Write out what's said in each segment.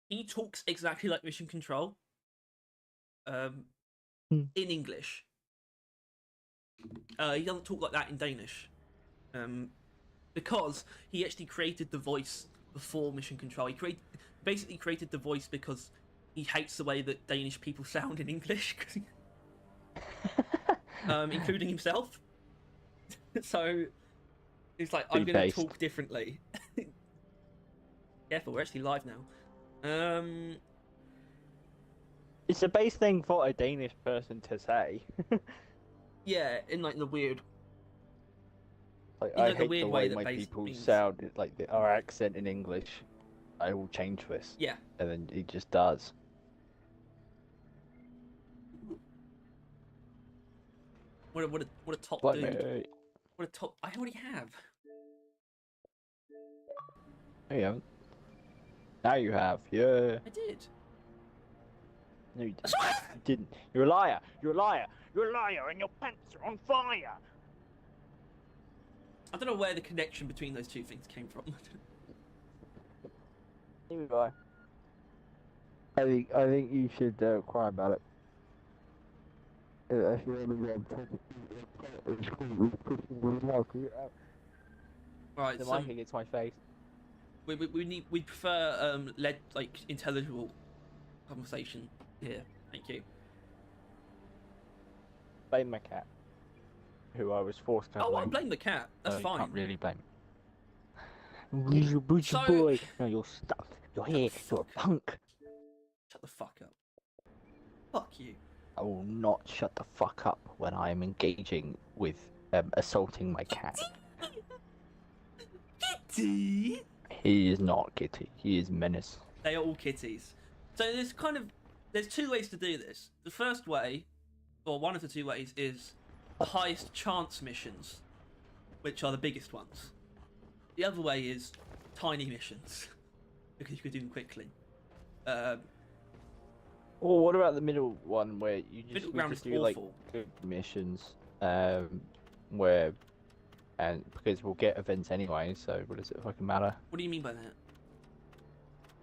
he talks exactly like Mission Control, um, Hmm. in English. He doesn't talk like that in Danish, because he actually created the voice before Mission Control. He basically created the voice because he hates the way that Danish people sound in English, including himself. So it's like, I'm going to Two-faced. talk differently. Careful, we're actually live now. It's a base thing for a Danish person to say. Yeah, in like the weird, Like, in I like the hate the weird way way that my base people means. sound, like our accent in English. I will change this. Yeah. And then he just does. What a top Like, dude. mate, What a top. I already have. no, you haven't. Now you have. Yeah. I did. No, you didn't. You didn't. You're a liar. You're a liar. You're a liar, and your pants are on fire. I don't know where the connection between those two things came from. Here we go. I think you should cry about it. If you're only Right, the so mic against my face. we prefer led like intelligible conversation here. Thank you. Blame my cat, who I was forced to Oh, I blame. blame the cat. That's You fine. can't really blame. He's a butcher So- boy. No, you're stuck. You're here. You're a fuck. punk. Shut the fuck up. Fuck you. I will not shut the fuck up when I am engaging with assaulting my cat. Kitty. He is not kitty. He is menace. They are all kitties. So there's two ways to do this. The first way, or one of the two ways, is the highest chance missions, which are the biggest ones. The other way is tiny missions, because you can do them quickly. Well, what about the middle one where you Middle just ground just is do like awful. good missions, and because we'll get events anyway, so what does it fucking matter? What do you mean by that?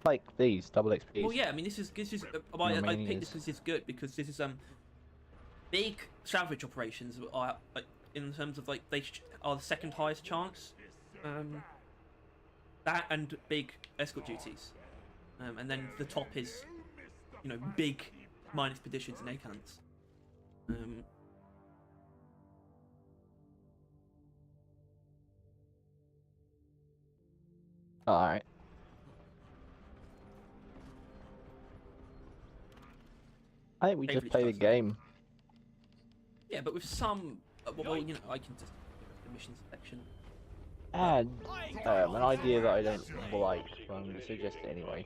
Like these double XP. Well, yeah, I mean this is I picked this because it's good because this is big salvage operations are like in terms of like they are the second highest chance, that and big escort duties, and then the top is big mine expeditions and egg hunts. All right. I think we just Privilege play the does that. game. Yeah, but with some, well, I can just the mission selection. And an idea that I don't like, but I'm going to suggest it anyway.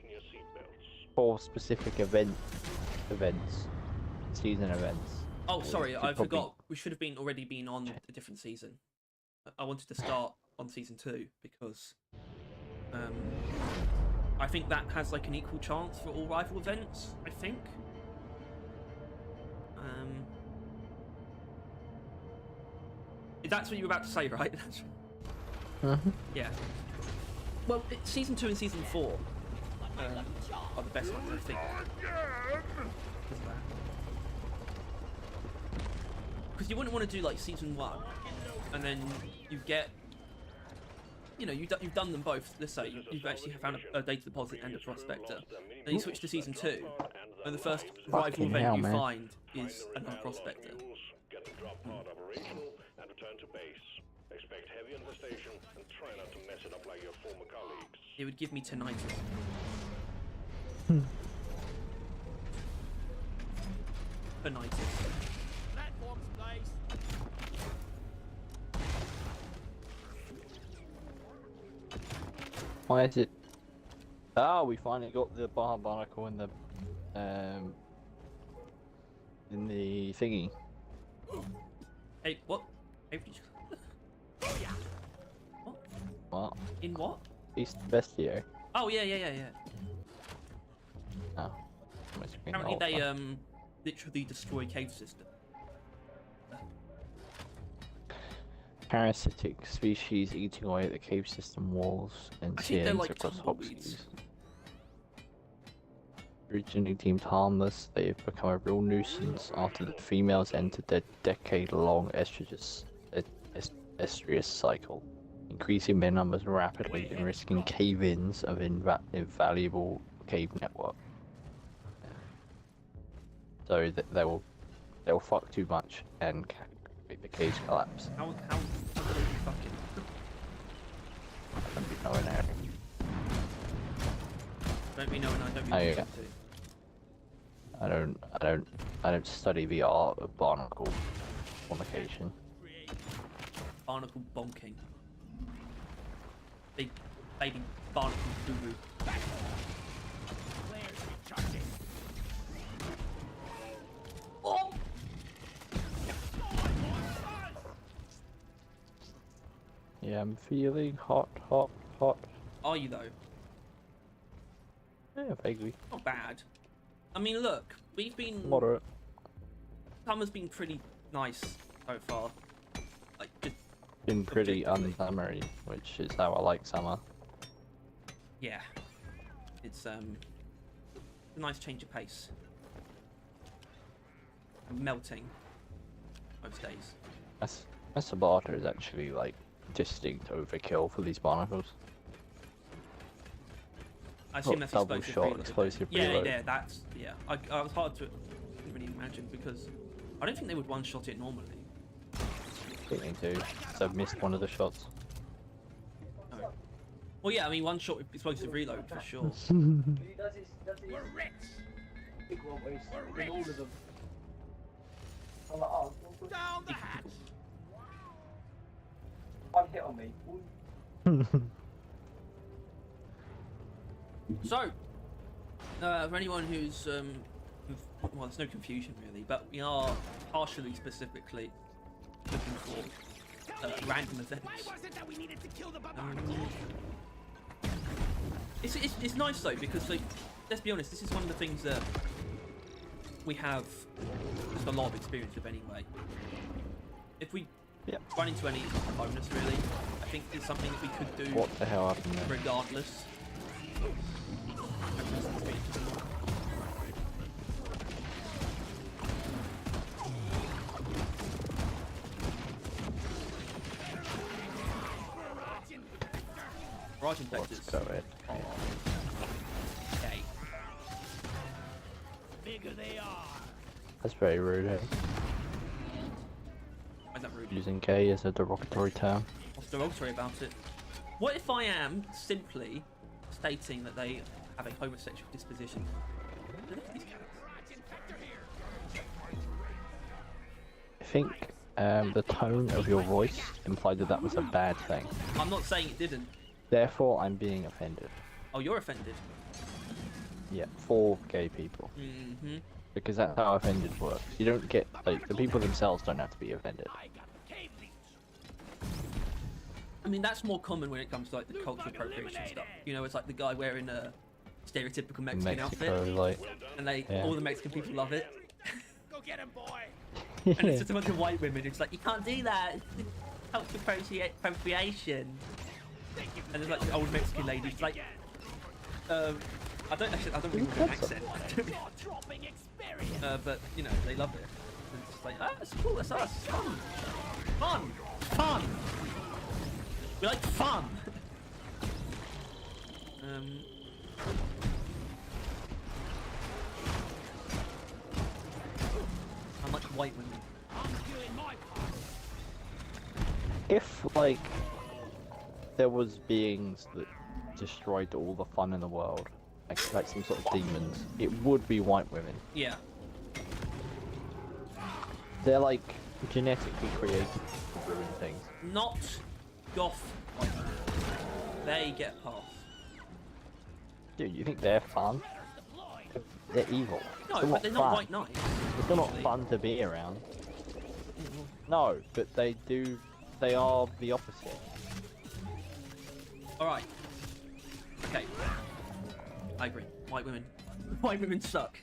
For specific events, season events. Oh, sorry, I probably- forgot. We should have already been on a different season. I wanted to start on season 2 because I think that has like an equal chance for all rival events. I think. That's what you were about to say, right? Yeah. Well, season 2 and season 4 are the best ones, I think. Because you wouldn't want to do like season 1, and then you get, you've done them both. Let's say you've actually found a data deposit and a prospector, then you switch to season 2, and the first rival Fucking event hell, you man. find is another prospector. Get the drop pod operational and return to base. Expect heavy on the station and try not to mess it up like your former colleagues. It would give me tinnitus. Tinnitus. Platforms, please. Why is it? Oh, we finally got the barnacle in the thingy. Hey, what? Hey, what? What? In what? East Bestio. Oh yeah. Oh. My screen Apparently off. they literally destroy cave system. Parasitic species eating away at the cave system walls and I think they're seams like across tumbleweeds. Hopkins. Originally deemed harmless, they have become a real nuisance after the females entered their decade-long estrus cycle, increasing their numbers rapidly and risking cave-ins of invaluable cave network. So they'll fuck too much and make the cage collapse. How do they be fucking? I don't be knowing how. Don't be knowing I don't be Oh, wanting yeah. to. I don't study the art of barnacle fornication. Barnacle bonking. Big baby barnacle boo-boo. Oh! Yeah, I'm feeling hot, hot, hot. Are you though? Yeah, vaguely. Not bad. I mean, look, we've been. Moderate. Summer's been pretty nice so far. Like, just Been pretty objectively. unsummery, which is how I like summer. Yeah. It's a nice change of pace. And melting most days. That's Sabata is actually like distinct overkill for these barnacles. I assume Got that's double explosive shot, reload. explosive Yeah, reload. yeah, that's I was hard to didn't really imagine because I don't think they would one-shot it normally. I think they do. So I've missed one of the shots. No. Well, yeah, I mean one-shot with explosive reload for sure. We're rich. We're rich. Down the hatch. One hit on me. So, for anyone who's well, there's no confusion really, but we are partially specifically looking for random events. Why was it that we needed to kill the Um, barbarians? it's nice though because like let's be honest, this is one of the things that we have just a lot of experience with anyway. If we run into any, it's not a bonus really. I think it's something that we could do What the hell happened there? regardless. Barrage Let's infectors. go ahead. Okay. Bigger they are. That's very rude, eh? Why is that rude? Using K as a derogatory term. What's derogatory about it? What if I am simply stating that they have a homosexual disposition? Look at these characters. I think the tone of your voice implied that that was a bad thing. I'm not saying it didn't. Therefore, I'm being offended. Oh, you're offended. Yeah, for gay people. Mm-hmm. Because that's how offended works. You don't get, like, the people themselves don't have to be offended. I got the cave leech. I mean, that's more common when it comes to like the cultural appropriation stuff. You know, it's like the guy wearing a stereotypical Mexican Mexico, outfit, like, and they yeah. all the Mexican people love it. Go get him, boy. And it's just a bunch of white women. It's like you can't do that. It's cultural appropriation. And there's like the old Mexican ladies like, I don't really know an accent. Dropping experience. But you know they love it. And it's just like, ah, it's cool. That's us. It's fun. Fun. Fun. We like fun. Unlike white women. I'm doing my part. if, like, there was beings that destroyed all the fun in the world, like some sort of demons, it would be white women. Yeah. They're, like, genetically created to ruin things. Not goth white women. They get a pass. Dude, you think they're fun? They're evil. No, They're but they're not fun. white knights. It's still not usually. fun to be around. No, but they are the opposite. Alright. Okay. I agree. White women. White women suck.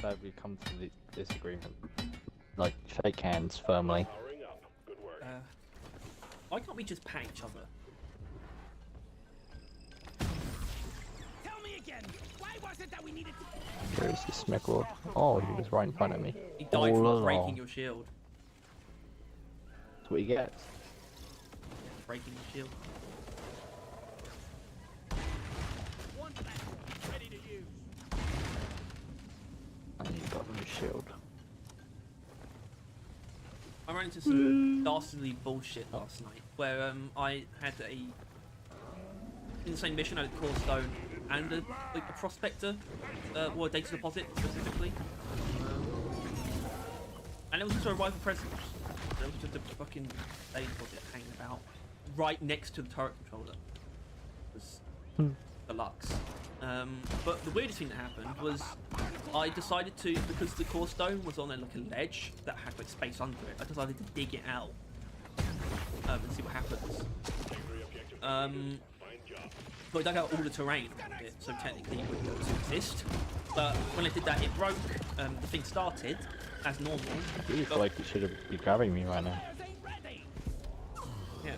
So we come to the disagreement. Like, shake hands firmly. Powering up. Good work. Why can't we just pat each other? Tell me again. Why was it that we needed to. Where is this Smegward? Oh, he was right in front of me. He died All from breaking along. your shield. That's what he gets. Breaking your shield. One platform ready to use. And he got a new shield. I ran into some dastardly bullshit last night where I had in the same mission I had a core stone and a prospector or a data deposit specifically, and it was also a rifle presence. There was just a fucking data deposit hanging about right next to the turret controller. It was deluxe. But the weirdest thing that happened was I decided to, because the core stone was on like a ledge that had like space under it, I decided to dig it out and see what happens. So I dug out all the terrain around it, so technically it wouldn't exist. But when I did that, it broke. The thing started as normal. I feel like it should be grabbing me right now. Fires ain't ready. Yeah.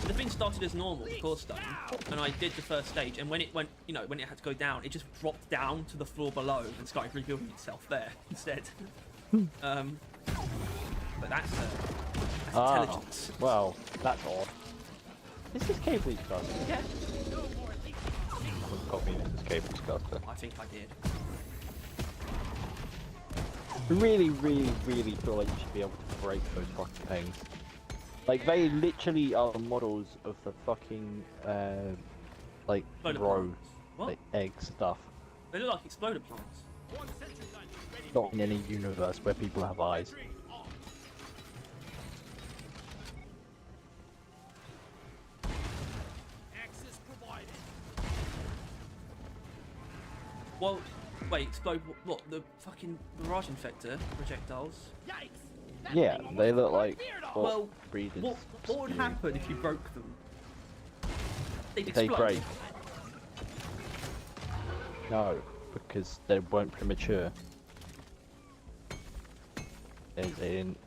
The thing started as normal, the core stone, and I did the first stage. And when it went, when it had to go down, it just dropped down to the floor below and started rebuilding itself there instead. But that's intelligence. Well, that's odd. This is Cable Caster. Yeah. Got me, this is Cable Caster. I think I did. Really feel like you should be able to break those fucking things. Like, they literally are the models of the fucking, like, Exploder row, plants. What? like, egg stuff. They look like exploder plants. One sentry gun ready. Not in any universe where people have eyes. Off. Access provided. Well, wait, explode what? The fucking barrage infector projectiles? Yikes! That Yeah, thing they almost look took my like beard off. Well, breeders. what would happen if you broke them? They'd They explode. break. No, because they weren't premature. They didn't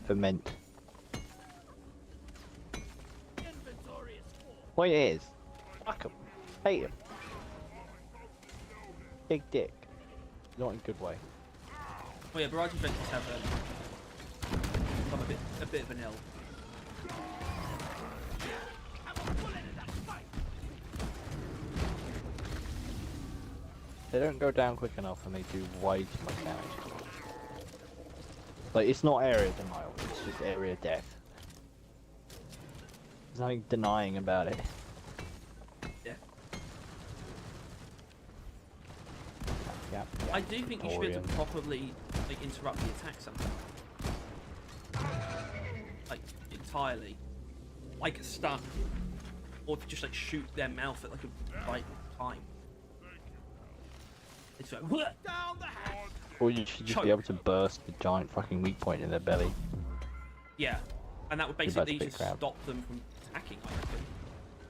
ferment. Inventory is full. Point is, fuck 'em. Hate 'em. Big dick. Not in a good way. Oh yeah, barrage infectors have a bit of an L. Have a bullet in that fight. They don't go down quick enough and they do way too much damage. Like, it's not area denial, it's just area death. There's nothing denying about it. Yeah. Yeah. I do think you should be able to properly like interrupt the attack somehow. Like entirely. Like a stun. Or if you just like shoot their mouth at like a right time. It's like what? Down the hatch. Or you should just be able to burst the giant fucking weak point in their belly. Yeah. And that would You're about to basically pick just crap. stop them from attacking, I reckon.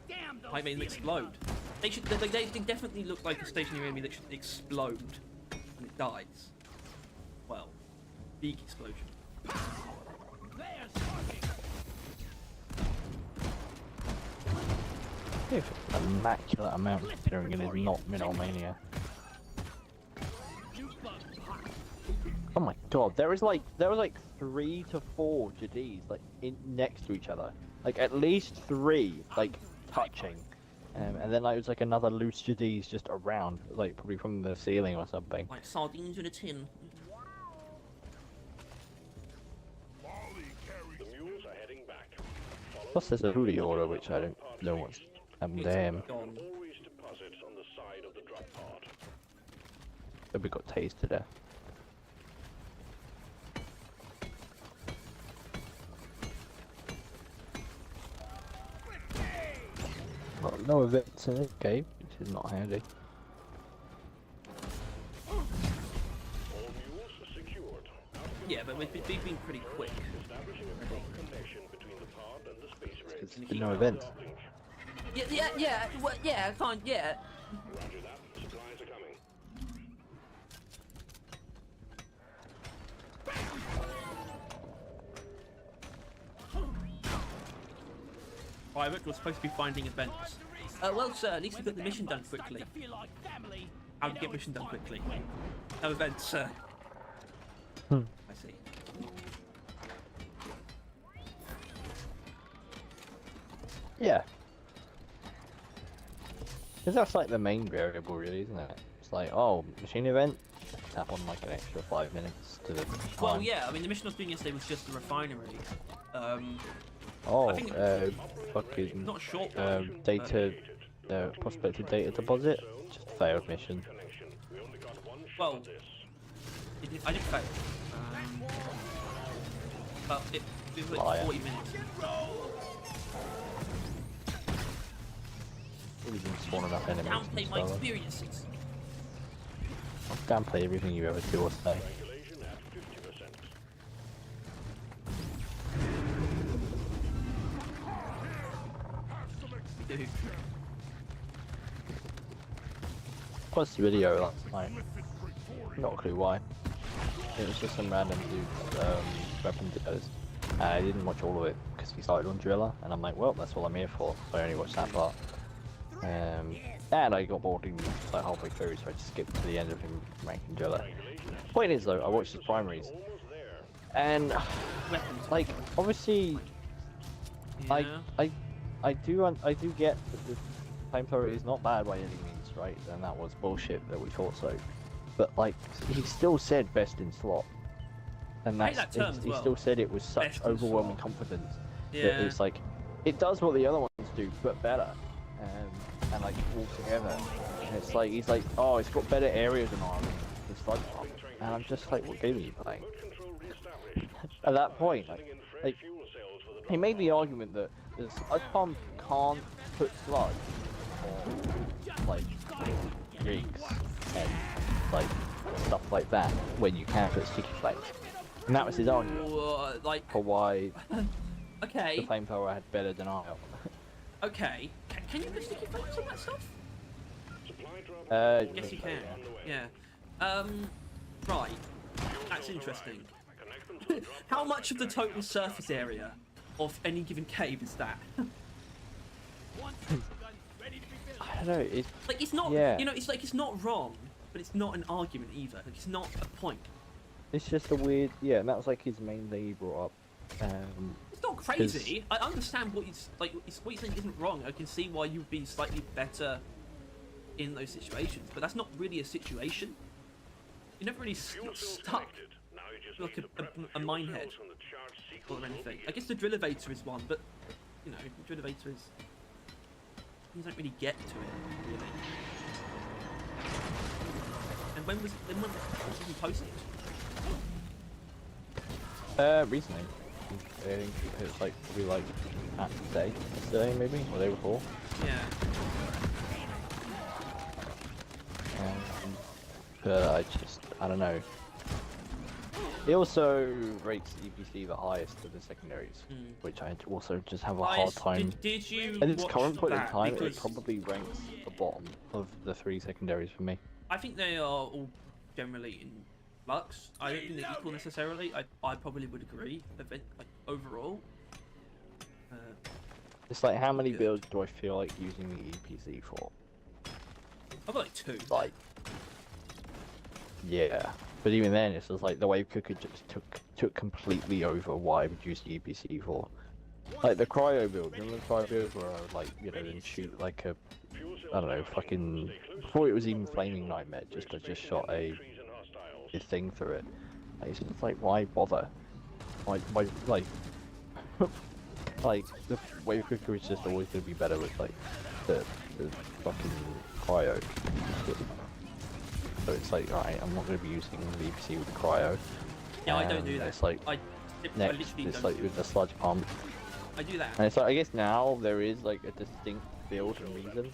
Damn those I mean ceiling explode. bugs. They definitely look like a stationary enemy that should explode when it dies. Well, big explosion. There's sparking. If immaculate amount considering it is not Middlemania. You bug pot. Oh my god, there was like 3 to 4 Jadis like next to each other. Like at least 3 like touching. And then like, it was like another loose Jadis just around, like probably from the ceiling or something. Like sardines in a tin. The mules are heading back. Plus there's a hoodie order which I don't know what's damn. Gone. Always deposit on the side of the drop pod. But we got tased to death. Well, no events in this game, which is not handy. All mules secured. Yeah, but we've been pretty quick. Establishing a strong connection between the pod and the space race. It's been no events. Yeah, I can't, yeah. Roger that. Supplies are coming. private. We're supposed to be finding events. Well, sir, at least we got the mission done quickly. How to get mission done quickly? No events, sir. I see. Yeah. Because that's like the main variable, really, isn't it? It's like, oh, machine event, tap on like an extra 5 minutes to the time. Well, yeah, I mean, the mission I was doing yesterday was just the refinery. Oh, I think fucking not a short data, prospective data deposit, just a failed mission. Well, I didn't fail. But it was like 40 minutes. We didn't spawn enough enemies. Downplay my experiences. Downplay everything you ever do or say. Dude. Watched the video last night. Not a clue why. It was just some random dude's weapon dealers. I didn't watch all of it because he started on Driller, and I'm like, well, that's all I'm here for. So I only watched that part. And I got bored like halfway through, so I just skipped to the end of him ranking Driller. Point is though, I watched his primaries, and like obviously, Yeah. I do get that the flamethrower is not bad by any means, right? And that was bullshit that we thought so. But like, he still said best in slot, and I hate that's that term as he well. still said it was such Best in overwhelming slot. confidence Yeah. that it's like it does what the other ones do, but better, and like all together. And it's like he's like, oh, it's got better areas than ours. It's like, and I'm just like, what game are you playing? At that point, like he made the argument that the sludge pump can't put sludge on like rigs and like stuff like that when you can put sticky flames. And that was his argument Like, for why the okay, flamethrower had better denial. okay. Can you put sticky flames on that stuff? Yes, you can. Yeah. Right. That's interesting. How much of the total surface area of any given cave is that? I don't know. It's Like, it's not. Yeah. You know, it's like it's not wrong, but it's not an argument either. Like, it's not a point. it's just a weird, yeah. And that was like his main thing he brought up. It's not crazy. I understand what he's like. What he's saying isn't wrong. I can see why you'd be slightly better in those situations, but that's not really a situation. You're never really stuck like a minehead or anything. I guess the drill elevator is one, but you know, the drill elevator is. You don't really get to it, really. And when was he posted? Recently. I think it was like probably like yesterday maybe, or the day before. Yeah. But I don't know. He also rates EPC the highest of the secondaries, which I also just have a hard time. Did you At its watch current point in that? time, Because it probably ranks at the bottom of the 3 secondaries for me. I think they are all generally in flux. I don't think they're equal necessarily. I probably would agree. Like, overall. It's like, how many Good. builds do I feel like using the EPC for? I've got like 2. Like, yeah. But even then, it's just like the wave cooker just took completely over what I would use the EPC for. Like the cryo build, remember the cryo build where I would like, you know, then shoot like a, I don't know, fucking, before it was even flaming nightmare, I just shot a thing through it. Like, it's just like, why bother? Like like the wave cooker is just always going to be better with like the fucking cryo. So it's like, alright, I'm not going to be using the EPC with the cryo. Yeah, I don't do that. It's like, I next, literally it's don't like do with the that. sludge pump. I do that. And it's like, I guess now there is like a distinct build and reason.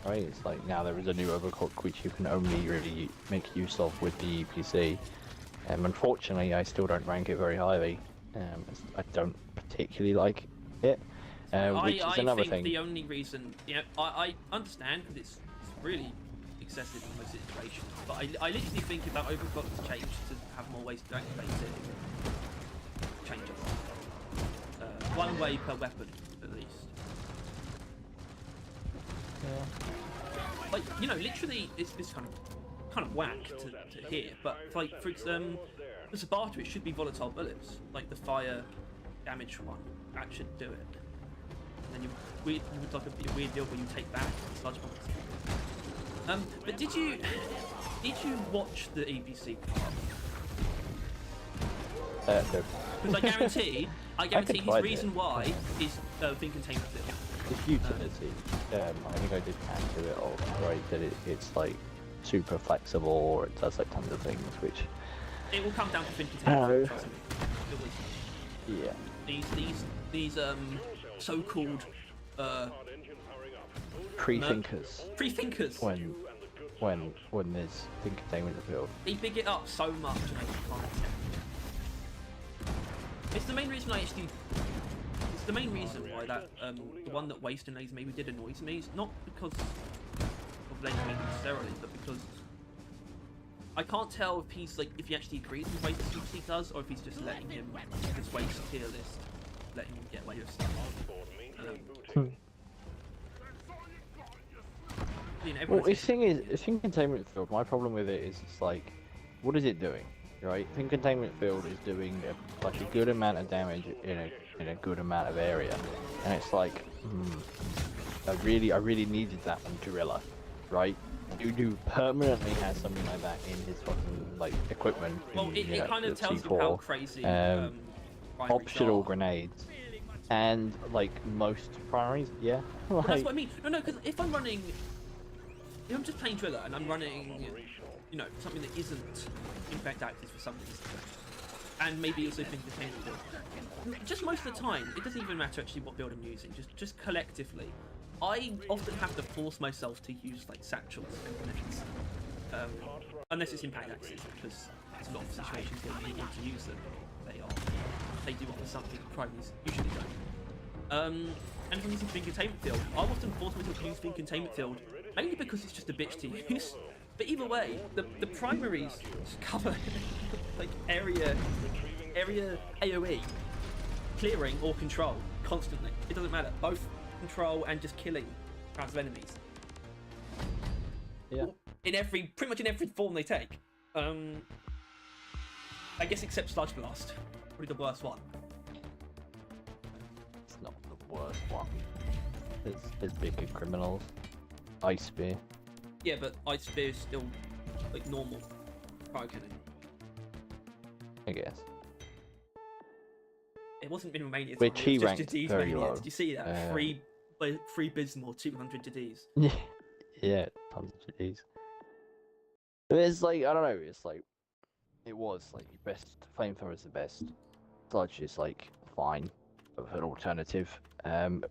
Right, it's like now there is a new overclock which you can only really make use of with the EPC. Unfortunately, I still don't rank it very highly. I don't particularly like it, which is another I think thing. the only reason, I understand because it's really excessive in most situations, but I literally think if that overclock was changed to have more ways to activate it, change a lot. 1 way per weapon, at least. Like, you know, literally, it's kind of whack to hear, but like for the Sabata, it should be volatile bullets, like the fire damage one. That should do it. And then you would like a weird deal where you take back the sludge bombs. But did you watch the ABC part? No. Because I guarantee his find reason it. why is thing containment field. It's utility. I think I did add to it all, right? That it's like super flexible, or it does like tons of things, which It will come down to fin Oh. containment. Trust me. It was yeah, these so-called pre-thinkers. pre-thinkers. When there's thin containment field. They big it up so much to make it fun. It's the main reason It's the main reason why that the one that Waste and Lazy maybe did annoys me. It's not because of Lazy maybe necessarily, but because I can't tell if he actually agrees with Waste as he does, or if he's just letting him his Waste tier list, letting him get away with stuff. You know, Well, everyone's- the thing is, thin containment field. My problem with it is, it's like, what is it doing? Right? Thin containment field is doing like a good amount of damage in a good amount of area, and it's like, I really needed that on Gorilla, right? Dude permanently has something like that in his fucking like equipment. well, it kind of tells you C4, how crazy primaries optional are. grenades, and like most primaries, yeah. Well, that's Like, what I mean. No, because if I'm just playing Driller and I'm running, you know, something that isn't infect active for some reason, and maybe also think containment build. Just most of the time, it doesn't even matter actually what build I'm using. Just collectively, I often have to force myself to use like satchels and grenades, unless it's impact axes, because there's a lot of situations where you need to use them. They do offer something primaries usually don't. And if I'm using fin containment field, I often force myself to use fin containment field, mainly because it's just a bitch to use. But either way, the primaries just cover like area AOE, clearing or control constantly. It doesn't matter. Both control and just killing rounds of enemies. yeah. Pretty much in every form they take. I guess except Sludge Blast, probably the worst one. It's not the worst one. There's bigger criminals. Ice Spear. Yeah, but Ice Spear is still like normal cryo cannon. I guess. It wasn't in Romania. Which he just ranked Jadis very Mania. low. Did you see that? Free Bismore, 200 Jadis. Yeah, tons of GDs. But it's like, I don't know, it's like, it was like best, flamethrower is the best. Sludge is like fine, of an alternative. And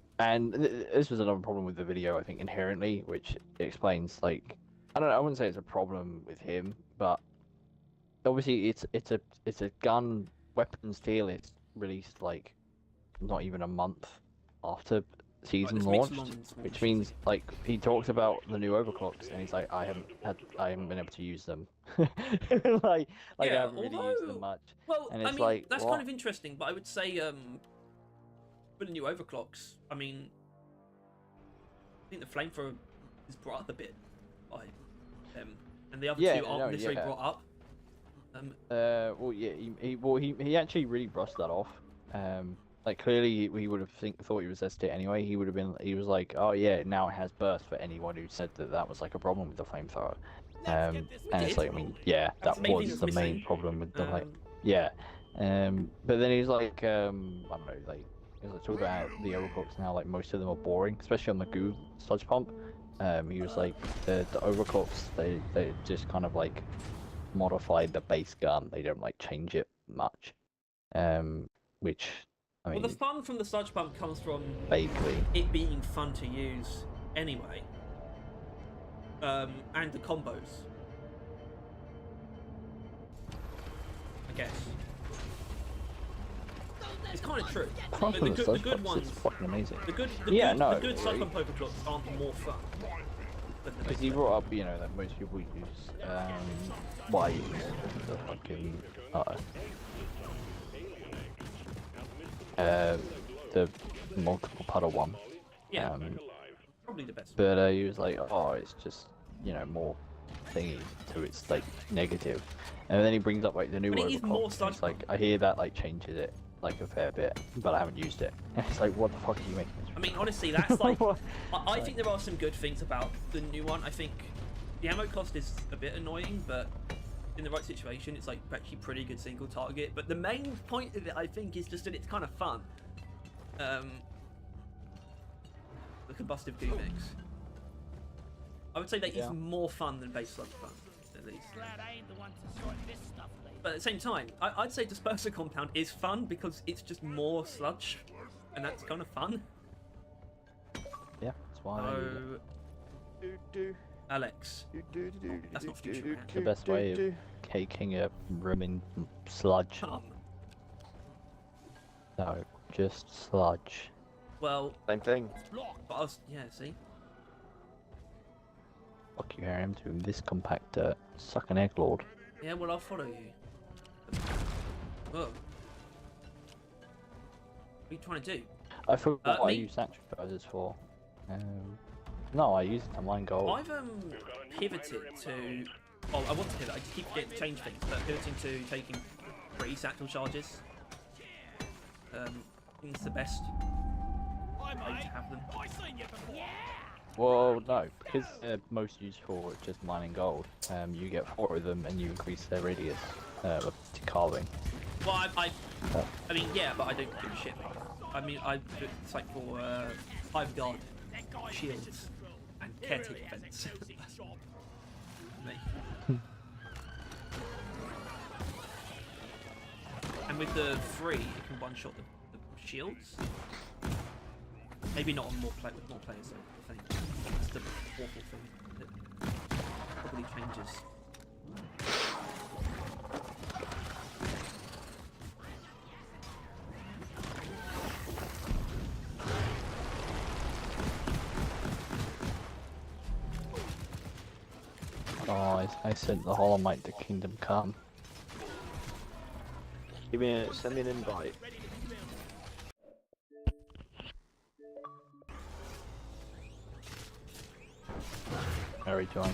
this was another problem with the video, I think, inherently, which explains like, I don't know, I wouldn't say it's a problem with him, but obviously it's a gun weapons deal. It's released like not even a month after season this makes launched, long and which small, means like he talks about the new overclocks and he's like, I haven't been able to use them. like I Yeah, haven't really used them much. Well, And I it's mean, like, that's what? kind of interesting, but I would say, with the new overclocks, I mean, I think the flamethrower is brought up a bit by them, and the other Yeah, two aren't no, necessarily yeah. brought up. Well, yeah, he actually really brushed that off. Like clearly he would have thought he was ST anyway. He was like, oh yeah, now it has burst for anyone who said that was like a problem with the flamethrower. And it's like, I mean, yeah, That's that the main thing was that's the main missing. problem with the like, Um, yeah. But then he's like, I don't know, like he was like, talking about the overclocks now, like most of them are boring, especially on the goo sludge pump. He was like, the overclocks, they just kind of like modified the base gun. They don't like change it much. Which I mean, well, the fun from the sludge pump comes from vaguely. it being fun to use anyway, and the combos, I guess. It's kind of true. Apart The from the good sludge ones, pumps, it's fucking amazing. the good Yeah, no, sludge right. pump overclocks aren't more fun than the Because base he ones. brought up, you know, that most people use why use the fucking the multiple puddle one. Yeah. Probably the best. But he was like, oh, it's just, you know, more thingy to its like negative. And then he brings up like the new But it is Robocop. more and sludge it's like, I hear that like changes it like a fair bit, but I haven't used it. And it's like, what the fuck are you making this? I mean, honestly, that's like. What? I think there are some good things about the new one. I think the ammo cost is a bit annoying, but in the right situation, it's like actually pretty good single target. But the main point of it, I think, is just that it's kind of fun. The combustive goo mix. I would say that is more fun than base sludge fun, at least. Glad I ain't the one to sort this stuff later. But at the same time, I'd say disperser compound is fun because it's just more sludge, and that's kind of fun. Yeah, that's why. I use it. Alex, that's not future man. The best way of caking a room in sludge. No, just sludge. Well, Same thing. but I was, yeah, see? Fuck you, Harry, I'm doing this compactor. Suck an egg, lord. Yeah, well, I'll follow you. Whoa. What are you trying to do? I forgot what I me? use sacrifices for. No, I use it to mine gold. I've pivoted to. Oh, I want to pivot. I just keep getting to change things, but pivoting to taking free satchel charges. I think it's the best way to have them. I seen you before. Well, no, because they're most useful at just mining gold. You get 4 of them and you increase their radius of carving. Well, I mean, yeah, but I don't give a shit. I mean, it's like for 5 guard shields and caretaker defense. Me. And with the 3, it can one-shot the shields. Maybe not on with more players, though, I think. That's the awful thing. It probably changes. Oh, I sent the Hollow Knight to Kingdom Come. Send me an invite. Harry, join.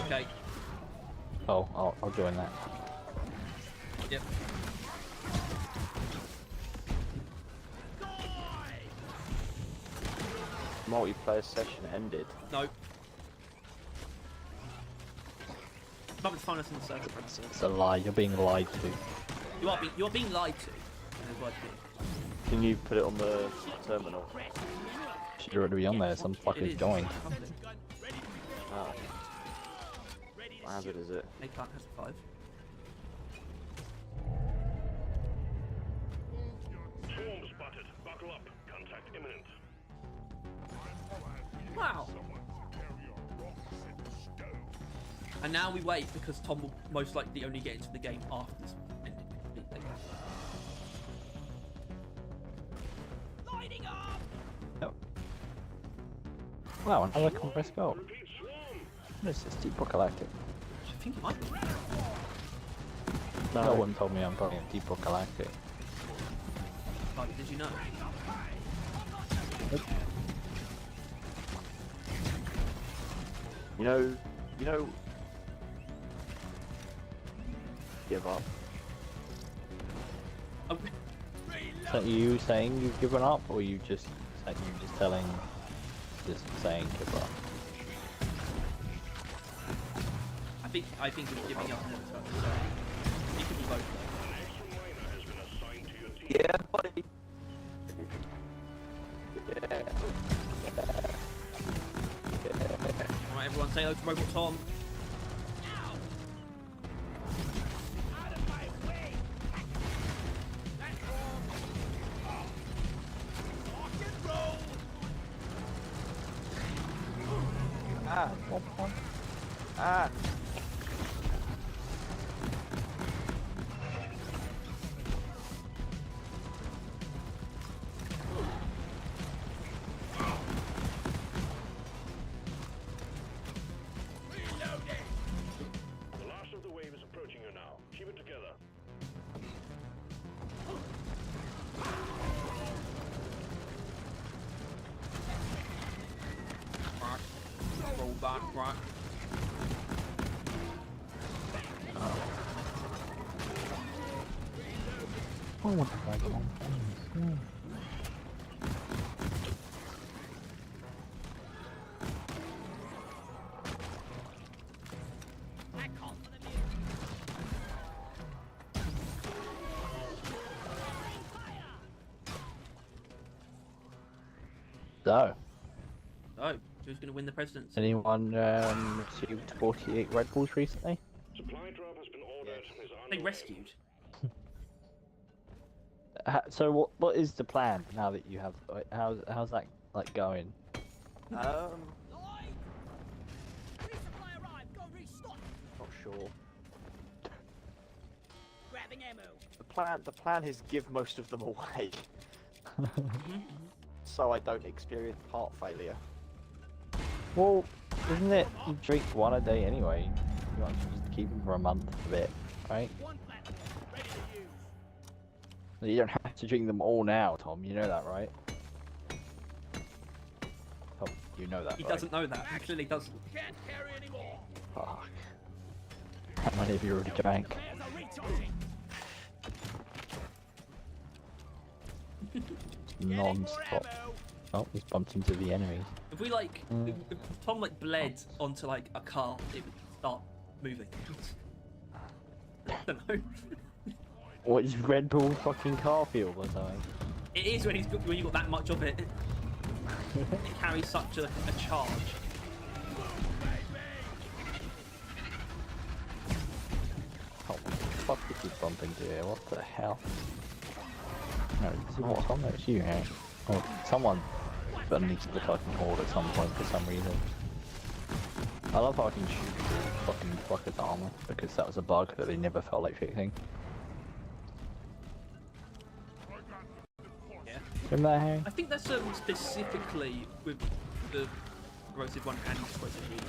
Okay. Oh, I'll join that. Yep. Multiplayer session ended. No. Not to find us in the server. It's a lie. You're being lied to. You are being lied to. Is what it is. Can you put it on the terminal? Should already be on there. Some It fucker's is. joined. Ah. What habit is it? Eggplant has a 5. Swarm spotted. Buckle up. Contact imminent. Wow. And now we wait because Tom will most likely only get into the game after this ended completely. Lighting up! Yep. Wow, another compressed gold. Repeat swarm. What is this? Deep Rock Galactic. I think it might be. No one told me I'm playing Deep Rock Galactic. Like, did you know? You know. Give up. Oh, Is that you saying you've given up, or you just saying give up? I think he's giving up. So it could be both. Miner has been assigned to your team. Yeah, buddy. Alright, everyone say hello to Robot Tom. Out of my way! Rock and roll! Ah. Ah. The last of the wave is approaching you now. Keep it together. Right. Oh, what the fuck? Yeah. Back off for the mule. So, So, who's going to win the presidency? anyone received 48 Red Bulls recently? Supply drop has been ordered. Is They underway. rescued. So what is the plan now that you have? How's that like going? Lloyd! Resupply arrived. Go restock. Not sure. Grabbing ammo. The plan is give most of them away, so I don't experience heart failure. Well, isn't it you drink one a day anyway? You want to just keep them for a month a bit, right? One platform. Ready to use. You don't have to drink them all now, Tom. You know that, right? Tom, you know that, He right? doesn't know that. He clearly doesn't. Can't carry anymore. Fuck. How many of you already drank? Flares are recharging. Getting more Non-stop. ammo. Oh, he's bumped into the enemies. If we like, if Tom like bled onto like a car, it would start moving. I don't know. What is Red Bull fucking car fuel or something? It is when when you got that much of it. It carries such a charge. Oh, what the fuck did you bump into here? What the hell? No, this is not Tom, it's you, hey? Oh, someone unleashed the fucking horde at some point for some reason. I love how I can shoot through fucking fucker's armor, because that was a bug that they never felt like fixing. Yeah. Remember that, Harry? I think that's specifically with the corrosive one and explosive unit.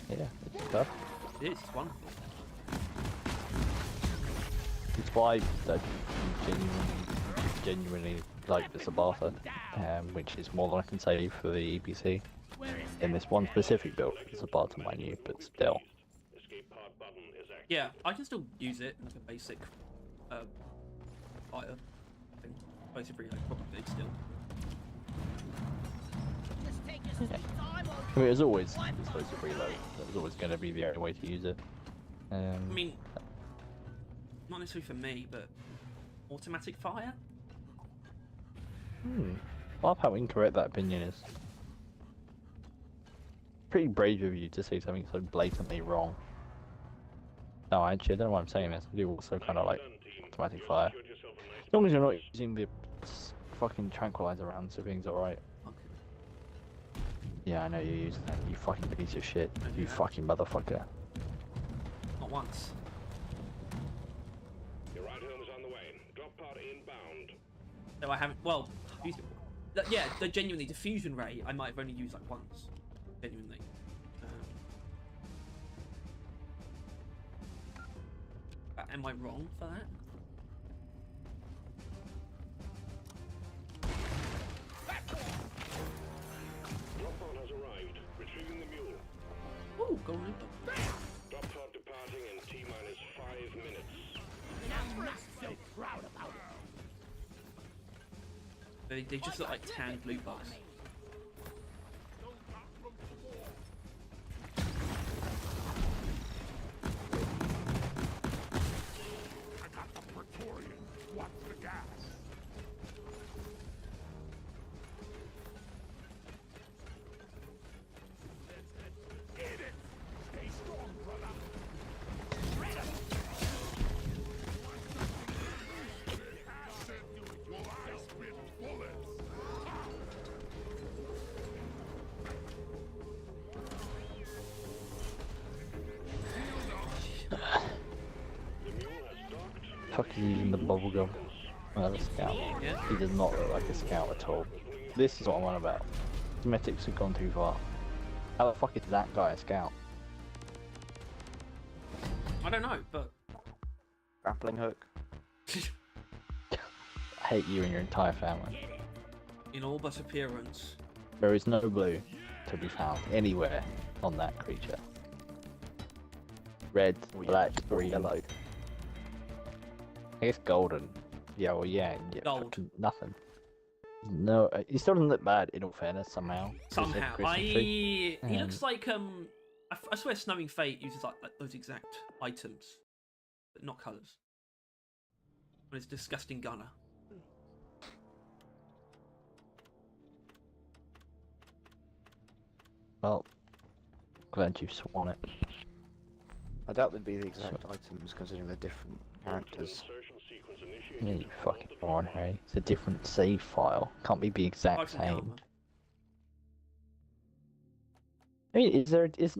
Yeah, it's tough. It is. It's wonderful. It's why I genuinely like the Sabata, which is more than I can say for the EPC. In this one specific build, the Sabata minute, but still. Escape pod button is active. Yeah, I can still use it like a basic fighter. Thing. Explosive reload probably still. Just take your sweet time. I mean, it was always explosive reload. That was always going to be the only way to use it. I mean, not necessarily for me, but automatic fire. I love how incorrect that opinion is. Pretty brave of you to say something so blatantly wrong. No, actually, I don't know why I'm saying this. I do also kind of like automatic fire. Secured yourself a nice As long as you're not using the fucking tranquilizer rounds, everything's alright. Okay. Yeah, I know you're using that, you fucking piece of shit. I do You that. fucking motherfucker. Not once. Your ride home is on the way. Drop pod inbound. No, I haven't. Well, I've used it. Yeah, the genuinely diffusion ray I might have only used like once. Genuinely. Am I wrong for that? Drop pod has arrived. Retrieving the mule. Ooh, go on. Drop pod departing in T-minus 5 minutes. I'm not so proud about it. They just look like tan blue bugs. Fucking using the bubblegum. Well, a scout. Yeah. He does not look like a scout at all. This is what I'm on about. Cosmetics have gone too far. How the fuck is that guy a scout? I don't know, but Grappling hook. I hate you and your entire family. in all but appearance. There is no blue. to be found anywhere on that creature. Red, black, Or green, yellow. I guess golden. Yeah, well, yeah, Gold. fucking nothing. No, he still doesn't look bad in all fairness somehow. Somehow, Christmas tree. he looks like I swear, Snowing Fate uses like those exact items, but not colours. But it's disgusting gunner. Well, glad you swan it. I doubt they'd be the exact items considering they're different characters. Insertion sequence Yeah, initiated. you fucking moron, Harry. It's a different save file. Can't be the exact Apart from the same. armor. I mean,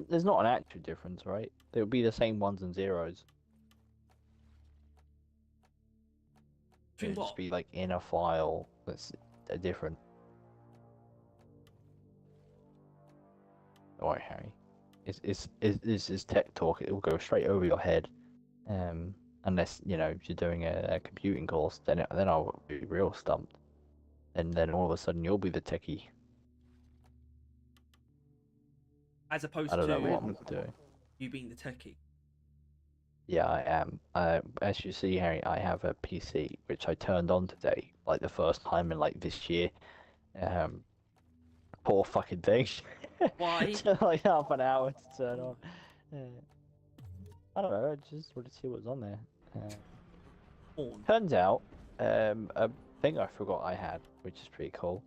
there's not an actual difference, right? They would be the same ones and zeros. It Between would what? just be like in a file that's different. Alright, Harry. This is tech talk. It will go straight over your head. Unless, you know, if you're doing a computing course, then I'll be real stumped. And then all of a sudden you'll be the techie. As opposed I don't know to what I'm doing. you being the techie. Yeah, I am. As you see, Harry, I have a PC which I turned on today, like the first time in like this year. Poor fucking thing. Why? It took like half an hour to turn on. I don't know. I just wanted to see what was on there. Porn. Turns out, a thing I forgot I had, which is pretty cool.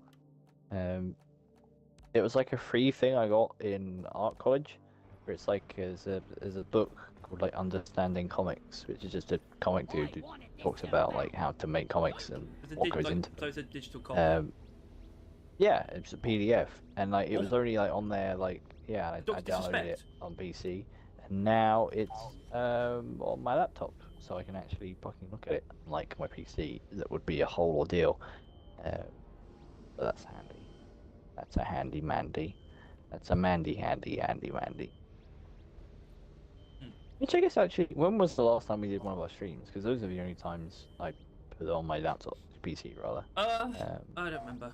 It was like a free thing I got in art college, where it's like there's a book called like Understanding Comics, which is just a comic dude who talks about like how to make comics and It's a what goes like, into so them. it's a digital copy. Yeah, it's a PDF, and like it was only like on there, like yeah, I Doctor downloaded it Disrespect. on PC, and now it's on my laptop, so I can actually fucking look at it. Like my PC, that would be a whole ordeal. But that's handy. That's a handy mandy. That's a mandy handy mandy. Which I guess actually, when was the last time we did one of our streams? Because those are the only times I put it on my laptop, PC rather. I don't remember.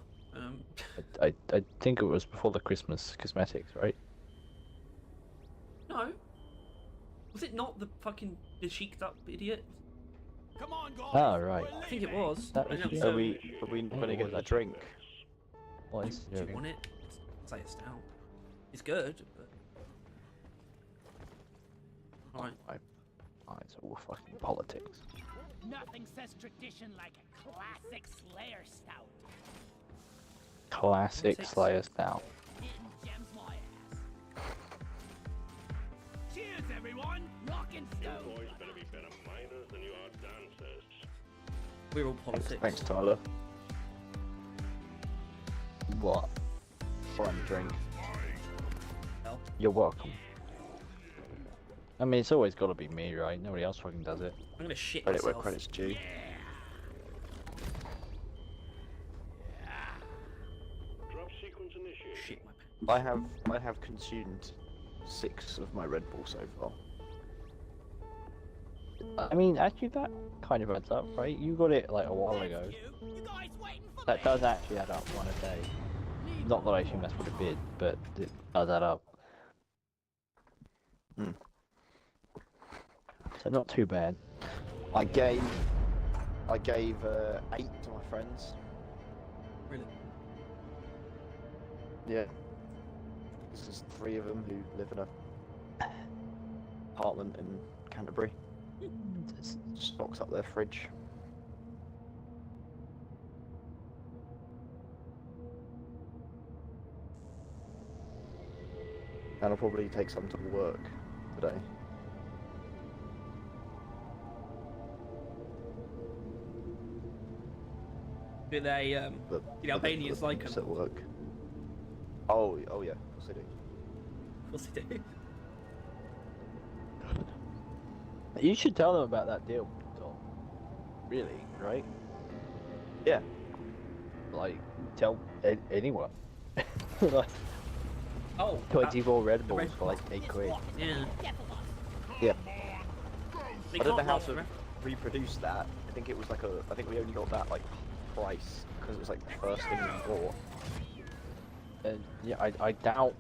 I think it was before the Christmas cosmetics, right? No. Was it not the fucking the cheeked up idiot? Come on, guys. Oh, right. I think it was. That And was it the- Are we gonna get a drink? What is Do you want it? Say it's stout. It's good, but alright. It's all fucking politics. Nothing says tradition like a classic Slayer stout. Classic Politics. Slayer style. It gems my ass. Cheers, everyone. Rockin' You stone. boys better be better miners than you are dancers. We're all politics. Thanks, Tyler. What? Fine drink. Hell. You're welcome. I mean, it's always got to be me, right? Nobody else fucking does it. I'm gonna shit Credit where myself. credit's due. Drop sequence initiated. Shit my pants. I have consumed 6 of my Red Bull so far. I mean, actually, that kind of adds up, right? You got it like a while ago. You guys waiting for That me? does actually add up one a day. Not that I assume that's what it did, but it does add up. Hmm. So not too bad. I gave 8 to my friends. Really? Yeah. This is 3 of them who live in a apartment in Canterbury. It's- Stocks up their fridge. And I'll probably take some to work today. Do they But the Albanians like 'em? at work. Oh yeah, of course they do. what's he do? You should tell them about that deal, Tom. Really, right? Yeah. Like, tell anyone. Like, Oh, 24 Red the Bulls Red for like 8 quid. yeah. Yeah. They I don't know can't how last to forever. reproduce that. I think it was like I think we only got that like price because it was like the first thing we bought. Yeah, I doubt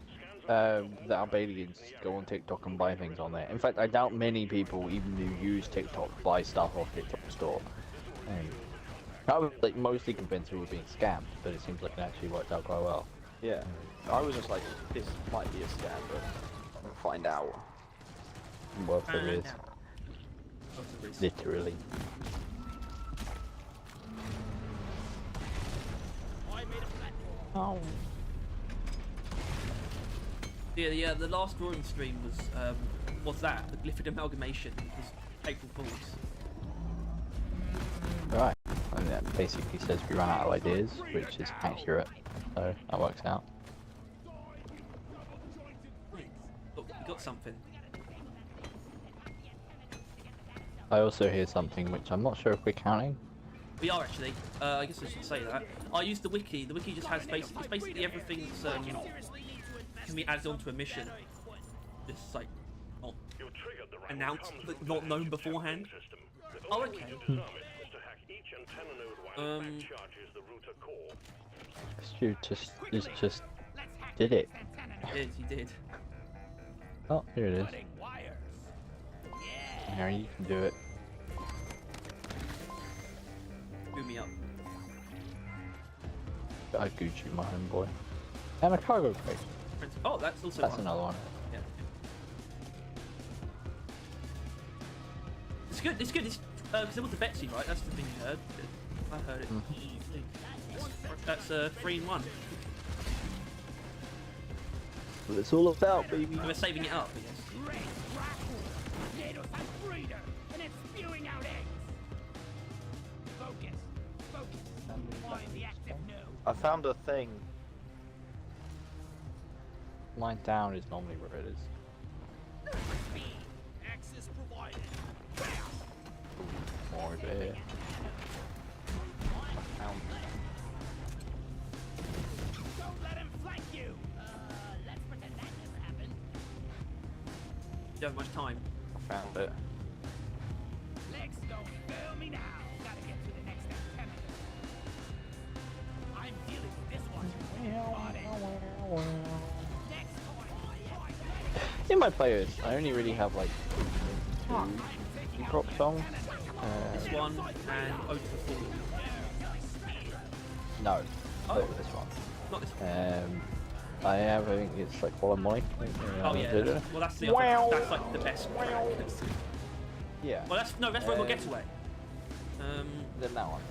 that Albanians go on TikTok and buy things on there. In fact, I doubt many people, even who use TikTok, buy stuff off TikTok store. I was like mostly convinced we were being scammed, but it seems like it actually worked out quite well. Yeah. I was just like, this might be a scam, but we'll find out. Well, there is. Oh, there is. Literally. Oh. Yeah, the last drawing stream was that the Glyphid amalgamation was April Fools. Right. And that basically says we run out of ideas, which is accurate. So that works out. Oh, we got something. I also hear something which I'm not sure if we're counting. We are actually. I guess I should say that. I used the wiki. The wiki just has basically everything that's can be added onto a mission. Just like not announced, but not known beforehand. Oh, okay. Stu just did it. He did. Oh, here it is. Harry, you can do it. Boom me up. I Gucci, my homeboy. And a cargo crate. Oh, that's also That's another one. Yeah. It's good. It's good. It's because it was the Betsy, right? That's the thing you heard. I heard it. That's 3 in 1. What it's all about, baby. And we're saving it up, I guess. I found a thing. Line down is normally where it is. Access provided. More over here. Don't let him flank you. Let's pretend that never happened. You don't have much time. I found it. Legs don't fail me now. Gotta get to the next antenna. I'm dealing with this one. Next point. In my players, I only really have like 2 prop songs. This one and Ode to the Fall. No, Oh. this one. Not this one. I have, I think it's like Follow Money. Oh yeah. Well, that's the Wow. other. That's like the best. Yeah. Well, that's Robot Getaway. Then that one.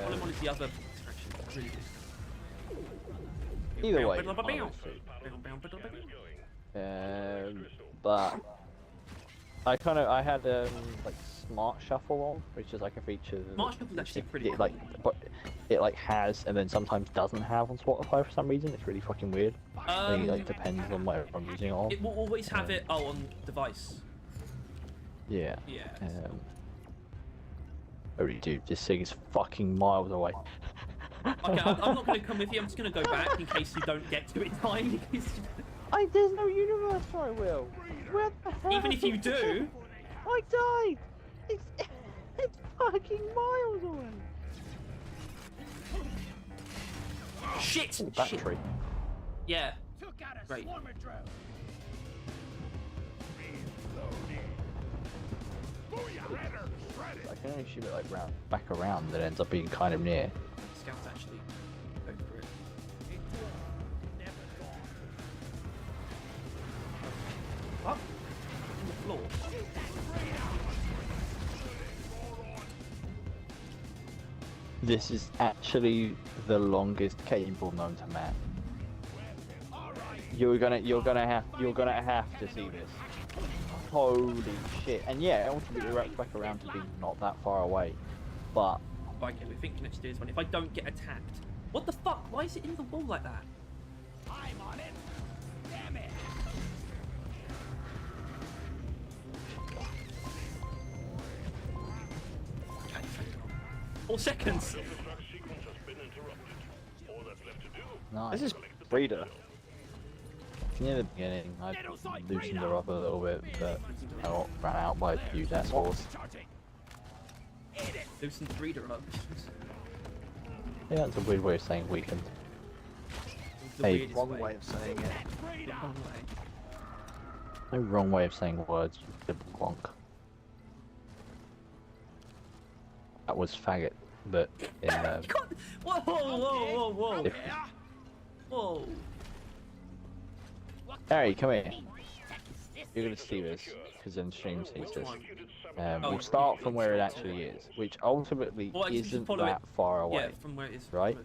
Follow Money is the other distraction. It's really good. Either way, but I had like Smart Shuffle on, which is like a feature that Smart Shuffle is actually pretty it, like, but it like has and then sometimes doesn't have on Spotify for some reason. It's really fucking weird. I think it like depends on where I'm using it on. It will always have it. Oh, on device. Yeah. Yeah. Oh, dude, this thing is fucking miles away. Okay, I'm not going to come with you. I'm just going to go back in case you don't get to it in time. There's no universe where I will. Where the hell? Even if you do. I died. It's fucking miles away. Shit! Ooh, battery. Shit. Yeah. Took out a Great. swarmer drone. I can only shoot it like back around. That ends up being kind of near. Scouts actually go for it. Up in the floor. This is actually the longest cable known to man. You're gonna have to see this. Holy shit! And yeah, ultimately it wraps back around to being not that far away, but Right, okay, we're thinking let's do this one. If I don't get attacked, what the fuck? Why is it in the wall like that? I'm on it. Damn it. 4 seconds. nice. This is Breeder. Near the beginning, I loosened her up a little bit, but I got ran out by a few assholes. Loosened the reader up. Yeah, that's a weird way of saying weakened. the Hey, weirdest Wrong way of saying it. The wrong way. No wrong way of saying words, you little clonk. That was faggot, but in You can't... Whoa, whoa, whoa, whoa, different. whoa. Harry, come here. You're gonna see this, because in stream sees this. one? We'll start from where it actually is, which ultimately Well, I guess we should isn't follow that it- far away. Yeah, from where it is. Right?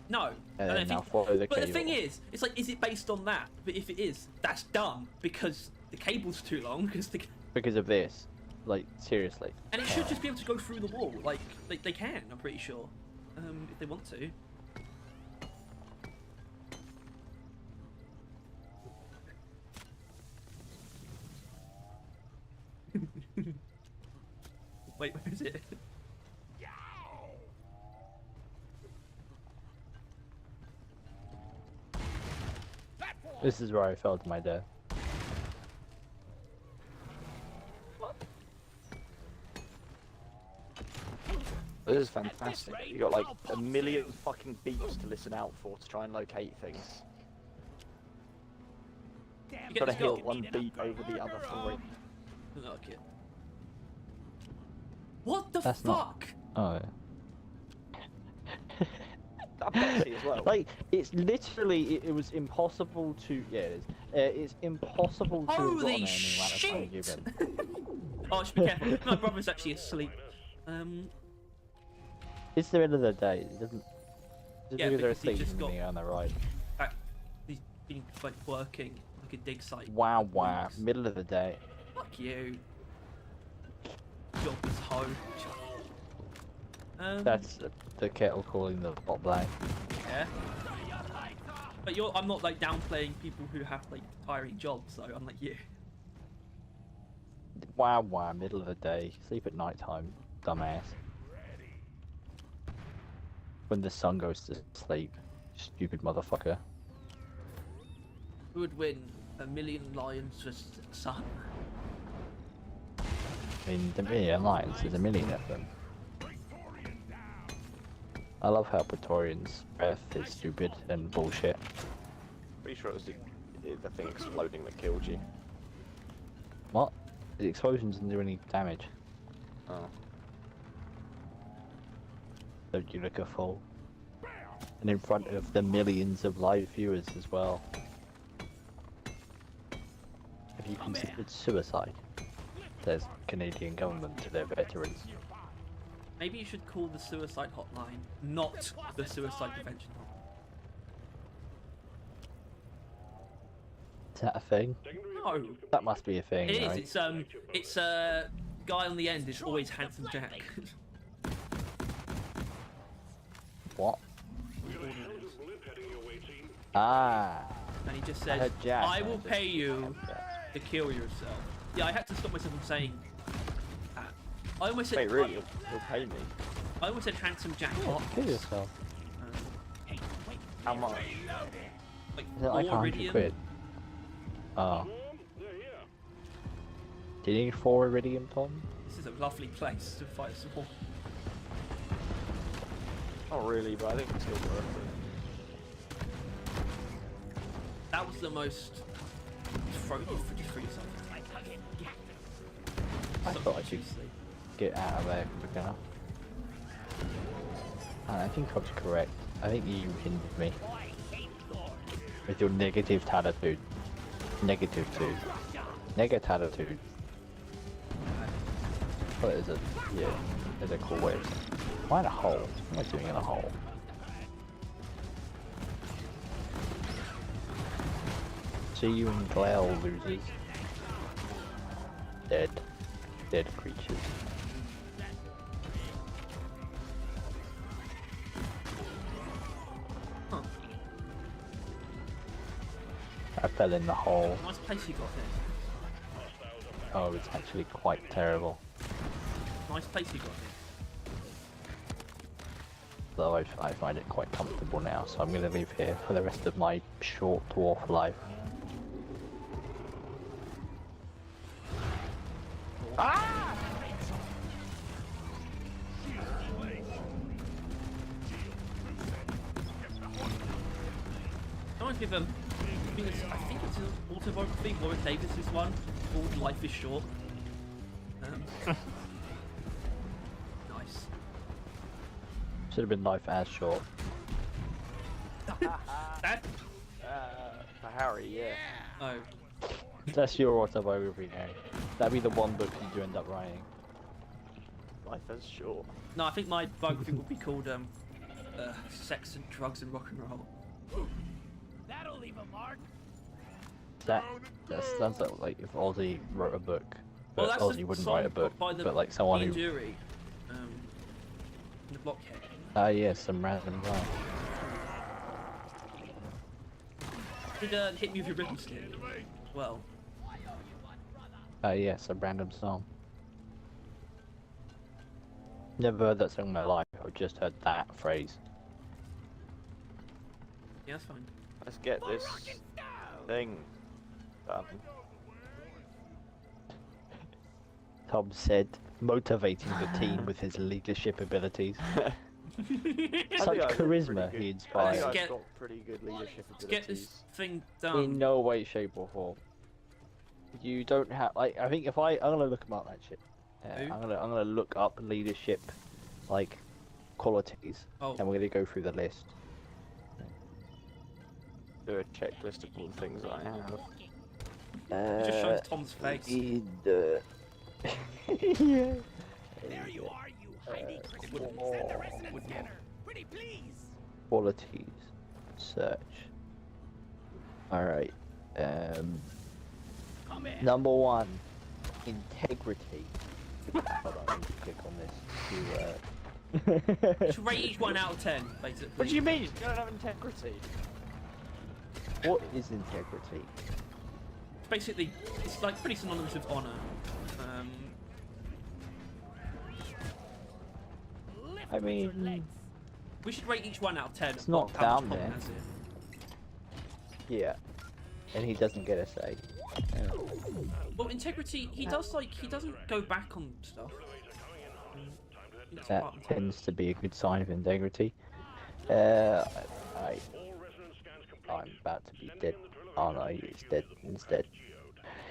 No. And I then don't now think... follow the But cable. the thing is like, is it based on that? But if it is, that's dumb because the cable's too long. Because of this. Like, seriously. And it should just be able to go through the wall. Like they can, I'm pretty sure, if they want to. Wait, where is it? This is where I fell to my death. This is fantastic. You got like a million fucking beeps to listen out for to try and locate things. You You've get got to this goal. hit one beep over the other for it. Okay. What the That's not- fuck? Oh. That Betsy as well. Like, it's literally, it was impossible to, yeah it is, it's impossible to have gotten Holy any amount of time shit! given. Oh, I should be careful. My brother's actually asleep. It's the middle of the day, it doesn't, just Yeah, because they're because he asleep just doesn't got- mean on the right. He's been like working like a dig site. Wow, wow, Weeks. middle of the day. Fuck you. Job is hoe. That's the kettle calling the pot black. Yeah. But I'm not like downplaying people who have like tiring jobs though, unlike you. Wow, wow, middle of the day, sleep at night time, dumbass. When the sun goes to sleep, stupid motherfucker. Who would win? A million lions versus the sun? I mean, the million lions, there's a million of them. I love how Praetorian's breath is stupid and bullshit. Pretty sure it was the thing exploding that killed you. What? The explosions didn't do any damage. Oh. Don't you look a fool? And in front of the millions of live viewers as well. Have you considered suicide? Says Canadian government to their veterans. Maybe you should call the suicide hotline, not the suicide prevention hotline. Is that a thing? No, That must be a thing, it is. right? It's guy on the end is always Handsome Jack. What? Ah. And he just I says, heard Jack, I and will just- pay you to kill yourself. Yeah, I had to stop myself from saying that. I almost said, Wait, really? You'll pay me? I almost said Handsome Jack Yeah, Fox. kill yourself. How much? Like, Is it like 4 100 iridium. quid? Oh. Do you need 4 iridium, Tom? This is a lovely place to fight some more. Not really, but I think it's still worth it. That was the most. Just throw yourself. I thought I could get out of there quick enough. And I think I was correct. I think you hindered me. With your negative attitude. Negative dude. Negative attitude. Well, there's a, yeah, there's a cool way of saying it. Why in a hole? What am I doing in a hole? See you in Glale, losers. Dead. Dead creatures. Huh. I fell in the hole. Nice place you got here. Oh, it's actually quite terrible. Nice place you got here. Though I find it quite comfortable now, so I'm going to live here for the rest of my short dwarf life. Someone's with I think it's an autobiography, Warwick Davis's one, called Life is Short. Nice. Should have been life as short. That? For Harry, yeah. Oh. That's your autobiography, Harry. That'd be the one book you do end up writing. Life is short. No, I think my biography would be called Sex and Drugs and Rock and Roll. That'll leave a mark. That sounds like if Ozzy wrote a book, Well, but that's Ozzy the wouldn't song write a book, by the but like someone who. Jury, the Blockhead. Ah, yeah, some random guy. Did Hit Me With Your Rhythm Stick as well. Ah, yeah, some random song. Never heard that song in my life. I've just heard that phrase. Yeah, that's fine. Let's get this thing done. Tom said, motivating the team with his leadership abilities. I Such think I've got charisma pretty he good- I inspires. think I've Get- got pretty good leadership Let's abilities. get this thing done. In no way, shape, or form. You don't have like. I think if I'm gonna look him up actually. Who? I'm gonna look up leadership, like, qualities, Oh. and we're gonna go through the list. Do a checklist of all the things I have. It just shows Tom's face. Yeah. There you are, you Heidi Christmas. Send the resident scanner. Pretty please. Qualities. Search. All right. Come in. Number 1, integrity. Hold on, let me click on this to. Just rate each one out of 10, basically. What do you mean? You don't have integrity. What is integrity? Basically, it's like pretty synonymous with honour. I mean, We should rate each one out of 10. It's not how much down Tom there. has it. yeah. And he doesn't get a say. Well, integrity, he doesn't go back on stuff. That's That part of integrity. tends to be a good sign of integrity. I'm about to be dead. Oh no, he's dead instead.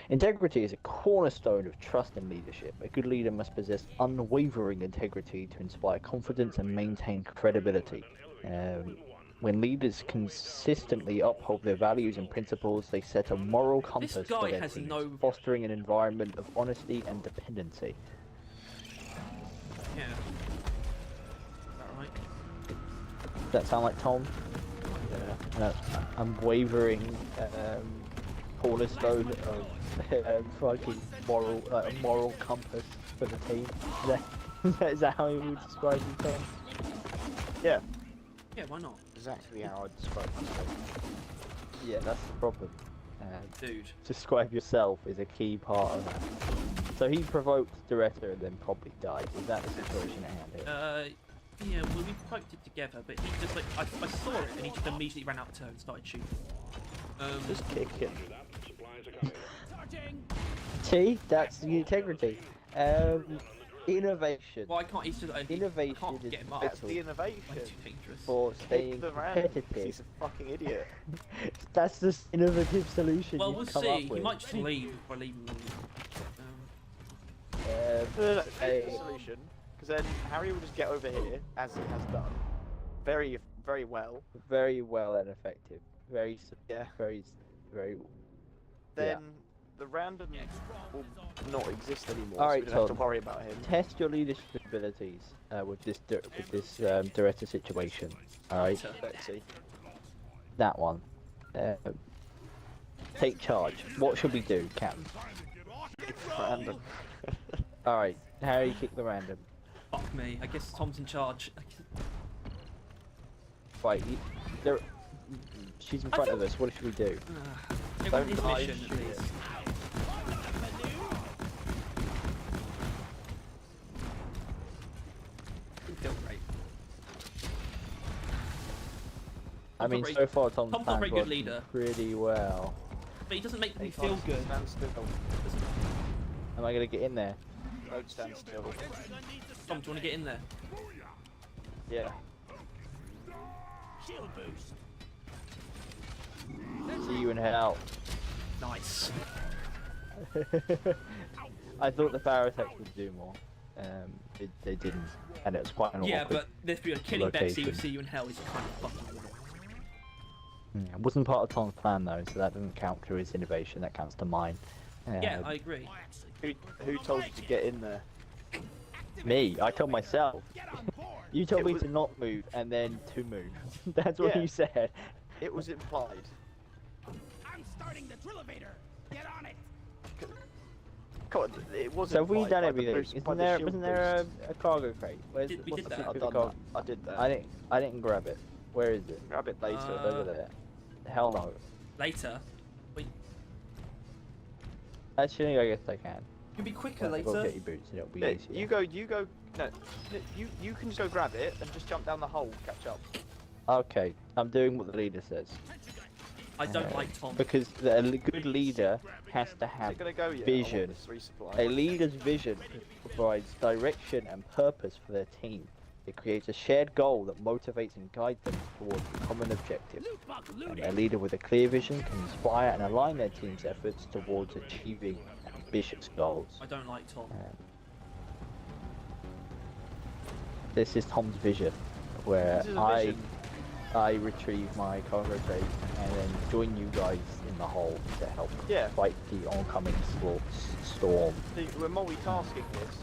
Integrity is a cornerstone of trust and leadership. A good leader must possess unwavering integrity to inspire confidence and maintain credibility. When leaders consistently uphold their values and principles, they set a moral compass This for guy their has teams, no- fostering an environment of honesty and dependency. Yeah. Is that right? Does that sound like Tom? Yeah. Unwavering cornerstone of fucking moral compass for the team. Is that how you would describe you, Tom? Yeah, Yeah, why not? exactly how I'd describe myself. Yeah, that's the problem. Dude. Describe yourself is a key part of that. So he provoked Doretta and then probably died. Is that the situation at hand here? Yeah, well, we poked it together, but he just, like, I saw it, and he just immediately ran out to her and started shooting. Just kick it. Supplies are coming. Charging. See, that's the integrity. Innovation. Well, I can't, he's just, I Innovation can't is get him up. That's the Way innovation. too dangerous. For staying Kick the random. competitive. He's a fucking idiot. That's the innovative solution Well, you've we'll come see. up He with. might just leave if I leave him. That's the solution. Because then Harry will just get over here, as he has done, very, very well. Very well and effective. Very, Yeah. very. Then the random will not exist anymore. Alright, so we don't have to Tom. worry about him. Test your leadership abilities with this Doretta situation. All right, Let's see. that one. Take charge. What should we do, Captain? Random. All right, Harry, kick the random. Fuck me. I guess Tom's in charge. Right, she's in front of us. What should we do? Everyone his die, mission, shoot at it. least. Feel great. I mean, Tom's so far Tom's Tom's not a very planned good leader. pretty well. But he doesn't make me Hey, feel Tom, good. Stand still. Am I gonna get in there? Don't stand still. Tom, do you want to get in there? Yeah. Shield boost. See you in hell. Nice. I thought the Baratech would do more. They didn't, and it was quite an Yeah, awkward. but let's be honest, killing Bexy location. with See You in Hell is kind of fucking weird. Yeah, it wasn't part of Tom's plan though, so that doesn't count to his innovation. That counts to mine. Yeah, I agree. Who told you to get in there? Me, I told myself. You told It me was- to not move and then to move. That's what Yeah. you said. It was implied. I'm starting the drill-evator. Get on it. Come on, it was So have we implied done by the everything? boost- by the shield Wasn't there boost. a cargo crate? We did that. the I've the done cargo? that. I did that. I didn't grab it. Where is it? Grab it later. Over there. Hell no. Later. Wait, Actually, I guess I can. you'll be quicker I'll go later. get your boots and it'll be Yeah, easier. you go. No, you can just go grab it and just jump down the hole, catch up. Okay, I'm doing what the leader says. I don't like Tom. Because good leader has to Is have it gonna go yet? vision. I want this resupply. A leader's vision provides direction and purpose for their team. It creates a shared goal that motivates and guides them towards a common objective. Loot box And looted. a leader with a clear vision can inspire and align their team's efforts towards achieving ambitious goals. I don't like Tom. This is Tom's vision, where This is a vision. I retrieve my cargo crate and then join you guys in the hole to help Yeah. fight the oncoming storm. See, we're multitasking this.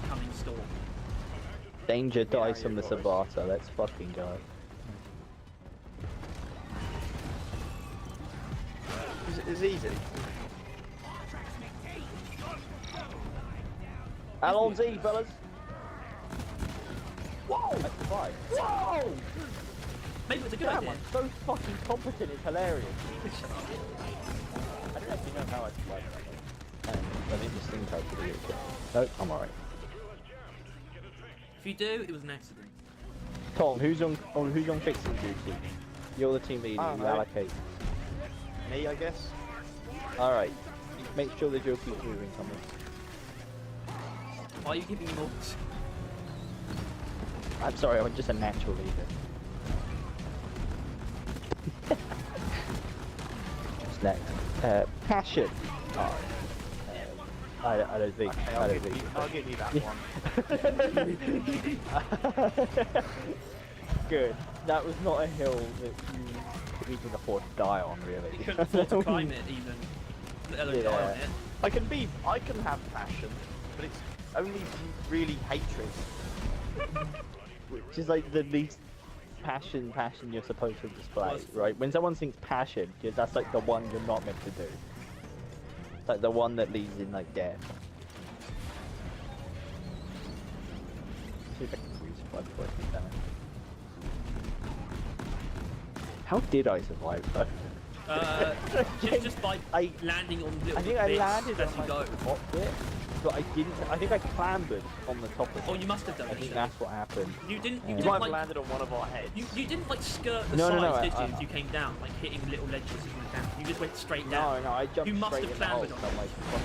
Coming storm. Danger dies yeah, from the boys. Sabata. Let's fucking go. It's easy. Alon Z, fellas. Whoa! I survived. Whoa! Maybe it's a good Damn, idea. I'm so fucking competent. It's hilarious. I don't actually know how I survived that. I think this thing tried to do it. Nope, I'm alright. If you do, it was an accident. Tom, who's on fixing duty? You're the team leader. I don't You know. allocate. Me, I guess. All right. Make sure the drill keeps moving, Thomas. Why are you giving me orders? I'm sorry, I'm just a natural leader. What's next? Passion. Oh, I don't think. Okay, I don't think. I'll give you that one. Good. That was not a hill that you can afford to die on, really. You couldn't afford to climb it even. Let alone die on Yeah. it. I can have passion, but it's only really hatred. Which is like the least passion you're supposed to display, right? When someone thinks passion, that's like the one you're not meant to do. It's like the one that leads in like death. See if I can resupply before I get down. How did I survive though? Just by I landing on little I think I bits landed as on you like go. the top bit, but I didn't. I think I clambered on the top of it. Oh, you must have done I think it. that's what happened. You didn't. You Yeah. You might didn't have like. landed on one of our heads. You didn't like skirt the No, sides, no, no, did you? I- As you came down, like hitting little ledges as you went down. You just went straight No, down. no, I jumped You must straight have in the hole, clambered so on I'm like, fuck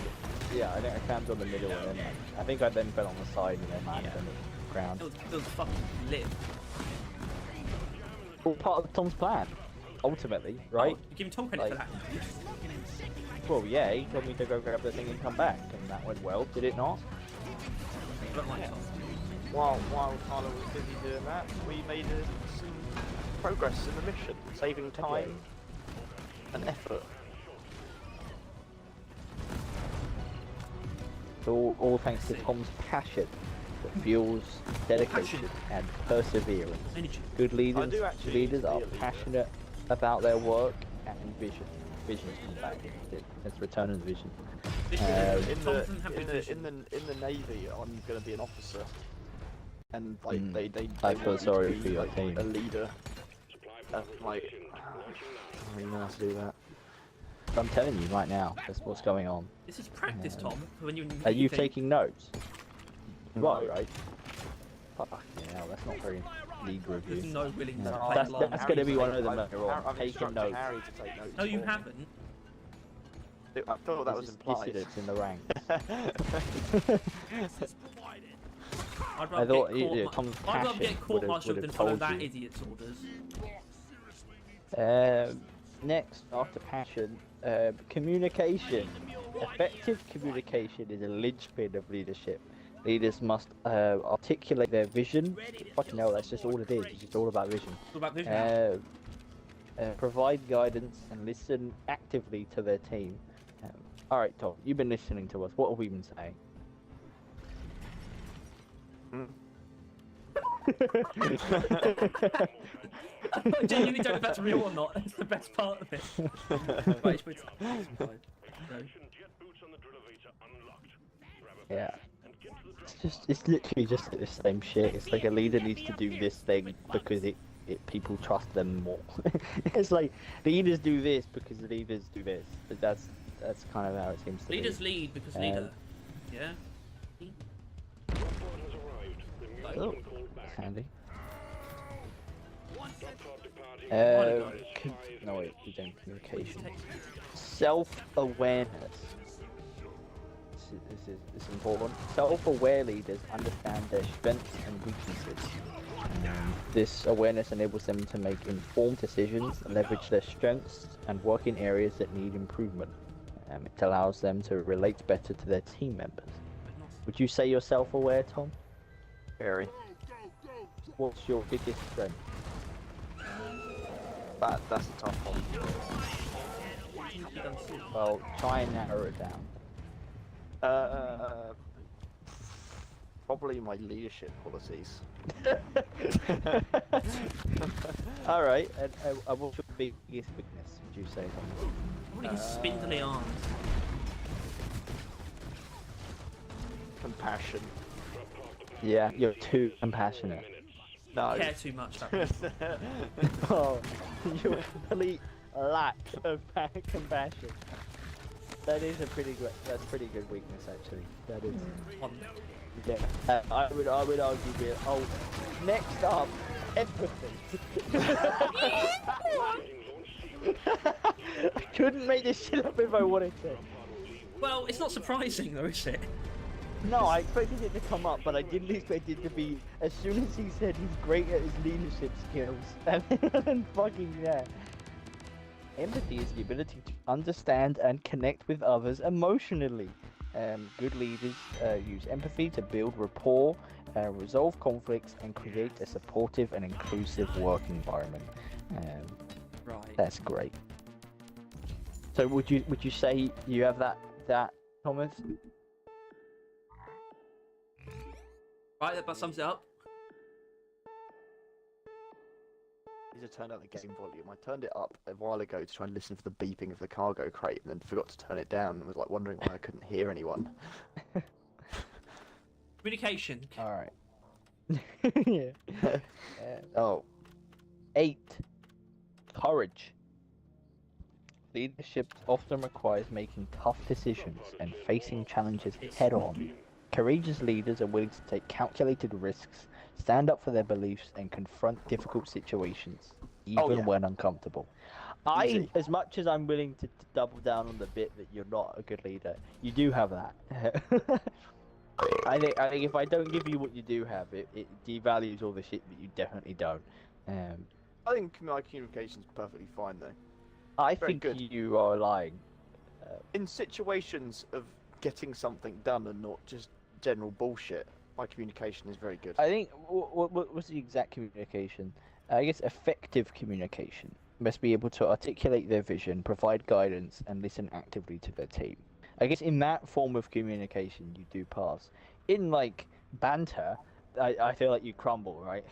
it. Yeah, I think I clambered on the middle and then I think I then fell on the side and then landed Yeah. on the ground. It was fucking lit. All part of Tom's plan, ultimately, right? Oh, you're giving Tom credit for Like- that. Well, yeah, he told me to go grab the thing and come back, and that went well, did it not? I don't like Tom. While Tyler was busy doing that, we made some progress in the mission, saving time and effort. So all thanks to Tom's passion that fuels dedication and perseverance. Energy. Good leaders, do actually leaders need to are be a leader. passionate about their work and vision. Vision's come back. It's return of vision. Vision. In Tom the doesn't have good vision. in the navy, I'm gonna be an officer, and like Mm. they I want feel you to sorry be, for your like, team. a leader. Like, I don't really know how to do that. I'm telling you right now, that's what's going on. This is practice, Tom. For when you. Are you think- taking notes? No. Right. Fuck, yeah, that's not very league There's review. no willingness No, to play that's- along. that's gonna be one of them I've, later on, I've taking instructed notes. Harry to take notes. No, you for me. haven't. I thought that was This is implied. dissidents in the ranks. I'd I rather thought get court Tom's I'd rather passion get court-martialed would've than follow told that you. idiot's orders. Next, after passion, communication. Effective communication is a linchpin of leadership. Leaders must articulate their vision. Fucking hell, that's just all it is. It's just all about vision. What about vision? Provide guidance and listen actively to their team. All right, Tom, you've been listening to us. What have we been saying? I genuinely don't know if that's real or not. That's the best part of it. Right, it's Yeah. It's literally just the same shit. It's like a leader needs to do this thing because people trust them more. It's like leaders do this because the leaders do this. But that's kind of how it seems to Leaders be. lead because leader. Yeah. Oh, that's handy. No wait, we don't communication. Self-awareness. This is important. Self-aware leaders understand their strengths and weaknesses. This awareness enables them to make informed decisions, leverage their strengths, and work in areas that need improvement. It allows them to relate better to their team members. Would you say you're self-aware, Tom? Very. What's your biggest strength? That's a tough one. Well, try and narrow it down. Probably my leadership qualities. All right, and what's your biggest weakness? Would you say? Probably his spindly arms. Compassion. Yeah, you're too compassionate. No. Care too much. That means. Oh, your complete lack of compassion. That is a pretty good. That's pretty good weakness, actually. That is. Yeah. I would argue with. Oh, next up, empathy. I couldn't make this shit up if I wanted to. Well, it's not surprising though, is it? No, I expected it to come up, but I didn't expect it to be as soon as he said he's great at his leadership skills. And then fucking yeah. Empathy is the ability to understand and connect with others emotionally. Good leaders use empathy to build rapport, resolve conflicts, and create a supportive and inclusive work environment. Right. That's great. So would you say you have that Thomas? Right, that about sums it up. I need to turn up the game volume. I turned it up a while ago to try and listen for the beeping of the cargo crate, and then forgot to turn it down, and was like wondering why I couldn't hear anyone. Communication. All right. Yeah. Oh. 8. Courage. Leadership often requires making tough decisions and facing challenges head-on. Courageous leaders are willing to take calculated risks, stand up for their beliefs, and confront difficult situations, even when uncomfortable. Easy. As much as I'm willing to double down on the bit that you're not a good leader, you do have that. I think if I don't give you what you do have, it devalues all the shit that you definitely don't. I think my communication's perfectly fine though. I Very think good. you are lying. In situations of getting something done and not just general bullshit, my communication is very good. I think what was the exact communication? I guess effective communication must be able to articulate their vision, provide guidance, and listen actively to their team. I guess in that form of communication, you do pass. In like banter, I feel like you crumble, right?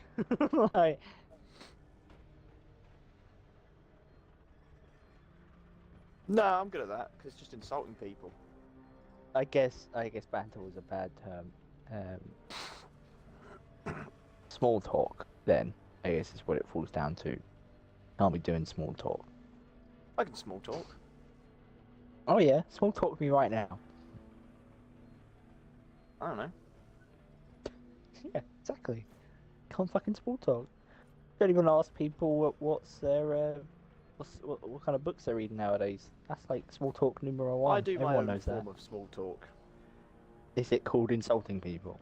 Like, No, I'm good at that because it's just insulting people. I guess banter was a bad term. Small talk, then, I guess is what it falls down to. Can't be doing small talk. I can small talk. Oh yeah, small talk with me right now. I don't know. Yeah, exactly. Can't fucking small talk. Don't even ask people what's their what kind of books they're reading nowadays. That's like small talk numero one. I do my Everyone own knows form that. of small talk. Is it called insulting people?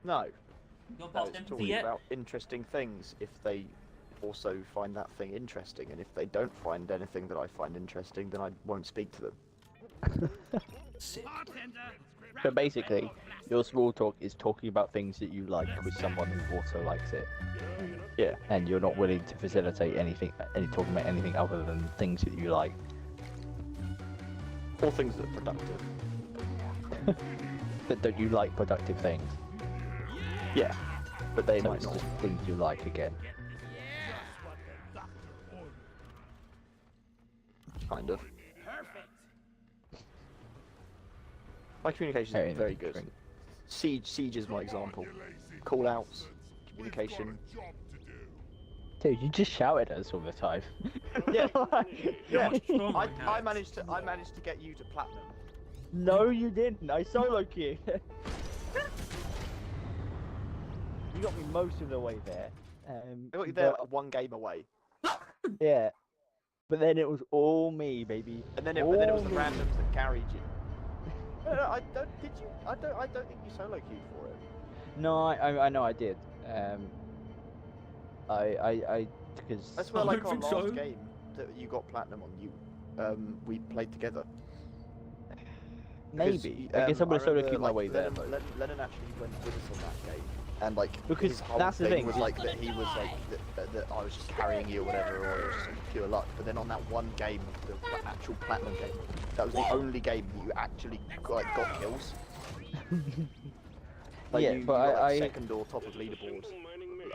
No, You're no, past it's empathy talking yet? about interesting things if they also find that thing interesting. And if they don't find anything that I find interesting, then I won't speak to them. Sick. So basically, your small talk is talking about things that you like with someone who also likes it. Yeah. And you're not willing to facilitate anything, talking about anything other than things that you like. Or things that are productive. But don't you like productive things? Yeah. But they So might it's not. just things you like again. Kind of. Perfect. My communication Very is very good. interesting. Siege is my example. Call outs, communication. Dude, you just shout at us all the time. Yeah. How much trauma I has? managed to get you to platinum. No, you didn't. I solo queued. You got me most of the way there. I got you there but- like one game away. Yeah. But then it was all me, baby. And then it was the All me. randoms that carried you. No, I don't. Did you? I don't think you solo queued for it. No, I know I did. Because I swear, I like don't our think last so. game that you got platinum on, we played together. maybe. I guess I would have solo queued my way there. Lennon, though. Lennon actually went with us on that game, and like Because his whole that's the thing thing, was is- like that he was like that I was just carrying you or whatever, or it was just pure luck. But then on that one game, the actual platinum game, that was the only game that you actually got kills. Like Yeah, you but got, like, I- second or top of leaderboard.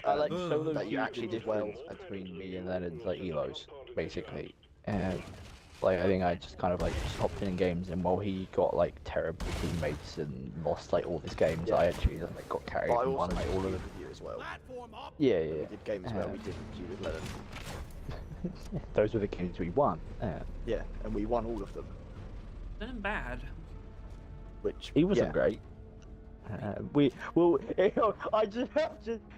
I like Ugh. solo that you queued actually the did well. difference between me and Leonard's like elos, basically. Like I think I just kind of like just hopped in games, and while he got like terrible teammates and lost like all his games, Yeah. I actually like got carried But I and also won like all of played them. with you as well. Yeah, We yeah. did games where we didn't you with Lennon. Those were the games we won. Yeah, and we won all of them. Nothing bad. Which He wasn't yeah. great. I just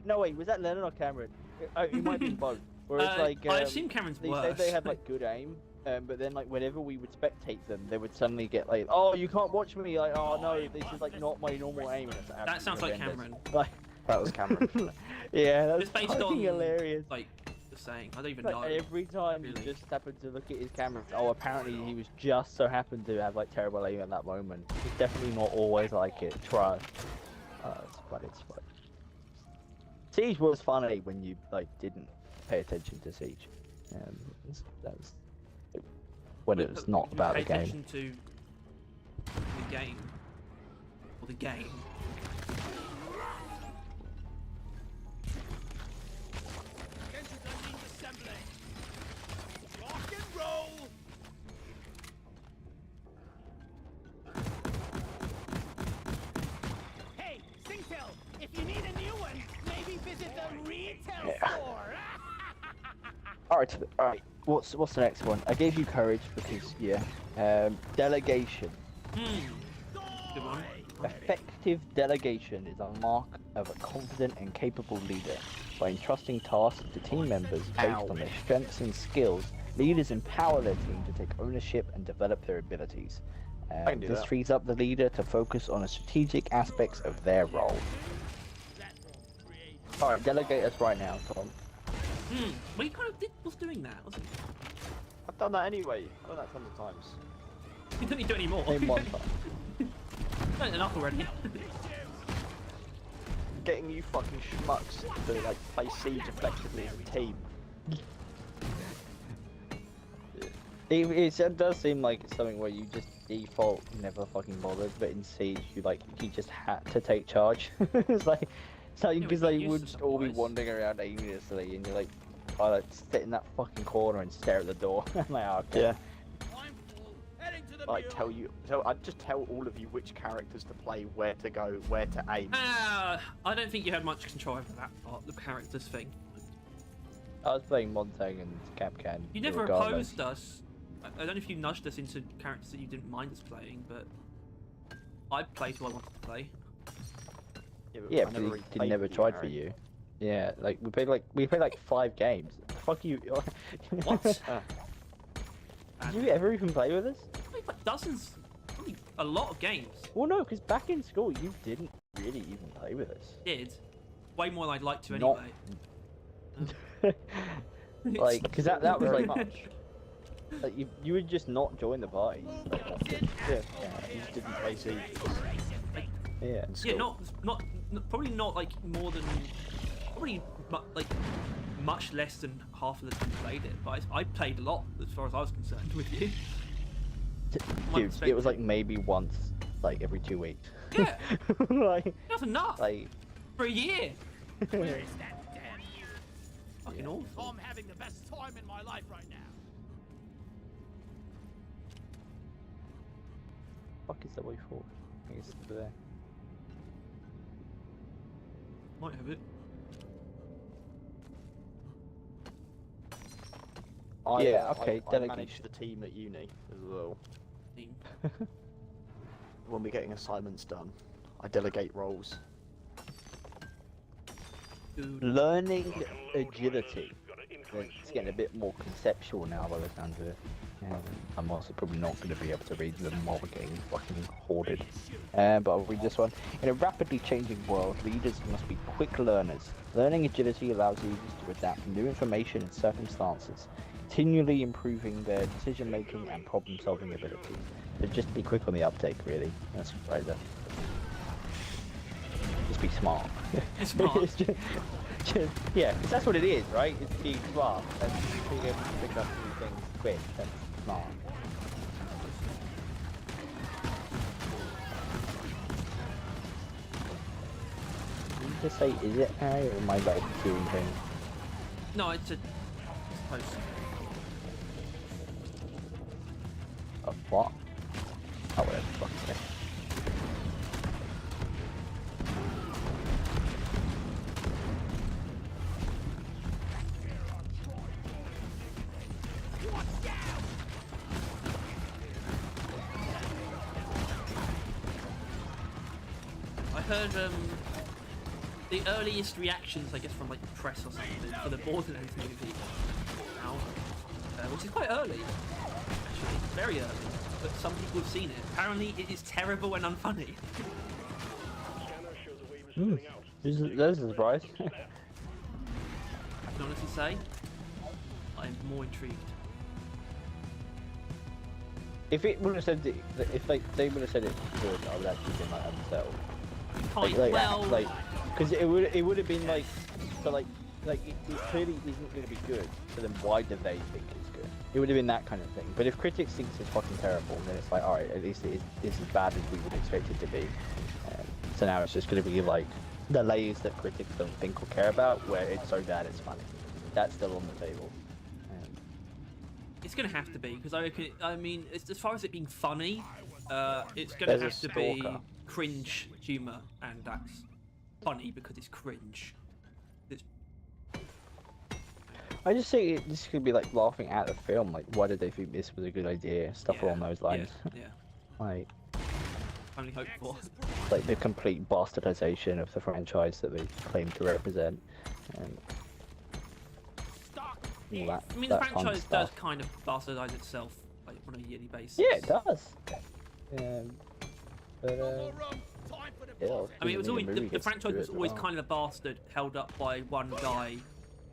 no wait, was that Lennon or Cameron? It might be both. Where it's like I assume Cameron's they worse. said they had like good aim, but then like whenever we would spectate them, they would suddenly get like, oh, you can't watch me. Like, oh no, this is like not my normal aim. And it's That sounds like absolutely Cameron. horrendous. Like, That was Cameron. yeah, that was Just based fucking on hilarious. like just saying. I don't even Like, know. every time really. you just happened to look at his camera, oh, apparently he was just so happened to have like terrible aim at that moment. It's definitely not always like it. Trust. It's fun. Siege was funny when you like didn't pay attention to Siege. That was when it was not You about pay the game. attention to the game. Or the game. Hey, Singtel, if you need a new one, maybe visit the retail Yeah. store. Alright. What's the next one? I gave you courage because delegation. Good one. Effective delegation is a mark of a confident and capable leader. By entrusting tasks to team members based on their strengths and skills, leaders empower their team to take ownership and develop their abilities. can do This that. frees up the leader to focus on the strategic aspects of their role. Alright, delegate us right now, Tom. Well, he kind of was doing that, wasn't he? I've done that anyway. I've done that tons of times. He didn't do any more. Name one time. Done enough already. Getting you fucking schmucks to like play Siege effectively as a team. It does seem like it's something where you just default never fucking bothered, but in Siege you just had to take charge. It's like Yeah, because we they got would used just to all be otherwise. wandering around aimlessly, and you're like, I like sit in that fucking corner and stare at the door. I'm like, oh, okay. Yeah. I'd just tell all of you which characters to play, where to go, where to aim. I don't think you had much control over that part, the characters thing. I was playing Montag and Capcan. You never regardless. opposed us. I don't know if you nudged us into characters that you didn't mind us playing, but I played who I wanted to play. Yeah, I but never he really he played never with tried for Harry. you. Yeah, like we played like 5 games. Fuck you. What? Did you ever even play with us? I played like dozens, probably a lot of games. Well, no, because back in school you didn't really even play with us. Did way more than I'd like to Not- anyway. Like, because that was like much. Like you would just not join the party. Like, that's it. Yeah, You just didn't play Siege. yeah. Yeah, probably not like more than probably like much less than half of the time I played it. But I played a lot as far as I was concerned with you. Dude, it was like maybe once, like every 2 weeks. Yeah, Like, that's enough like, for a year. Where is that damn you? Fucking awful. I'm having the best time in my life right now. fuck is the way forward? I think it's over there. Might have it. Yeah, okay, I delegation. manage the team at uni as well. Team. When we're getting assignments done, I delegate roles. Dude. Learning agility. It's getting a bit more conceptual now by the sounds of it. I'm also probably not going to be able to read them while we're getting fucking hoarded. But I'll read this one. In a rapidly changing world, leaders must be quick learners. Learning agility allows users to adapt to new information and circumstances, continually improving their decision-making and problem-solving abilities. So just be quick on the uptake, really. That's right there. Just be smart. Smart. It's just, yeah, 'cause that's what it is, right? It's being smart and being able to pick up new things quick. That's smart. Did you just say, is it Harry, or am I like doing things? No, it's a post. A what? Oh, whatever. Fuck it. I heard the earliest reactions, I guess, from like the press or something for the Borderlands movie now, which is quite early, actually, very early. But some people have seen it. Apparently, it is terrible and unfunny. Scanner shows a wave is spinning out. There's a surprise. I can honestly say, I'm more intrigued. If it would have said it, if like they would have said it good, I would actually been like unsettled. Well, because it would have been like, but like it clearly isn't going to be good. So then why do they think it's good? It would have been that kind of thing. But if critics think it's fucking terrible, then it's like, all right, at least it is as bad as we would expect it to be. So now it's just going to be like the layers that critics don't think or care about, where it's so bad it's funny. That's still on the table. it's going to have to be, because I mean, as far as it being funny, it's going to have to be stalker. cringe humour, and that's funny because it's cringe. It's, I just think this could be like laughing at the film. Like, why did they think this was a good idea? Stuff along those lines. Yeah, Like, only hope for. like the complete bastardization of the franchise that they claim to represent. And all that, I mean, the that fun franchise stuff. does kind of bastardize itself, like on a yearly basis. Yeah, it does. But yeah, I mean, it was always movie the gets to franchise do was it always well. kind of a bastard held up by one guy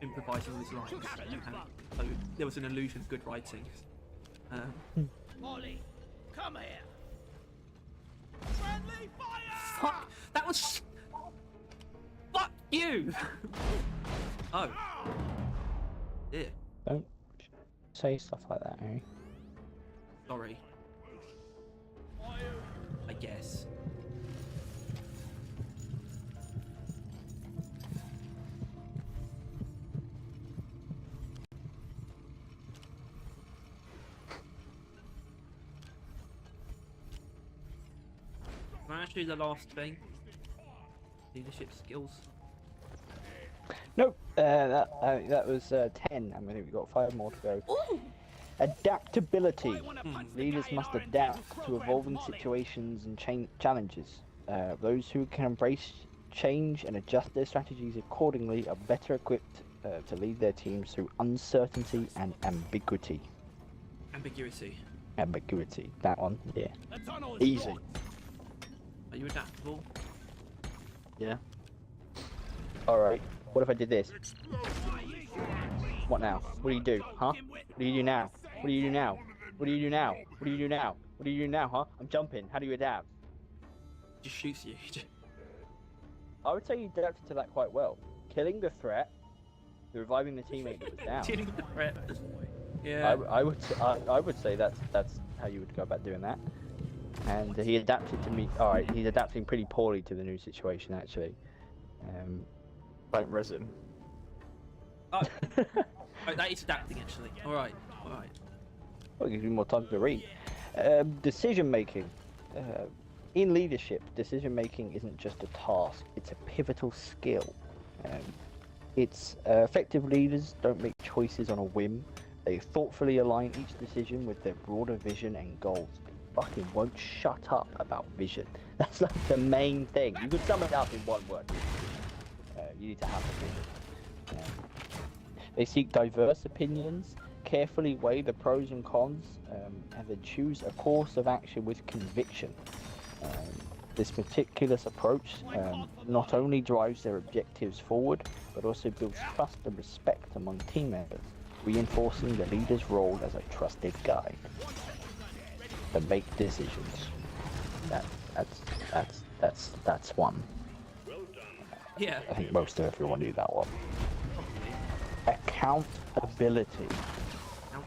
improvising all his lines. So there was an illusion of good writing. Molly, come here. Friendly fire! Fuck! That was. Fuck you! Oh. Yeah. Don't say stuff like that, Harry. Sorry. I guess. Can I actually do the last thing? Leadership skills. Nope. That was 10. I mean, we've got 5 more to go. Ooh! Adaptability. Leaders must adapt to evolving situations and challenges. Those who can embrace change and adjust their strategies accordingly are better equipped to lead their teams through uncertainty and ambiguity. Ambiguity. Ambiguity. That one, yeah. The tunnel is Easy. blocked. Are you adaptable? Yeah. Alright, what if I did this? Fire! What now? What do you do, huh? What do you do now? What do you do now? What do you do now? What do you do now? What do you do now, huh? I'm jumping. How do you adapt? Just shoots you. I would say you adapted to that quite well. Killing the threat, reviving the teammate that was down. Killing the threat. Yeah. I would say that's how you would go about doing that. And he adapted to me. All right, he's adapting pretty poorly to the new situation actually. Don't resin. Oh, right, that is adapting actually. All right. Well, it gives you more time to read. Decision making. In leadership, decision making isn't just a task; it's a pivotal skill. It's effective leaders don't make choices on a whim. They thoughtfully align each decision with their broader vision and goals. They fucking won't shut up about vision. That's like the main thing. You could sum it up in one word. You need to have a vision. They seek diverse opinions, carefully weigh the pros and cons, and then choose a course of action with conviction. This meticulous approach not only drives their objectives forward, but also builds trust and respect among team members, reinforcing the leader's role as a trusted guide. To make decisions. That's one. Yeah. I think most of everyone knew that one. Accountability.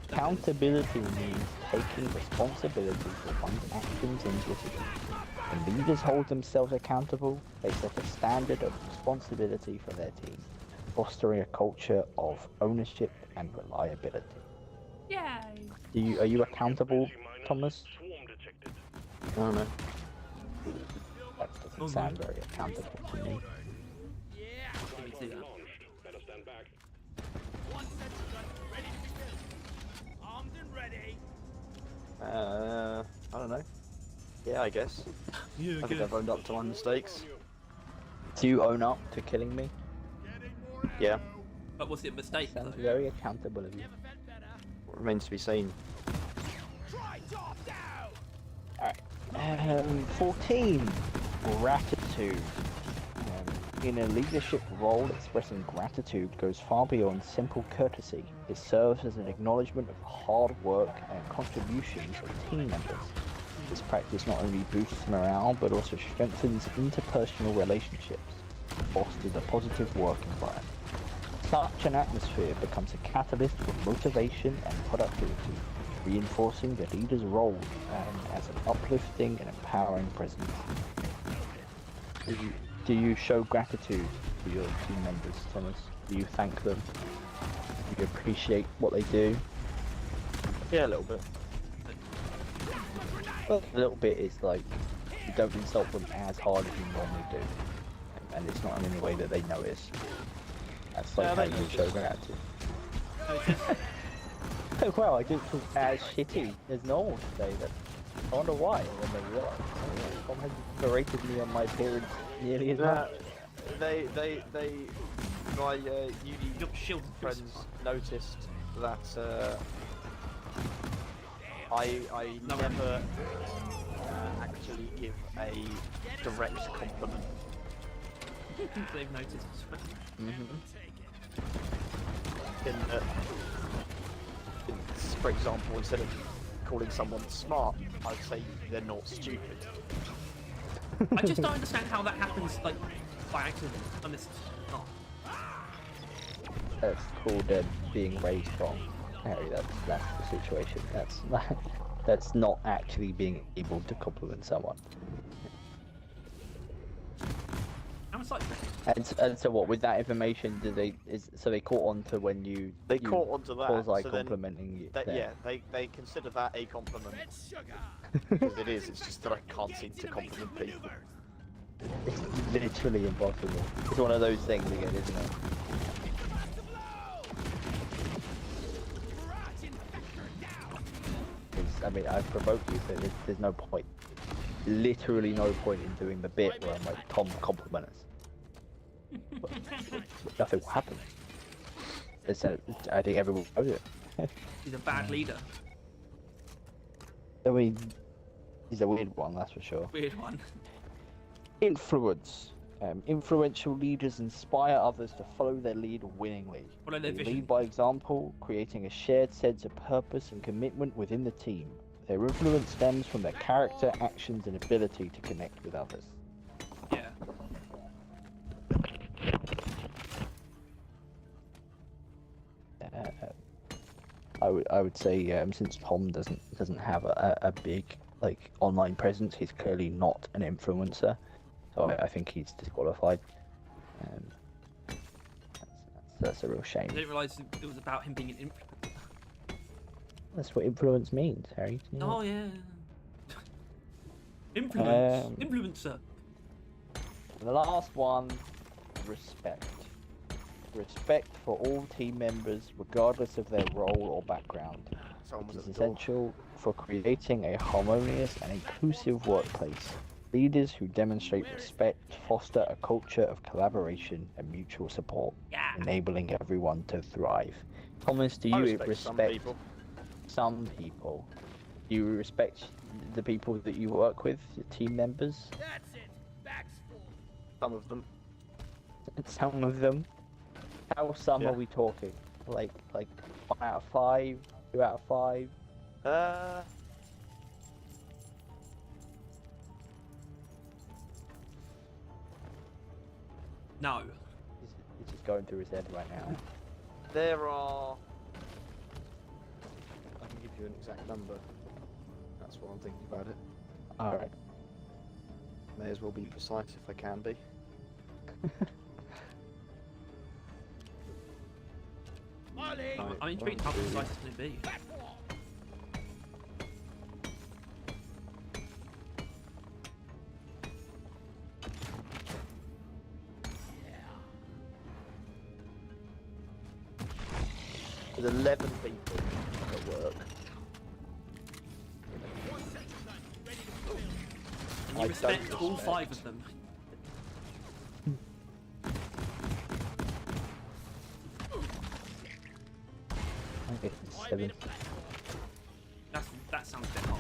Accountability means taking responsibility for one's actions and decisions. When leaders hold themselves accountable, they set a standard of responsibility for their team, fostering a culture of ownership and reliability. Yay. Are you accountable, Thomas? I don't know. That doesn't sound very accountable to me. Let me do that. Better stand back. One sentry gun ready to be filled. Armed and ready. I don't know. Yeah, I guess. Yeah, I think I've owned up to my mistakes. Do you own up to killing me? Yeah, But was it a mistake though? Sounds very accountable of you. Never felt better. remains to be seen. Try top down. Alright. 14. Gratitude. In a leadership role, expressing gratitude goes far beyond simple courtesy. It serves as an acknowledgement of hard work and contributions of team members. This practice not only boosts morale, but also strengthens interpersonal relationships, fosters a positive work environment. Such an atmosphere becomes a catalyst for motivation and productivity, reinforcing the leader's role as an uplifting and empowering presence. Do you show gratitude to your team members, Thomas? Do you thank them? Do you appreciate what they do? Yeah, a little bit. Well, a little bit is like, you don't insult them as hard as you normally do. And it's not in any way that they notice. That's like Yeah, how they you show gratitude. Well, I didn't feel as shitty as normal today. That I wonder why. When they realize Tom has berated me on my appearance nearly as much. My uni Your shield friends noticed that I No. never actually give a direct compliment. They've noticed. For example, instead of calling someone smart, I'd say they're not stupid. I just don't understand how that happens, like, by accident. And it's not. That's called being raised wrong, Harry. That's the situation. That's not actually being able to compliment someone. And it's like, And so what? With that information, so they caught on to when you They caught onto that, was like so then complimenting you. that, there. yeah, they consider that a compliment. Red sugar. Because it is, it's just that I can't seem to compliment people. It's literally impossible. It's one of those things again, isn't it? I mean, I've provoked you, so there's no point. Literally no point in doing the bit where I'm like, Tom, compliment us. But nothing will happen. I think everyone knows it. he's a bad leader. I mean, he's a weird one, that's for sure. Weird one. Influence. Influential leaders inspire others to follow their lead winningly. Follow their They vision. lead by example, creating a shared sense of purpose and commitment within the team. Their influence stems from their character, actions, and ability to connect with others. Yeah. I would say since Tom doesn't have a big like online presence, he's clearly not an influencer. So I think he's disqualified. That's a real shame. I didn't realise it was about him being an influencer. That's what influence means, Harry. You know? Oh yeah. Influence. Um, Influencer. The last one, respect. Respect for all team members, regardless of their role or background. Someone It was is at the door. essential for creating a harmonious and inclusive workplace. Leaders who demonstrate respect foster a culture of collaboration and mutual support, Yeah. enabling everyone to thrive. Thomas, do you I respect some people. some people? Do you respect the people that you work with, your team members? That's it. Back's full. Some of them. Some of them. How some Yeah. are we talking? Like 1 out of 5, 2 out of 5. No. It's just going through his head right now. There are. I can give you an exact number. That's what I'm thinking about it. All right. May as well be precise if I can be. Molly. Right. I'm intrigued how precise it's going to be. Platform. There's 11 people at work. And I you don't respect all respect. 5 of them. I guess it's 7. That sounds a bit high.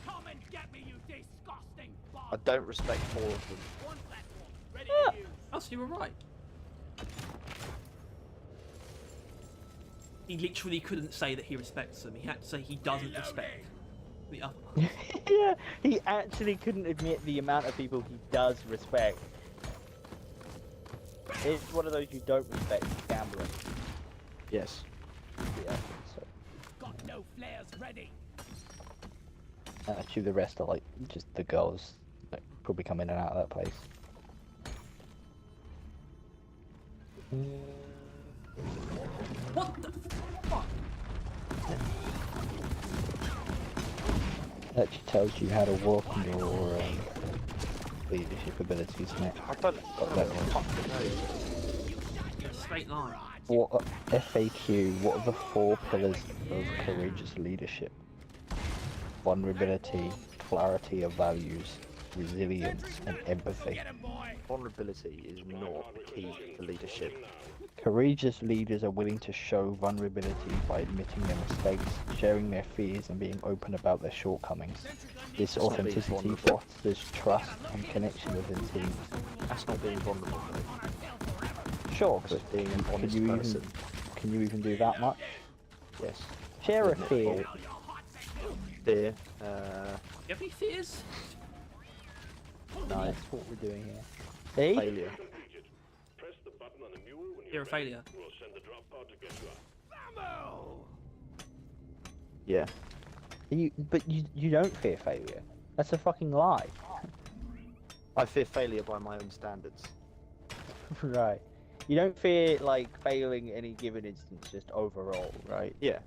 Come and get me, you disgusting I bug. don't respect 4 of them. One platform. Ready to use. Oh, so you were right. He literally couldn't say that he respects them. He had to say he doesn't respect the other ones. Yeah, he actually couldn't admit the amount of people he does respect. It's one of those you don't respect, gambling. Yes. Yeah, so Got no flares ready. actually the rest are like just the girls that probably come in and out of that place. What the fuck? That just tells you how to work on your leadership abilities, isn't it? I don't Got that one. fucking know. Straight line. What FAQ? What are the 4 pillars of courageous leadership? Vulnerability, clarity of values, resilience, and empathy. Get him, boy. Vulnerability is not the key to leadership. Courageous leaders are willing to show vulnerability by admitting their mistakes, sharing their fears, and being open about their shortcomings. This not being authenticity vulnerable. fosters trust and connection within teams. That's not being vulnerable, though. Sure, That's but just being an honest can you person. even do that much? Yes. Share a Admit fear. fault. Fear. You have any fears? No, that's what we're doing here. See? Failure. Completed. Press the button on the mule when You're you're a failure. We'll send the drop pod to get you up. Ammo. Yeah. But you don't fear failure. That's a fucking lie. I fear failure by my own standards. Right. You don't fear like failing any given instance, just overall, right? Yeah.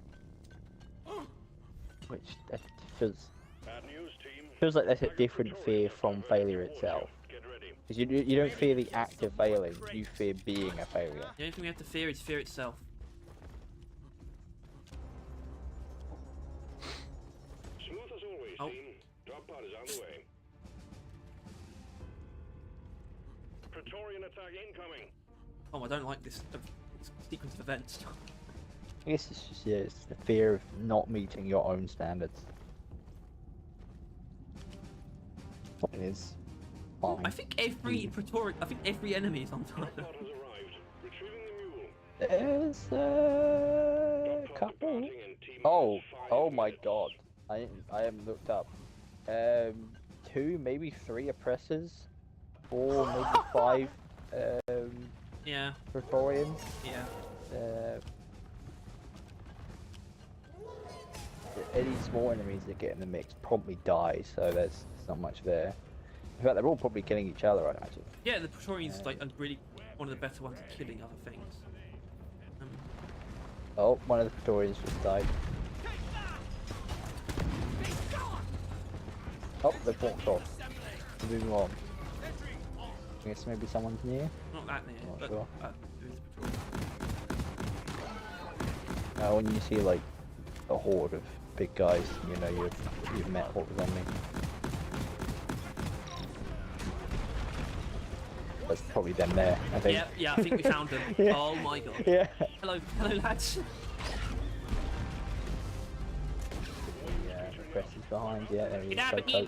Which that feels Bad news, team. like that's a different fear from failure itself. Get ready. Because you don't fear the act of failing, you fear being a failure. The only thing we have to fear is fear itself. Smooth as always, Oh. team. Drop pod is on the way. Praetorian attack incoming. Oh, I don't like this sequence of events. I guess it's just, yeah, it's the fear of not meeting your own standards. It is fine. I think every Praetorian, I think every enemy is on time. Pod has arrived. Retrieving the mule. There's a Pod couple. departing in T-minus Oh, 5 oh my minutes. god. I haven't looked up. 2, maybe 3 oppressors. 4, maybe 5 Yeah, Praetorians. yeah. Any small enemies that get in the mix promptly die, so there's not much there. In fact, they're all probably killing each other, I imagine. Yeah, the Praetorians like are really one of the better ones at killing other things. Oh, one of the Praetorians just died. Oh, they've walked off. Moving on. I guess maybe someone's near. Not that near, Not but sure. it is Praetorian. When you see like a horde of big guys, you know you've met what was on me. That's probably them there, I think. Yeah, I think we found them. Yeah. Oh my god. Yeah. Hello, lads. Yeah, the crest is behind. Yeah, there he is. So close.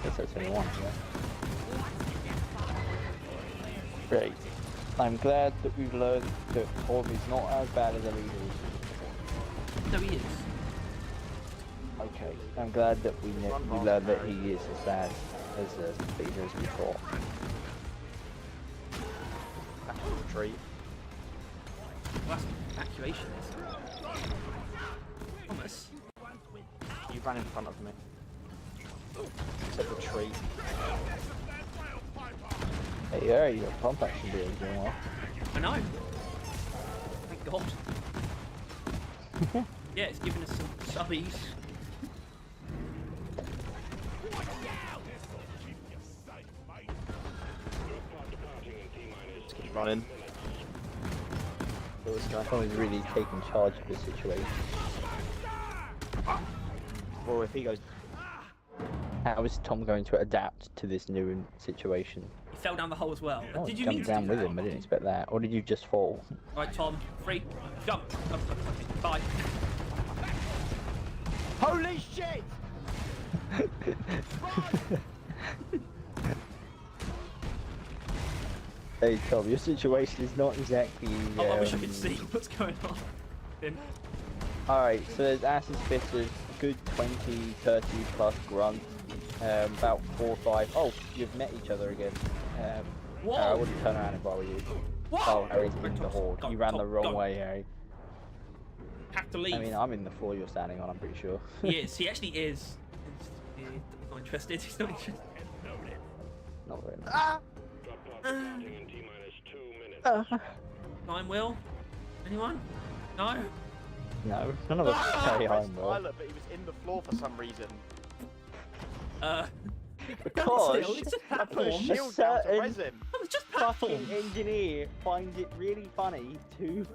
Guess that's only one. Yeah. Great. I'm glad that we've learned that Corby's not as bad as a leader is. No, he is. Okay. I'm glad that we learned that he is as bad as a leader as we thought. Back to the retreat. Well, that's evacuation, isn't it? Thomas. You ran in front of me. Said retreat. Hey, yeah, your pump action deal is doing well. I know. Thank God. Yeah, it's giving us some subbies. Just keep running. So this guy someone's really taking charge of the situation. Or if he goes, How is Tom going to adapt to this new situation? He fell down the hole as well. Oh, Did you you mean jumped to down do with that? him, I didn't expect that. Or did you just fall? Right, Tom. 3, jump. Okay, bye. holy shit! Hey Tom, your situation is not exactly... Oh, I wish I could see what's going on. Alright, so there's Ass's Fitters, good 20, 30 plus grunt, about 4 or 5. Oh, you've met each other again. Whoa! I wouldn't turn around if I were you. Whoa! Oh, Harry's in the horde. Go, You ran go, the wrong go. way, Harry. Have to leave. I mean, I'm in the floor you're standing on, I'm pretty sure. He is. He actually is. He's not interested. He's not interested. Not very nice. Ah! Drop pod departing in T-minus 2 minutes. Time, Will? Anyone? No? No, none of us carry Pressed home, bro. Tyler, but he was in the floor for some reason. Because it's just I put a platforms. shield down to certain- res him. Oh, it's just Fucking platforms. engineer finds it really funny to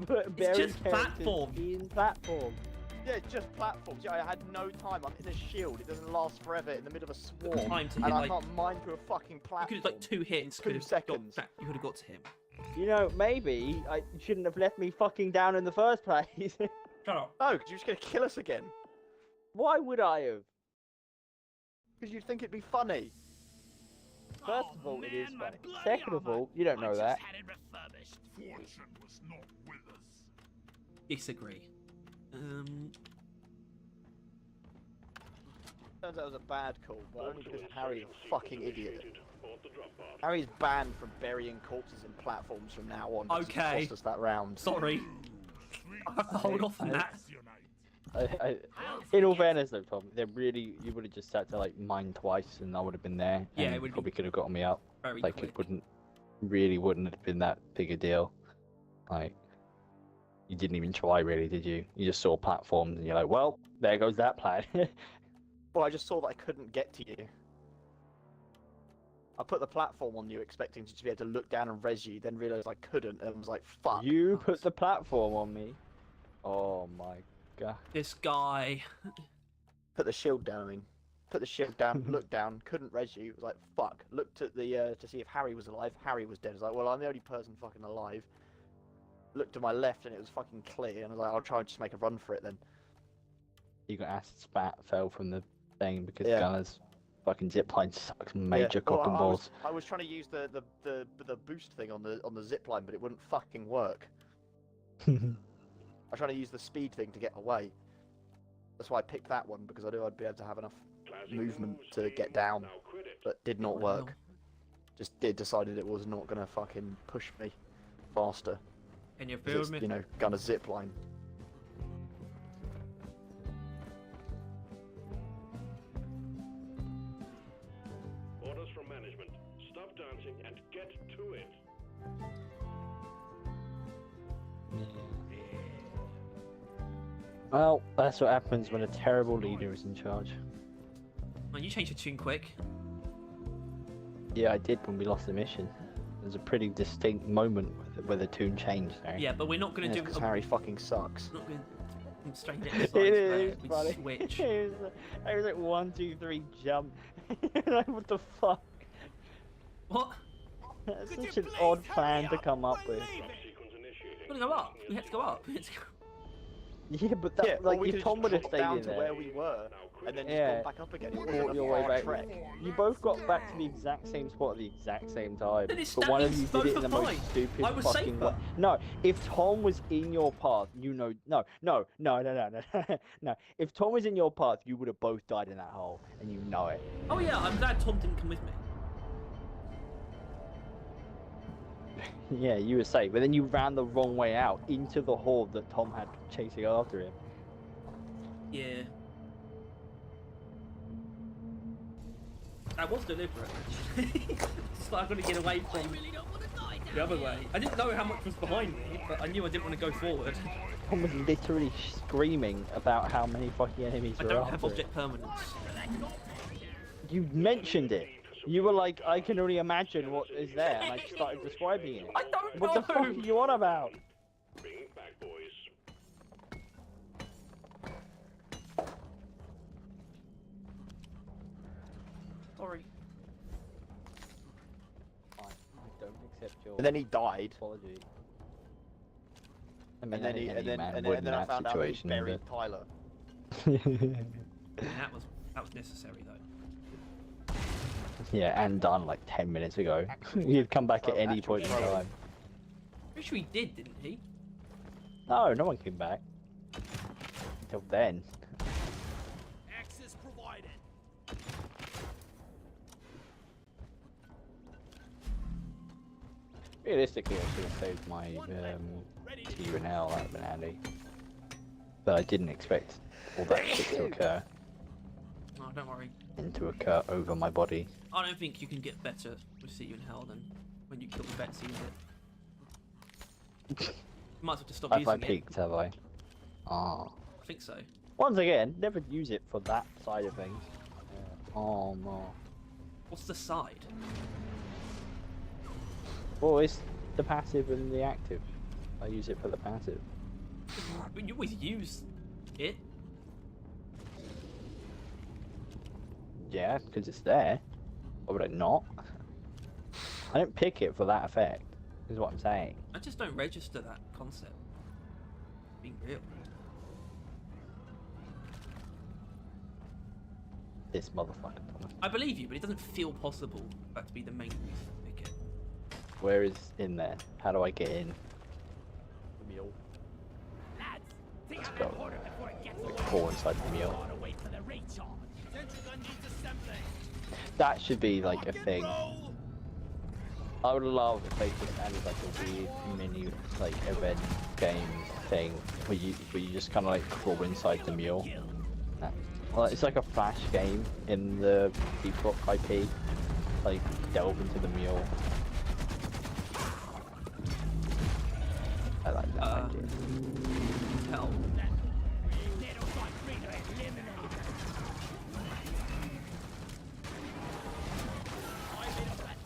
put buried just characters platform. in platforms. Yeah, it's just platforms. Yeah, I had no time. I'm in a shield. It doesn't last forever in the middle of a swarm. Time to and hit, I like- can't mine through a fucking You platform. could have like 2 hits. 2 could have seconds. You could have got to him. You know, maybe I shouldn't have left me fucking down in the first place. Shut up. No, because you're just going to kill us again. Why would I have? Because you'd think it'd be funny. First of all, it is funny. Second of all, you don't know that. Disagree. Turns out it was a bad call, but only because Harry's a fucking idiot. Board the drop pod. Harry's banned from burying corpses in platforms from now on. because he Okay. Cost us that round. Sorry. I have to hold off on that. In all fairness, though, Tom, they really you would have just had to like mine twice, and I would have been there. Yeah, and it would be probably could have gotten me up. Very Like quick. it wouldn't have been that big a deal. Like you didn't even try, really, did you? You just saw platforms, and you're like, well, there goes that plan. Well, I just saw that I couldn't get to you. I put the platform on you, expecting to be able to look down and res you, then realised I couldn't, and was like, fuck. You put the platform on me. Oh my god. This guy. Put the shield down, I mean. Put the shield down, looked down, couldn't res you, was like, fuck. Looked at the, to see if Harry was alive. Harry was dead. I was like, well, I'm the only person fucking alive. looked to my left and it was fucking clear, and I was like, I'll try and just make a run for it then. You got acid spat, fell from the thing because Yeah. Gunner's fucking zipline sucks major Well, cock and balls. I was trying to use the boost thing on the zip line, but it wouldn't fucking work. I was trying to use the speed thing to get away. That's why I picked that one, because I knew I'd be able to have enough movement to get down, but did not work. Just decided it was not gonna fucking push me faster. Can you 'Cause feel it's, me? you know, gonna zip line. Orders from management. Stop dancing and get to it. Well, that's what happens when a terrible leader is in charge. Man, you changed your tune quick. Yeah, I did when we lost the mission. There's a pretty distinct moment where the tune changed there. Yeah, but we're not going to Because do. Harry fucking sucks. Not going to straight exercise It where is we funny. switch. I was like 1, 2, 3, jump. Like, what the fuck? What? That's Could such you an please odd hurry plan to up? come up I'm with. leaving. Sequence initiating. We're going to go up. We have to go up. We have to go... Yeah, but that, Yeah, like, we if could Tom would have dropped stayed down in to there, where we were, and then just Yeah. gone back up again. It fought wasn't a your way far back. trek. You both got back to the exact same spot at the exact same time. Then it's But one of you both did it in are the most fine. stupid I was fucking safer. way. No, if Tom was in your path, you know, no. No. If Tom was in your path, you would have both died in that hole, and you know it. Oh yeah, I'm glad Tom didn't come with me. Yeah, you were safe, but then you ran the wrong way out into the hole that Tom had chasing after him. Yeah. That was deliberate, actually. It's like I'm going to get away from the other way. I didn't know how much was behind me, but I knew I didn't want to go forward. Tom was literally screaming about how many fucking enemies I were don't have after him. object permanence. You mentioned it. You were like, I can only imagine what is there, and I started describing it. I don't What the fuck are you on about? Bring it back, boys. Sorry. I don't accept your And then he died, apology. I mean, and then I think he, any and then, man and would then, in and then I that found out that he situation, buried Tyler. but- Yeah, that was necessary though. Yeah, and done like 10 minutes ago. He'd come back at any Actual point in throwing. time. Pretty sure he did, didn't he? No, no one came back. Until then. Access provided. Realistically, I should have saved my T and L, that would have been handy. But I didn't expect all that shit to occur, Oh, don't worry. and to occur over my body. I don't think you can get better with See You in Hell than when you kill the Betsy with it. You might as well just stop Have I using it. peaked, have I? Ah. I think so. Once again, never use it for that side of things. Oh no. What's the side? Well, it's the passive and the active. I use it for the passive. But you always use it. Yeah, because it's there. Why would I not? I don't pick it for that effect, is what I'm saying. I just don't register that concept. Being real. This motherfucker, Thomas. I believe you, but it doesn't feel possible for that to be the main reason to pick it. Where is in there? How do I get in? The mule. Lads, take Let's out go. that order before it gets Like away. crawl inside the meal. Gotta wait for the recharge. Central gun needs assembling. That should be like a Rock and thing. roll. I would love if they just added like a weird mini like event game thing where you just kind of like crawl inside the mule. Well, it's like a flash game in the Beeprock IP. Like delve into the mule. I like that idea. Hell. They don't want me to eliminate them.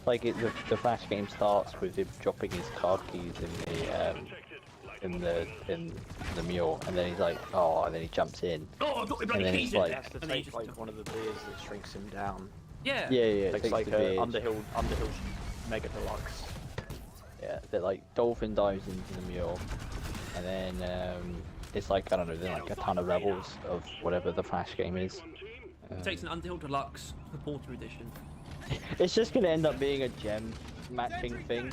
Like the flash game starts with him dropping his card keys in the mule, and then he's like, oh, and then he jumps in. Oh, I've got my And bloody then keys it's in like- there. Has to And then you take just like jump. one of the beers that shrinks him down. Yeah. Yeah, It's takes like the a beard. Underhill Mega Deluxe. Yeah, Yeah, that like dolphin dives into the mule, and then it's like, I don't know, then like a ton of levels of whatever the Flash game is. It takes an Until Deluxe Porter Edition. It's just gonna end up being a gem matching thing.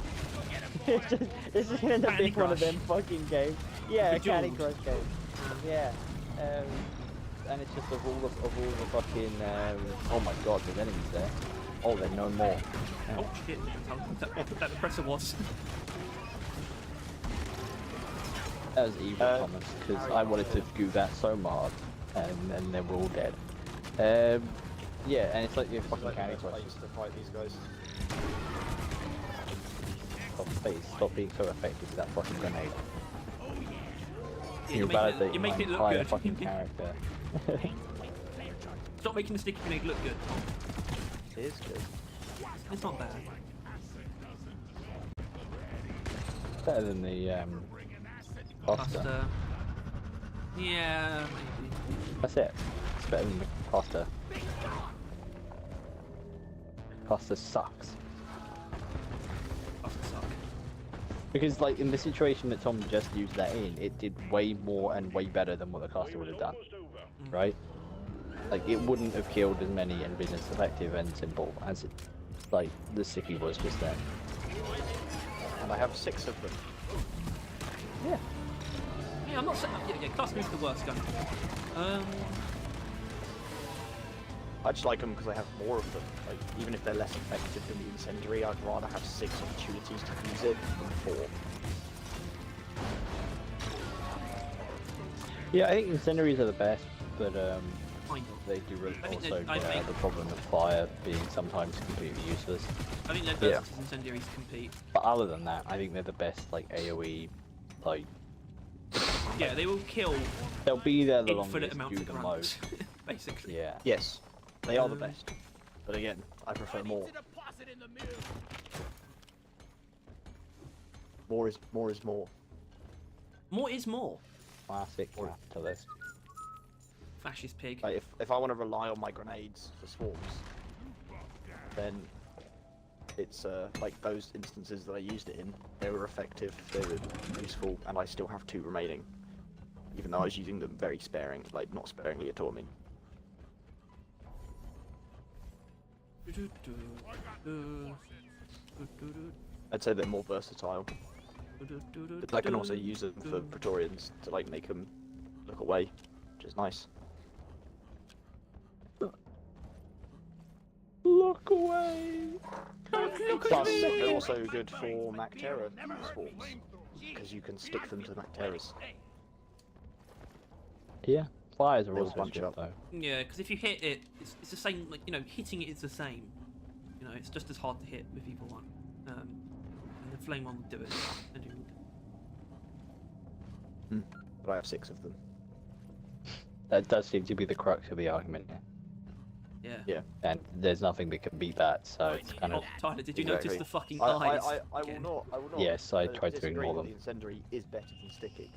It's just gonna end up Candy being one of Crush. them fucking games. Yeah, a Candy Bejeweled. Crush game. Yeah. And it's just of all the fucking oh my god, there's enemies there. Oh, there's no more. Oh shit, that repressor was. That was evil, Thomas, because I wanted to do that so hard, and then they were all dead. Yeah, and it's like your fucking Candy Crush. To fight these guys. Oh, please, stop being so effective with that fucking grenade. Yeah, You're validating you're my making it look entire good. fucking character. Stop making the sticky grenade look good. It is good. It's not bad. Better than the Costa. Pasta. Yeah, maybe. That's it. It's better than the Costa. Costa sucks. Pasta suck. Because like in the situation that Tom just used that in, it did way more and way better than what the Costa would have done. Right? Like it wouldn't have killed as many and been as effective and simple as it, like the sticky was just then. And I have 6 of them. Yeah. Yeah, I'm not saying. Yeah, Customer's the worst gun. I just like them because I have more of them. Like, even if they're less effective than the incendiary, I'd rather have 6 opportunities to use it than 4. Yeah, I think incendiaries are the best, but Kind of. they do really I think also that- I think- the problem of fire being sometimes completely useless. I think they're best as incendiaries compete. But other than that, I think they're the best like AoE, like Yeah, they will kill they'll be there the infinite longest, amounts do of the grunts, most. basically. Yeah. Yes, they are the best. But again, I prefer more. Deposit in the mill. More is more. More is more. Classic capitalist. Fascist pig. Like if I want to rely on my grenades for swarms, then it's like those instances that I used it in. They were effective, they were useful, and I still have 2 remaining, even though I was using them very not sparingly at all. I mean, I'd say they're more versatile. But I can also use them for Praetorians to like make them look away, which is nice. Look away. Plus, they're also good for Mactera swarms, because you can stick them to Macteras. Yeah. Fires are They'll also bunch good up. though. Yeah, because if you hit it, it's the same. Like, you know, hitting it is the same. You know, it's just as hard to hit with either one. And the flame one will do it. And you But I have 6 of them. That does seem to be the crux of the argument here. yeah. Yeah. And there's nothing that can beat that, so it's kind Oh, of Tyler, did you Exactly. notice the fucking I eyes? will again? not. I will not. Yes, I tried to disagree ignore that them. The incendiary is better than sticky,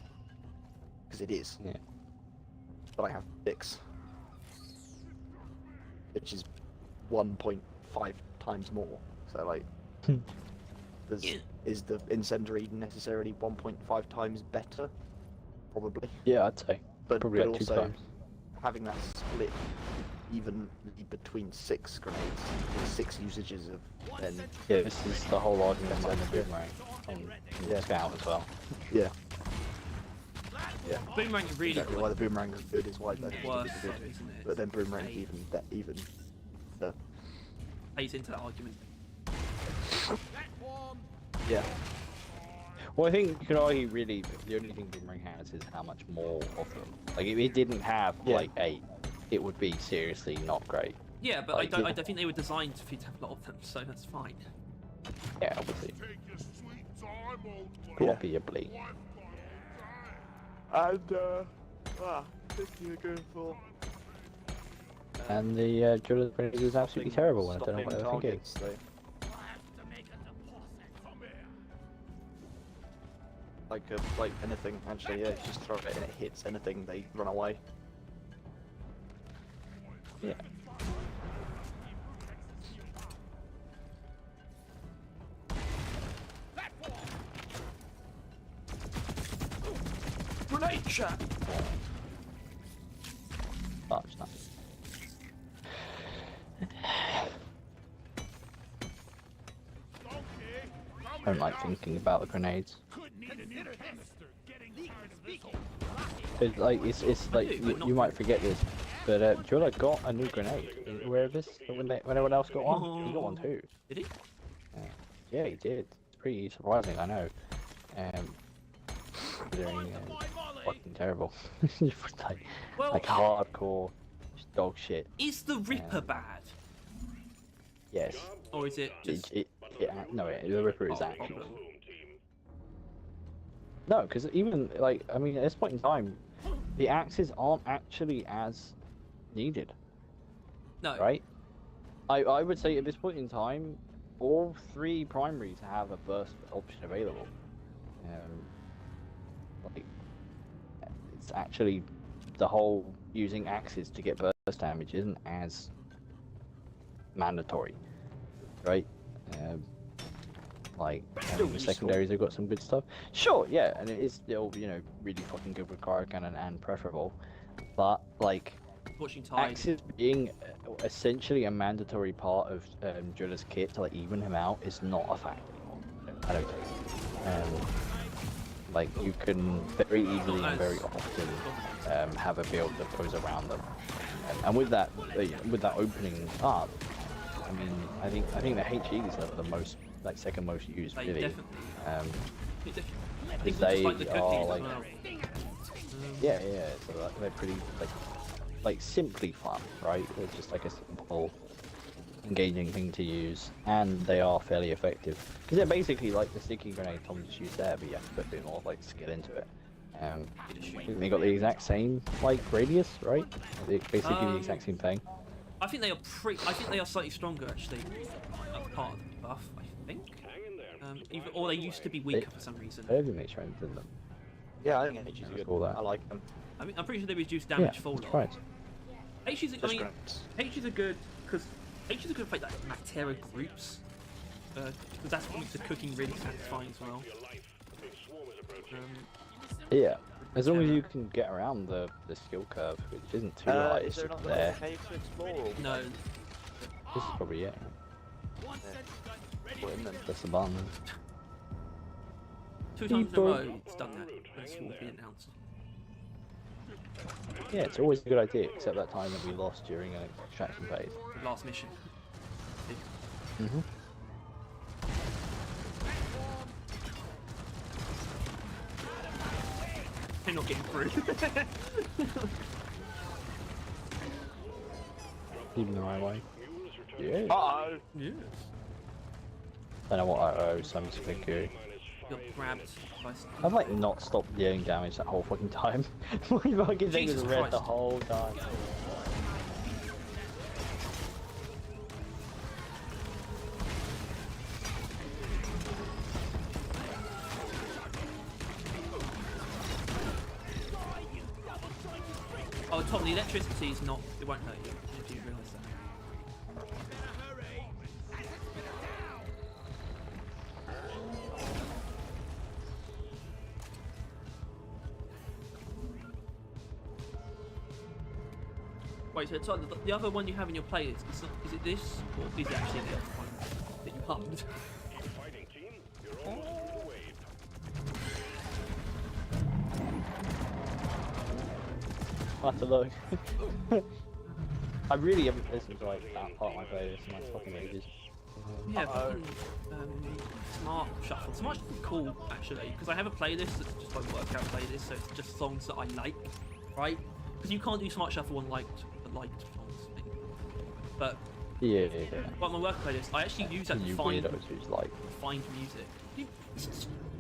because it is. Yeah. But I have 6, which is 1.5 times more. So like, is the incendiary necessarily 1.5 times better? Probably. Yeah, I'd say. But, Probably but like 2 also times. having that split evenly between 6 grenades, with 6 usages of then Yeah, this is the whole argument behind the Yeah. boomerang on the Scout as well. yeah. Boomerang is really Exactly good. why the boomerang is good is why both Worse, are good. isn't it? But then boomerang is Hey, even the plays into that argument. yeah. Well, I think you could argue really the only thing Boomerang has is how much more of them. Like if it didn't have Yeah. like 8, it would be seriously not great. Yeah, but Like, I yeah. don't think they were designed for you to have a lot of them, so that's fine. Yeah, obviously. Yeah. Obviously. And thinking of going for And the Drill of the Prince is absolutely terrible, and I don't know what they were thinking. targets, though. Like anything, actually, yeah, just throw it and it hits anything, they run away. Yeah. Grenade shot. Oh, it's not. I don't like thinking about the grenades. It's like it's like you might forget this, but Driller got a new grenade. Are you aware of this? When everyone else got one, he got one too. Did he? Yeah, he did. It's pretty surprising, I know. Considering fucking terrible. Well, like hardcore dog shit. is the Ripper bad? Yes. Or is it just... The Ripper is actually. problem? No, because even like I mean, at this point in time, the axes aren't actually as needed, No. right? I would say at this point in time, all 3 primaries have a burst option available. Like it's actually the whole using axes to get burst damage isn't as mandatory, right? Like the secondaries have got some good stuff. Sure, yeah, and it is still, you know, really fucking good with Cryo Cannon and preferable. But like Watching Tide. axes being essentially a mandatory part of Driller's kit to like even him out is not a fact anymore. I don't think. Like you can very easily and very often have a build that goes around them, and with that opening up, I mean, I think the HEs are the most like second most used They really. Because They like the are cookies like as well. yeah, so like, they're pretty like simply fun, right? They're just like a simple, engaging thing to use, and they are fairly effective because they're basically like the sticky grenade Tom just used there, but you have to put a bit more like skill into it. I think they got the exact same like radius, right? They basically the exact same thing. I think they are I think they are slightly stronger actually. That's part of the buff, I think. Or they used to be weaker for some reason. I don't think they strengthened them. Yeah, I think HEs are good. All that. I like them. I mean, I'm pretty sure they reduce damage fall that's off. right. HEs, I Just mean, grunts. HEs are good because HEs are good for like Matera groups. Because that's what makes the cooking really satisfying as well. Yeah, as long as you can get around the skill curve, which isn't too high, Is it's there just not there. a cave to explore? Or No, This is probably it. put in them? Press the button. 2 times in a row it's done that. That's what will be announced. Yeah, it's always a good idea, except that time that we lost during an extraction phase. The last mission. Mm-hmm. They're not getting through. Even the right way. Yeah. Uh-oh! Yes. I know what I owe, so I'm just gonna go. Got grabbed by I've like not stopped dealing damage that whole fucking time. My fucking thing was Jesus red Christ. the whole time. Oh, Tom, the electricity is not. It won't hurt you. Did you realise that? Wait, so Tom, the other one you have in your playlist, is it this, or is it actually the other one that you hummed? Fighting team, you're almost through the wave. I have to look. I really haven't listened to like that part of my playlist in like fucking ages. Yeah, fucking Smart Shuffle. Smart Shuffle is cool, actually, because I have a playlist that's just like workout playlist, so it's just songs that I like, right? Because you can't do Smart Shuffle on liked songs. But Yeah. my work playlist, I actually use that to You find weirdos who's like. music.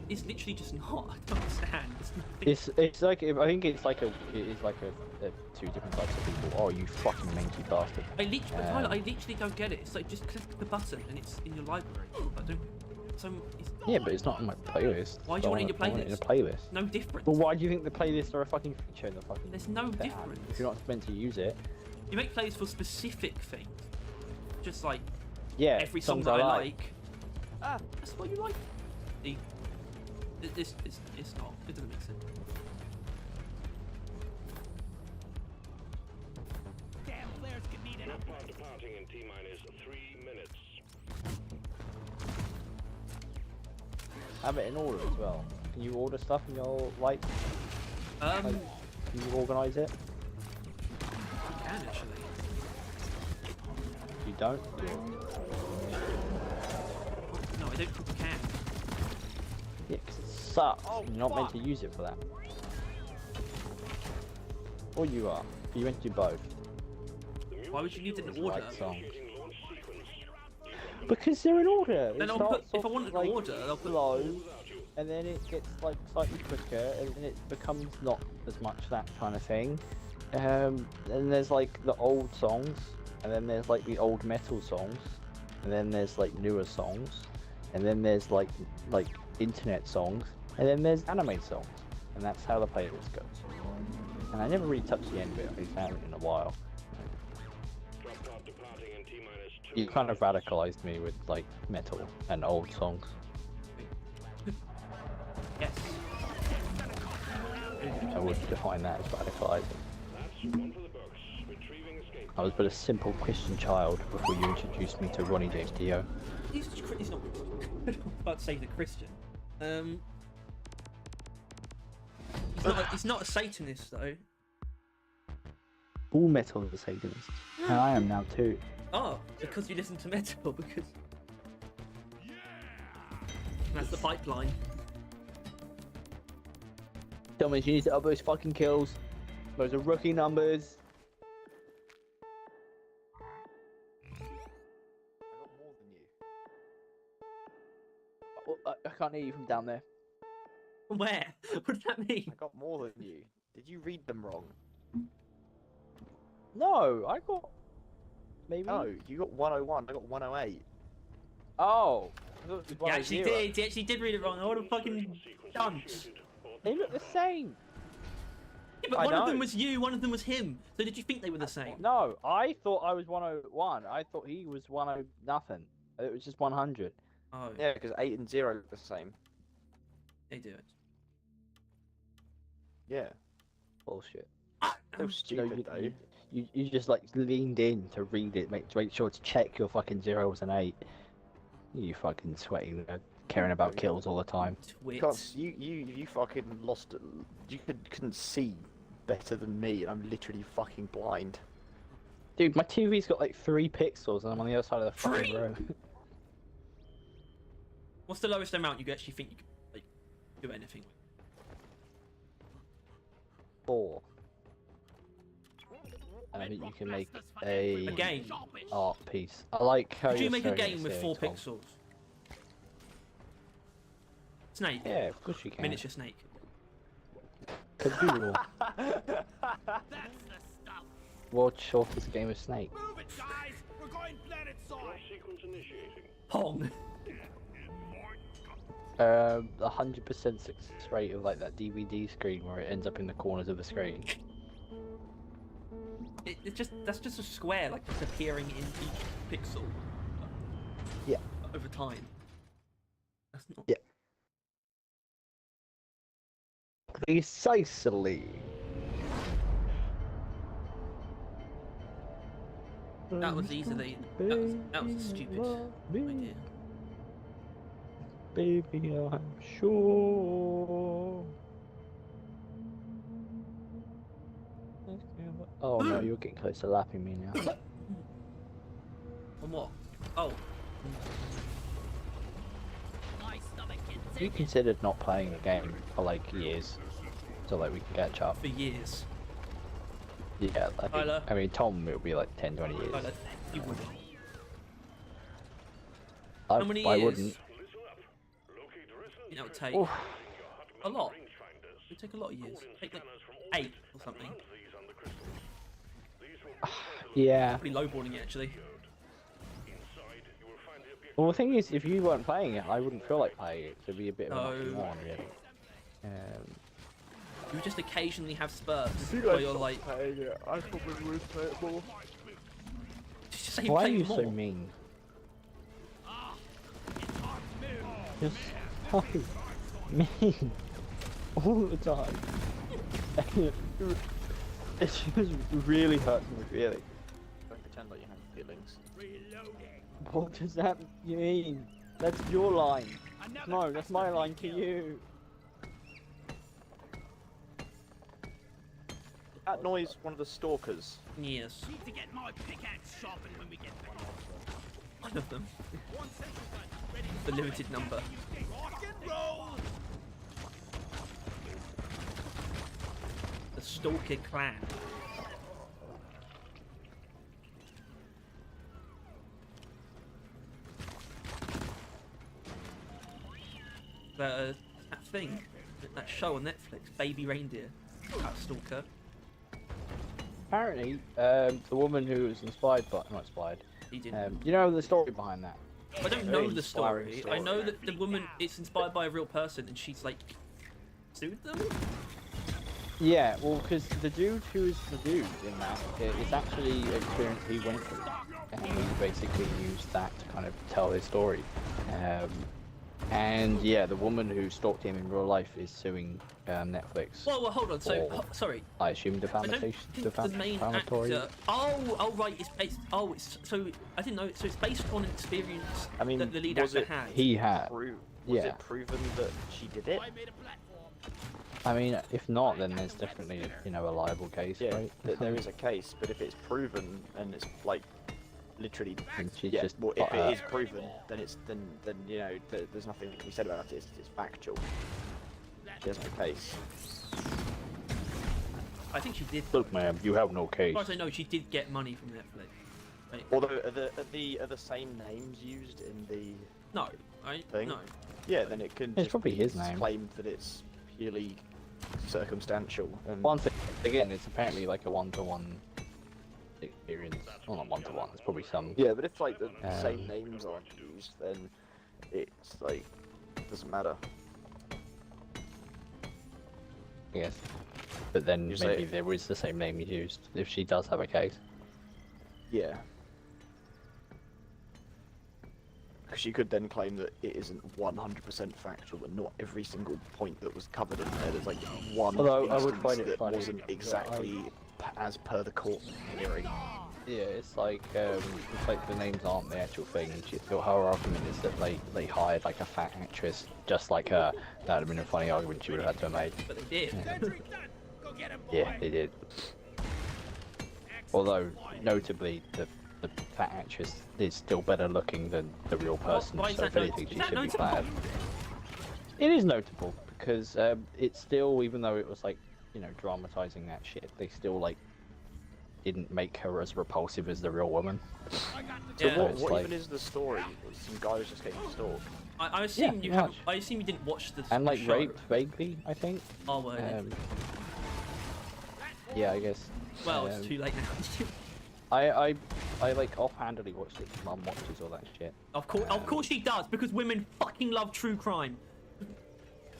It's literally just not. I don't understand. It's nothing. It's like I think it's like a two different types of people. Oh, you fucking manky bastard. Tyler, I literally don't get it. It's like just click the button and it's in your library. I don't. So it's Yeah, but it's not in my playlist. Why do you want it in your I want it in a playlist? playlist. no difference. Well, why do you think the playlists are a fucking feature in the fucking? There's no tab? difference. If you're not meant to use it. You make playlists for specific things. Just like Yeah. every song songs that I I like. That's what you like. It's not. It doesn't make sense. departing in T-minus 3 minutes. Have it in order as well. Can you order stuff in your like? Can you organise it? You can actually. You don't. No, I don't think you can. Yeah, 'cause it sucks. Oh, You're not meant fuck. to use it for that. Or you are. You meant to do both. Why would you need an order? Like songs. Because they're in order. Then It I'll put, starts if I off, want an like, order, I'll put. slow, and then it gets like slightly quicker, and then it becomes not as much that kind of thing. And there's like the old songs, and then there's like the old metal songs, and then there's like newer songs, and then there's like internet songs, and then there's anime songs, and that's how the playlist goes. And I never really touched the end of it. I haven't in a while. Drop pod departing in T-minus 2 You kind of radicalized me with like metal and old songs. Yes. I would define that as radicalizing. That's one for the books. Retrieving escape. I was but a simple Christian child before you introduced me to Ronnie James Dio. He's not about to say the Christian. He's not a Satanist though. All metal is a Satanist. And I am now too. Oh, because you listen to metal, because that's the pipeline. Tell me, you need to up those fucking kills. Those are rookie numbers. I got more than you. Oh, I can't hear you from down there. Where? What does that mean? I got more than you. Did you read them wrong? No, I got... Maybe? No, you got 101. I got 108. Oh. I thought it was He actually 1-0. did. He actually did read it wrong. What a fucking dunce. They look the same. Yeah, but I one of them know. was you, one of them was him. So did you think they were the same? No, I thought I was 101. I thought he was 10 nothing. It was just 100. Oh, Yeah, because 8 and 0 look the same. they do it. Yeah. Bullshit. So stupid though. You just like leaned in to read it, to make sure to check your fucking zeros and 8. You fucking sweaty, caring about kills all the time. Twit. Because you fucking lost. You couldn't see better than me, and I'm literally fucking blind. Dude, my TV's got like 3 pixels, and I'm on the other side of the fucking 3? room. What's the lowest amount you actually think you could like do anything with? 4. And I think you can make a A game. art piece. I like how Could you you're make a showing game it with here, 4 Tom. pixels? Snake. Yeah, of course you can. Miniature snake. Cadoodle. That's the stuff. World's shortest game of Snake. Move it, guys. We're going planet Launch side. sequence initiating. Pong. 100% success rate of like that DVD screen where it ends up in the corners of the screen. That's just a square, like just appearing in each pixel. Yeah. Over time. That's not. Yeah. Precisely. That was easily. That was a stupid idea. Baby, I'm sure. Oh no, you're getting close to lapping me now. On what? Oh. My stomach can Have you take it. considered not playing the game for like years, so like we can catch up? For years. Yeah, like, Tyler. I mean Tom, it'll be like 10, 20 years. Like, you wouldn't. I, How many I years? wouldn't. You know, it would take Oof. a lot. It would take a lot of years. Take like 8 or something. Yeah. Pretty lowballing it actually. Well, the thing is, if you weren't playing it, I wouldn't feel like playing it. So it'd be a bit of No. an oxymoron, really. You would just occasionally have spurts where you're like, playing it, I probably would play it more. just say you Why are play you more. so mean? It's hard to move. You're so mean all the time. It just really hurts me, really. Don't pretend sound like you have feelings. Reloading. What does that mean? That's your line. Another No, that's my custom line to kill. you. That noise, one of the stalkers. Yes. Need to get my pickaxe sharpened when we get back. One of them. One central gun ready The limited number. rock and roll. The Stalker clan. That thing, that show on Netflix, Baby Reindeer, about Stalker. Apparently, the woman who was inspired by, not inspired, He didn't. you know the story behind that? I don't very know the inspiring story. story. I know that the woman, it's inspired by a real person, and she's like sued them. Yeah, well, because the dude who's the dude in that is actually an experience he went through, and he basically used that to kind of tell his story. And yeah, the woman who stalked him in real life is suing Netflix. Well, hold on. So, Or- sorry. I assume I don't defamation. think the main Defamatory. actor. Oh, right. It's so. I didn't know. So it's based on an experience I mean, that the lead was actor it had. He had. Was Yeah. it proven that she did it? I made a platform. I mean, if not, then there's definitely a liable case, Yeah, right? there is a case, but if it's proven and it's like literally, And she's yeah, just well, if got it her- is proven, then it's then you know there's nothing that can be said about it. It's factual. There's no case. I think she did. Look, ma'am, you have no As case. far as I know, she did get money from Netflix. Right? Although are the same names used in the No, right? thing? No. Yeah, then it can It's just probably be his name. claimed that it's purely circumstantial. And One thing, again, it's apparently like a one-to-one experience. Well, not one-to-one. It's probably some. yeah, but if like the Um, same names aren't used, then it's like doesn't matter. I guess. But then You maybe say- there is the same name used if she does have a case. Yeah. Because you could then claim that it isn't 100% factual and not every single point that was covered in there. There's like one Although I would instance find it that funny wasn't that I- exactly as per the court hearing. Yeah, it's like the names aren't the actual thing. Her argument is that they hired like a fat actress just like her. That'd have been a funny argument she would have had to have made. But they did. Sentry done. Go get him, boy. Yeah, they did. Although, notably, the fat actress is still better looking than the real person, why is so that if anything, is she that should be notable? glad. It is notable because it's still, even though it was like, dramatizing that shit, they still like didn't make her as repulsive as the real woman. I got the So Yeah. what, It's what like- even is the story? Some guy was just getting stalked. I assume Yeah, you pretty haven't. much. I assume you didn't watch the And like show. raped vaguely, I think. Oh, well, Yeah, I guess. well, it's um, too late now. I like offhandedly watched it. 'Cause Mum watches all that shit. Of course she does, because women fucking love true crime.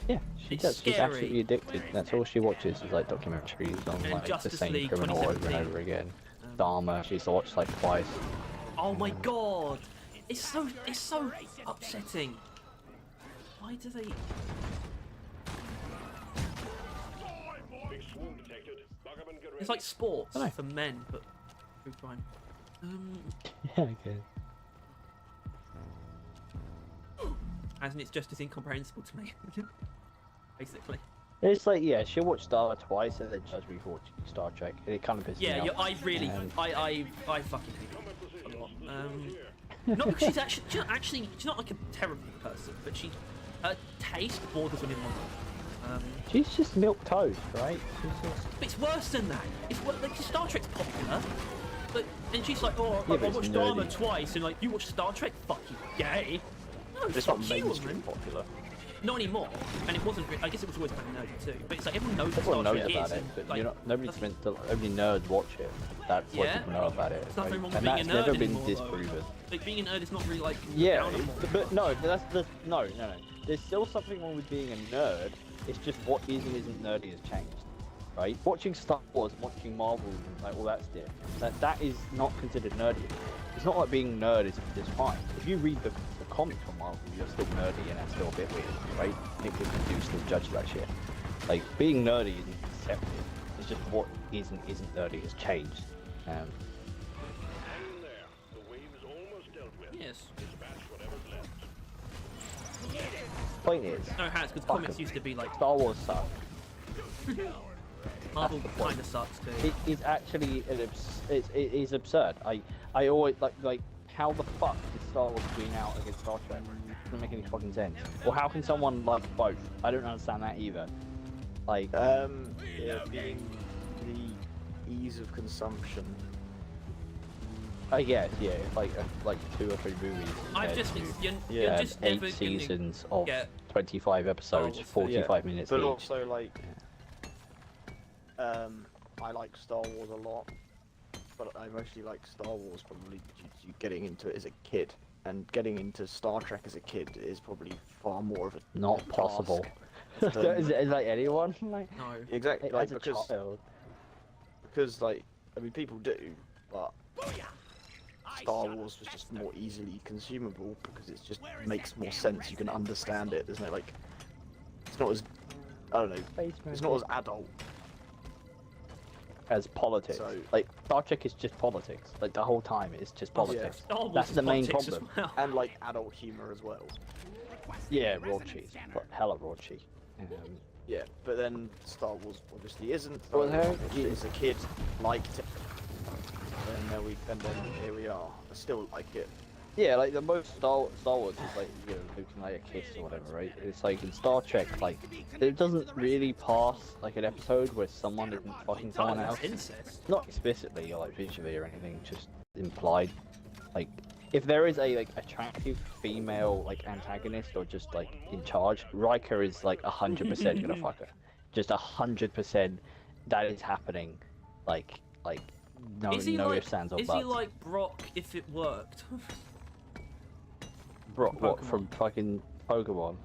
Yeah, she It's does. She's scary. absolutely addicted. That's all she watches is like documentaries on And like the Justice same League criminal over and 2017. over again. Dharma, she's watched like twice. Oh my god, it's so upsetting. Why do they? Big swarm detected. Buck up and get ready. It's like sports I know. for men, but true crime. Yeah, okay. And it's just as incomprehensible to me, basically. It's like, yeah, she'll watch Star Wars twice and then judge me for watching Star Trek, and it kind of pisses Yeah, me off. I really, I fucking hate it a lot. Not because she's not like a terrible person, but her taste borders on immoral. She's just milk toast, right? She's just... But it's worse than that. Like Star Trek's popular, but and she's like, oh, Yeah, I but it's watched Dharma nerdy. twice, and like you watch Star Trek, fuck you, gay. No, It's fuck not you, mainstream woman. popular. Not anymore, and it wasn't. I guess it was always kind of nerdy too. But it's like everyone knows what Everyone Star knows Trek about is. it, and, but like, nobody's that's- meant to. Only nerds watch it. That's what Yeah. people know about it. There's nothing right? wrong with And being that's a nerd never been anymore, though. disproven. Like being a nerd is not really like Yeah, down on but no, no. There's still something wrong with being a nerd. It's just what is and isn't nerdy has changed, right? Watching Star Wars, watching Marvel, and like all that stuff, that is not considered nerdy. It's not like being nerd is fine. If you read the comics from Marvel, you're still nerdy and that's still a bit weird, right? People can do still judge that shit. Like being nerdy isn't accepted. It's just what is and isn't nerdy has changed. Yes. Point is, No, it has, because Fuck comics 'em. used to be like Star Wars suck. Marvel That's the point. kind of sucks too. It is actually it is absurd. I always like how the fuck did Star Wars being out against Star Trek? Doesn't make any fucking sense. Or how can someone like both? I don't understand that either. Like, Yeah, being the ease of consumption. I guess yeah, like 2 or 3 movies. I've compared just to, you're just 8 never gonna seasons of get 25 episodes, Wars, 45 minutes But each. also like, I like Star Wars a lot, but I mostly like Star Wars probably due to getting into it as a kid, and getting into Star Trek as a kid is probably far more of a Not task possible. than- is it like anyone? Like, no. Exactly, like as a because child. like I mean people do, but Star Wars was just more easily consumable because it just makes more sense. You can understand it. There's no like, it's not as I don't know. It's not as adult. As politics. So- Like, Star Trek is just politics. Like, the whole time it's just politics. Star Wars That's is the main politics as problem. well. And like adult humor as well. Yeah, raunchy. But hella raunchy. Yeah, but then Star Wars obviously isn't. Well, so how- as a kid, liked it. And then here we are. I still like it. Yeah, like, the most Star Wars is, like, you know, Luke and Leia kiss or whatever, right? It's like, in Star Trek, like, it doesn't really pass, like, an episode where someone isn't fucking someone else. That's incest. Not explicitly or, like, visually or anything, just implied. Like, if there is a, like, attractive female, like, antagonist or just, like, in charge, Riker is, like, 100% gonna fuck her. Just 100% that is happening. Like, no, Is he no like, ifs, ands, or is buts. he like Brock if it worked? What Pokemon? from fucking Pokemon?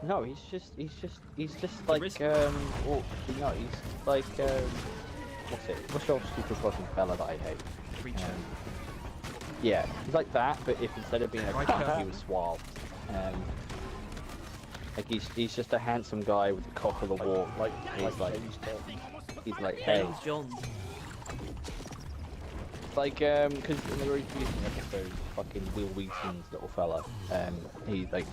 No, he's just like Charisma. well, no, he's like what's it? What's your stupid fucking fella that I hate? Creature. Yeah, he's like that, but if instead of being a Riker. cunt, he was suave. Like he's just a handsome guy with the cock of the walk. He's like he's like hey, James John. like because in the very recent episode, fucking Will Wheaton's little fella, he like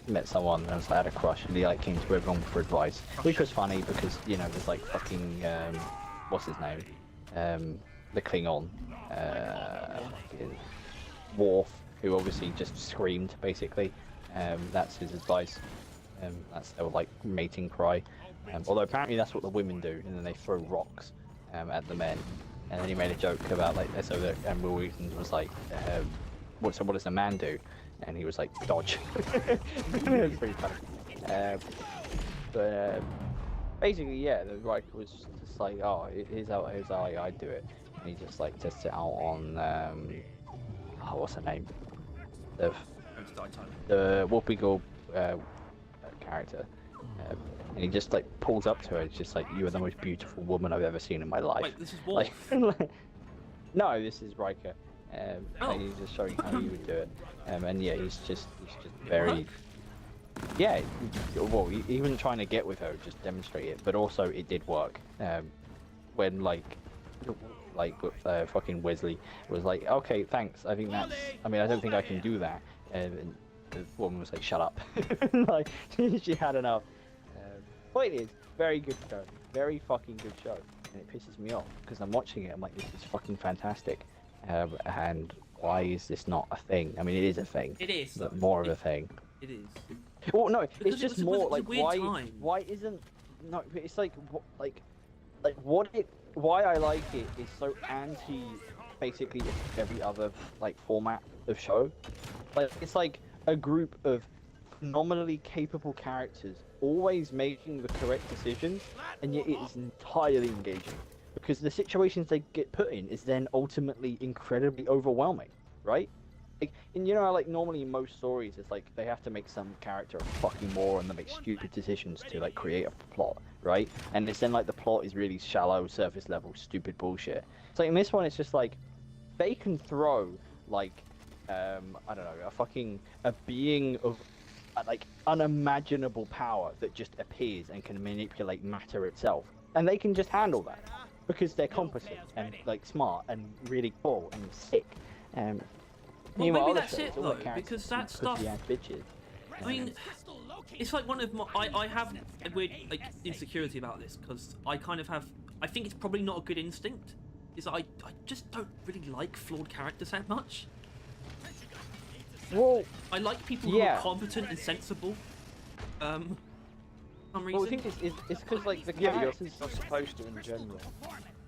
met someone and had a crush, and he like came to everyone for advice, which was funny because you know there's like fucking what's his name, the Klingon, fucking Worf, who obviously just screamed basically. That's his advice. That's their like mating cry. Although apparently that's what the women do, and then they throw rocks at the men. And then he made a joke about like so that Will Wheaton was like, what does a man do? And he was like, dodge. It was pretty funny. But basically, yeah, the Riker was just like, oh, here's how I do it. And he just like tests it out on oh, what's her name? The Whoopi Gold character. And he just like pulls up to her. It's just like, you are the most beautiful woman I've ever seen in my life. Wait, this is Worf. Like, no, this is Riker. Oh. And he's just showing how he would do it. And yeah, he's just very. Yeah, well, he wasn't trying to get with her, just demonstrate it, but also it did work. When like fucking Wesley was like, okay, thanks. I think that's. I mean, I don't think I can do that. And the woman was like, shut up. Like she had enough. Point is, very good show, very fucking good show, and it pisses me off because I'm watching it. I'm like, this is fucking fantastic, and why is this not a thing? I mean, it is a thing. It is. But more of a thing. It is. Well, no, Because it's it just was a more like weird time. why isn't no? It's like why I like it is so anti basically every other like format of show. Like it's like a group of phenomenally capable characters always making the correct decisions, and yet it is entirely engaging because the situations they get put in is then ultimately incredibly overwhelming, right? Like, and you know how like normally in most stories it's like they have to make some character a fucking moron and make stupid decisions to like create a plot, right? And it's then like the plot is really shallow, surface level, stupid bullshit. So in this one it's just like they can throw like I don't know, a being of like unimaginable power that just appears and can manipulate matter itself, and they can just handle that because they're competent and like smart and really cool and sick. Well, You know, maybe other that's shows, it all the though, characters because seem that stuff. pussy-ass bitches. I mean, it's like one of my. I have a weird like insecurity about this because I kind of have. I think it's probably not a good instinct. Is I just don't really like flawed characters that much. Well, I like people who are competent and sensible. For some reason. well, I think it's because like the Yeah, but characters. you're not supposed to in general.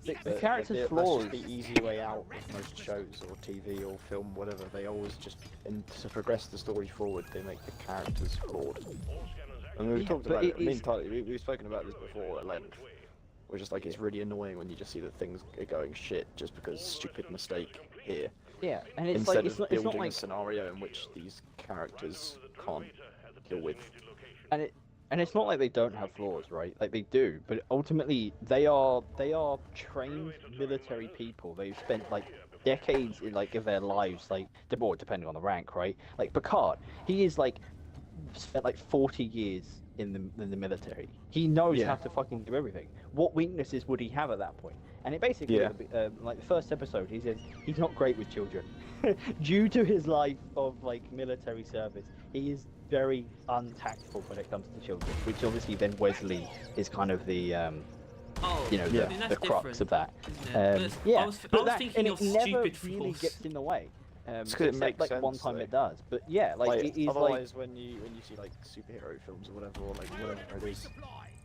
The But characters' that's flaws. just the easy way out with most shows or TV or film, whatever. They always just, to progress the story forward, they make the characters flawed. And we've talked but about it. it Me is- and Tyler, we've spoken about this before at length. We're just like, it's really annoying when you just see that things are going shit just because stupid mistake here. Yeah, and it's Instead like it's of not building like a scenario in which these characters can't deal with. and it's not like they don't have flaws, right? Like they do, but ultimately they are trained military people. They've spent like decades in like of their lives, like depending on the rank, right? Like Picard, he is like spent like 40 years in the military. He knows Yeah. how to fucking do everything. What weaknesses would he have at that point? And it basically, Yeah. like the first episode, he says he's not great with children. Due to his life of like military service, he is very untactful when it comes to children. Which obviously then Wesley is kind of the Oh, you know I mean, the that's crux of that. isn't it? But Yeah, I was but that, thinking and of it never stupid really flaws. gets in the way. It's 'cause it except, makes like one sense, time though. it does, but yeah, like it is like otherwise, when you see like superhero films or whatever, or like whatever it is,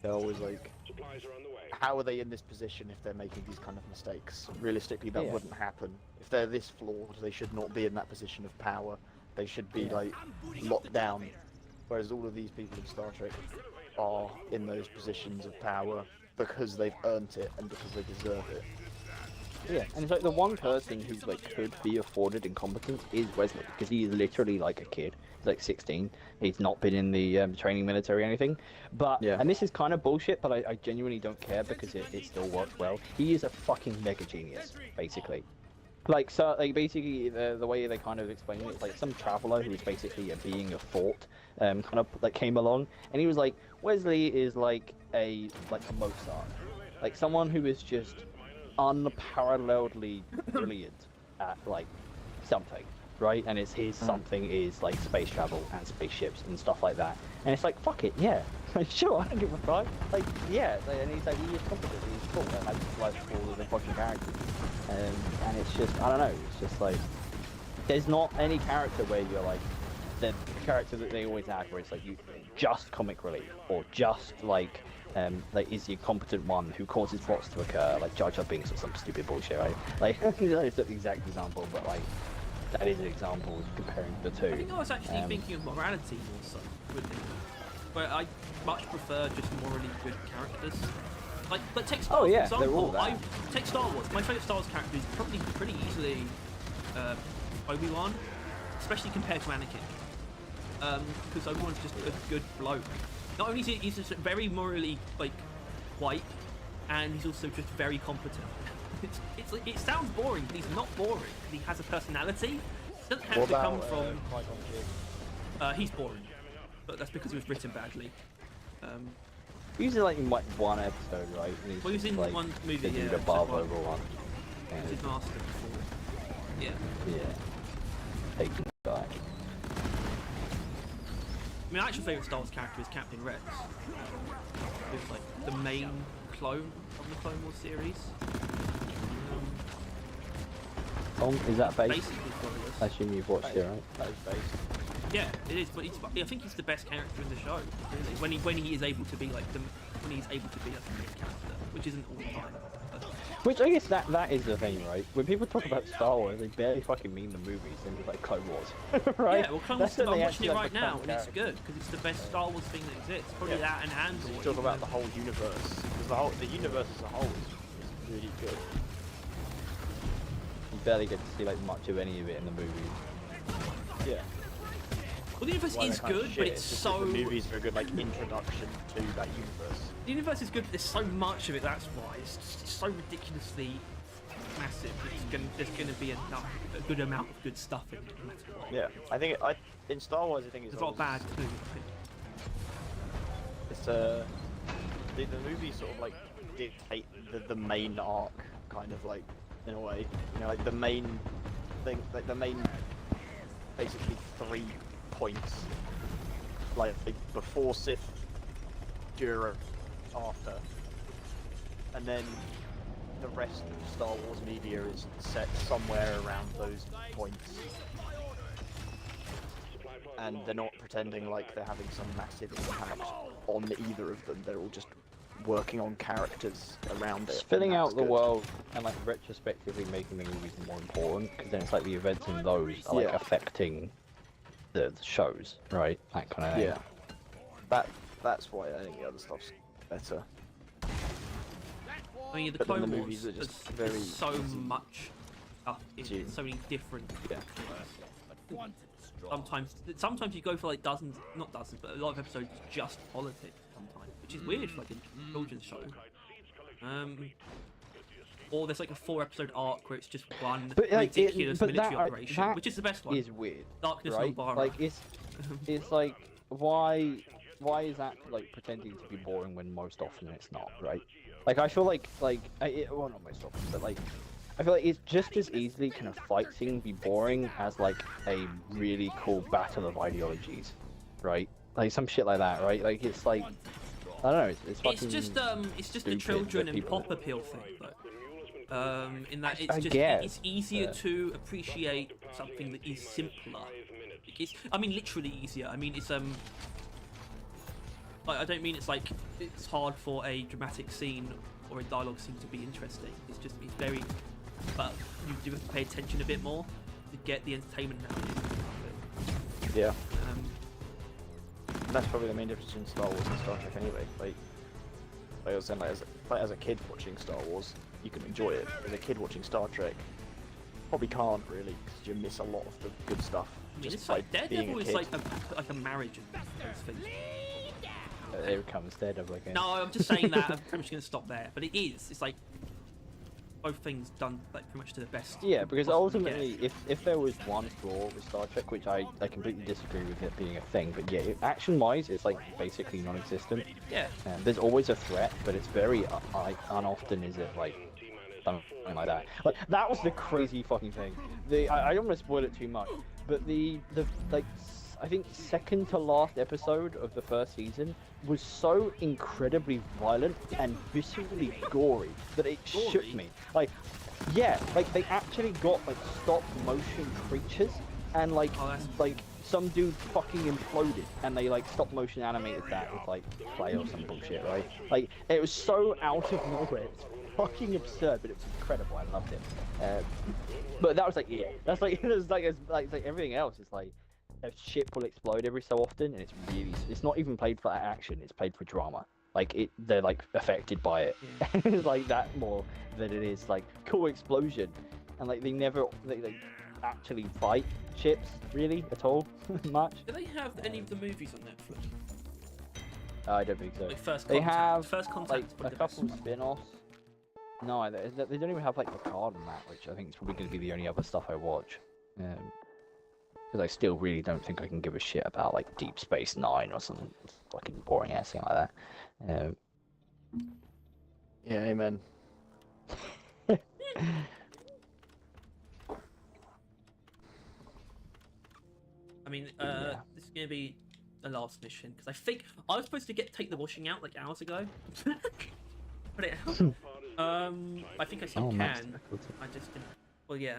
they're always like, Supplies are on the way. how are they in this position if they're making these kind of mistakes? Realistically, that Yeah. wouldn't happen. If they're this flawed, they should not be in that position of power. They should be like locked down. Whereas all of these people in Star Trek are in those positions of power because they've earned it and because they deserve it. yeah, and it's like the one person who like could be afforded incompetence is Wesley because he is literally like a kid. He's like 16. He's not been in the training military or anything. But Yeah. and this is kind of bullshit, but I genuinely don't care because it still works well. He is a fucking mega genius, basically. Like so, like basically the way they kind of explain it, it's like some traveler who was basically a being of thought, kind of like came along, and he was like, Wesley is like a Mozart, like someone who is just unparalleledly brilliant at like something, right? And it's his something is like space travel and spaceships and stuff like that. And it's like, fuck it, yeah, like sure, I don't give a fuck. Like yeah, and he's like, he is competent, he's cool, and I just like all of the fucking characters. And it's just, I don't know, it's just like, there's not any character where you're like, the character that they always add where it's like, you just comic relief, or just like is the competent one who causes plots to occur, like Jar Jar Binks or some stupid bullshit, right? Like, that's not the exact example, but like, that is an example comparing the two. I think I was actually thinking of morality more so, with it, where I much prefer just morally good characters. Like take Star Wars, yeah, for they're example. all that. Take Star Wars. My favourite Star Wars character is probably pretty easily Obi-Wan, especially compared to Anakin. Because Obi-Wan's just a good bloke. Not only is he's just very morally like white, and he's also just very competent. It sounds boring, but he's not boring. He has a personality. It doesn't have to come from. He's boring, but that's because he was written badly. He was in like in like one episode, right? And he's Well, he was just, in like, one movie, the dude yeah, above except everyone. He was his master before. Yeah. Yeah. Taking the guy. I mean, my actual favourite Star Wars character is Captain Rex. Who's like the main clone of the Clone Wars series. Tom, is that based? Basically, what it is. I assume you've watched it, right? That is based. Yeah, it is, but I think he's the best character in the show. Really, when he is able to be like when he's able to be like the main character, which isn't all the time. But Which I guess that is the thing, right? When people talk about Star Wars, they barely fucking mean the movies. They mean like Clone Wars, right? yeah, well, Clone Wars, That's when I'm they watching actually, it like, right become now, and it's characters. good because it's the best Star Wars thing that exists. Probably Yeah. that and Andor. You talk about the whole universe, because the universe as a whole is really good. You barely get to see like much of any of it in the movies. Yeah. Well, the universe Why is they're kind of good, shit, but it's just that so. the movies are a good like introduction to that universe. The universe is good, but there's so much of it. That's why it's so ridiculously massive. There's gonna be a good amount of good stuff in it, no matter what. Yeah, I think in Star Wars, I think it's There's a lot of bad too. It's the movies sort of like dictate the main arc, kind of like in a way. You know, like the main thing, like the main basically 3 points, like before Sith, during, after, and then the rest of Star Wars media is set somewhere around those points. And they're not pretending like they're having some massive impact on either of them. They're all just working on characters around it. It's filling and out that's the good. world and like retrospectively making the movies more important, because then it's like the events in those are like Yeah. affecting the shows, right? That kind of thing. Yeah. That's why I think the other stuff's better. I mean, the But then Clone the Wars movies are just there's very so easy much stuff in to- so many different. Yeah. Sometimes you go for like dozens, not dozens, but a lot of episodes just politics sometimes, which is weird for like a children's show. Or there's like a 4-episode arc where it's just one But, like, ridiculous but military that- operation, that which is the best one. Is weird, Darkness right? on Bara. Like it's like why is that like pretending to be boring when most often it's not, right? Like I feel like well, not most often, but like I feel like it's just as easily can a fight scene be boring as like a really cool battle of ideologies, right? Like some shit like that, right? Like it's like I don't know, it's fucking. It's just the stupid children that and people- pop appeal thing, though. In that I it's just guess, it's easier but- to appreciate something that is simpler. I mean, literally easier. I mean, it's I don't mean it's like it's hard for a dramatic scene or a dialogue scene to be interesting. It's very, but you do have to pay attention a bit more to get the entertainment out of it. Yeah. Um, And that's probably the main difference between Star Wars and Star Trek anyway. Like I was saying, as a kid watching Star Wars, you can enjoy it. As a kid watching Star Trek, probably can't really, because you miss a lot of the good stuff. I mean, Just it's by like being Daredevil a is kid. like a marriage and those things. Here it comes Daredevil again. No, I'm just saying that. I'm pretty much going to stop there. But it is. It's like both things done like pretty much to the best. Yeah, because possibly get. ultimately, if there was one flaw with Star Trek, which I completely disagree with it being a thing, but yeah, action-wise, it's like basically non-existent. Yeah. There's always a threat, but it's very like unoften is it like something like that. Like that was the crazy fucking thing. I don't want to spoil it too much, but the like I think second to last episode of the first season was so incredibly violent and viscerally gory that it shook Gory? me. Like, yeah, like they actually got like stop motion creatures and like Oh, that's- like some dude fucking imploded and they like stop motion animated that with like clay or some bullshit, right? Like it was so out of nowhere. It's fucking absurd, but it was incredible. I loved it. But that was like yeah, that's like it's like everything else. It's like a ship will explode every so often, and it's not even played for action. It's played for drama. Like they're like affected by it. It's like that more than it is like cool explosion, and like they actually fight ships really at all much. Do they have any of the movies on Netflix? I don't think so. Like First They Contact. have First Contact like is probably a the best couple one. spin-offs. No, they don't even have like Picard on that, which I think is probably going to be the only other stuff I watch. Because I still really don't think I can give a shit about like Deep Space Nine or some fucking boring ass thing like that. Yeah, amen. I mean, Yeah. this is gonna be the last mission because I think I was supposed to take the washing out like hours ago. Put it out. I think I still max can. difficulty. I just didn't. Well, yeah.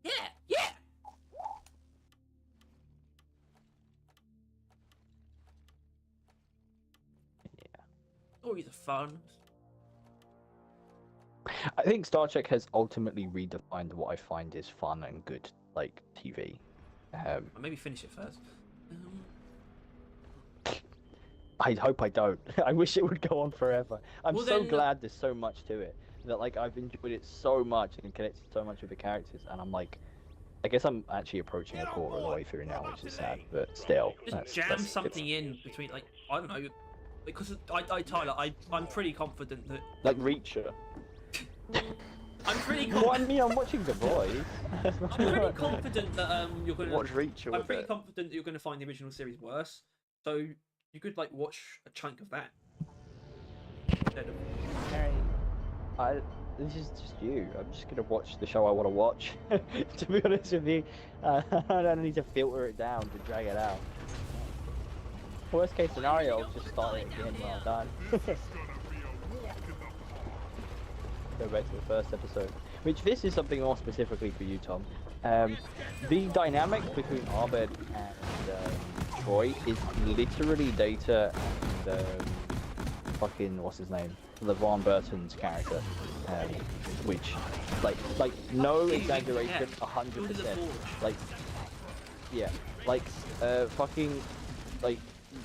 Yeah. Stories are fun. I think Star Trek has ultimately redefined what I find is fun and good like TV. Or maybe finish it first. I hope I don't. I wish it would go on forever. I'm Well, so then- glad there's so much to it that like I've enjoyed it so much and connected so much with the characters, and I'm like, I guess I'm actually approaching a quarter of the way through now, which is sad, but still. Just jam something in between, like I don't know, because Tyler, I'm pretty confident that like Reacher. I'm pretty Well, I confident. mean, I'm watching The Boys. I'm pretty confident that you're gonna. Watch Reacher I'm with pretty it. confident that you're gonna find the original series worse. So you could like watch a chunk of that. Instead of... this is just you. I'm just gonna watch the show I want to watch. To be honest with you, I don't need to filter it down to drag it out. Worst case scenario, I'll just start it again when I'm done. Go back to the first episode. Which this is something more specifically for you, Tom. The dynamic between Abed and Troy is literally Data and fucking what's his name, LeVar Burton's character, which like no exaggeration, 100%. Like yeah, like fucking like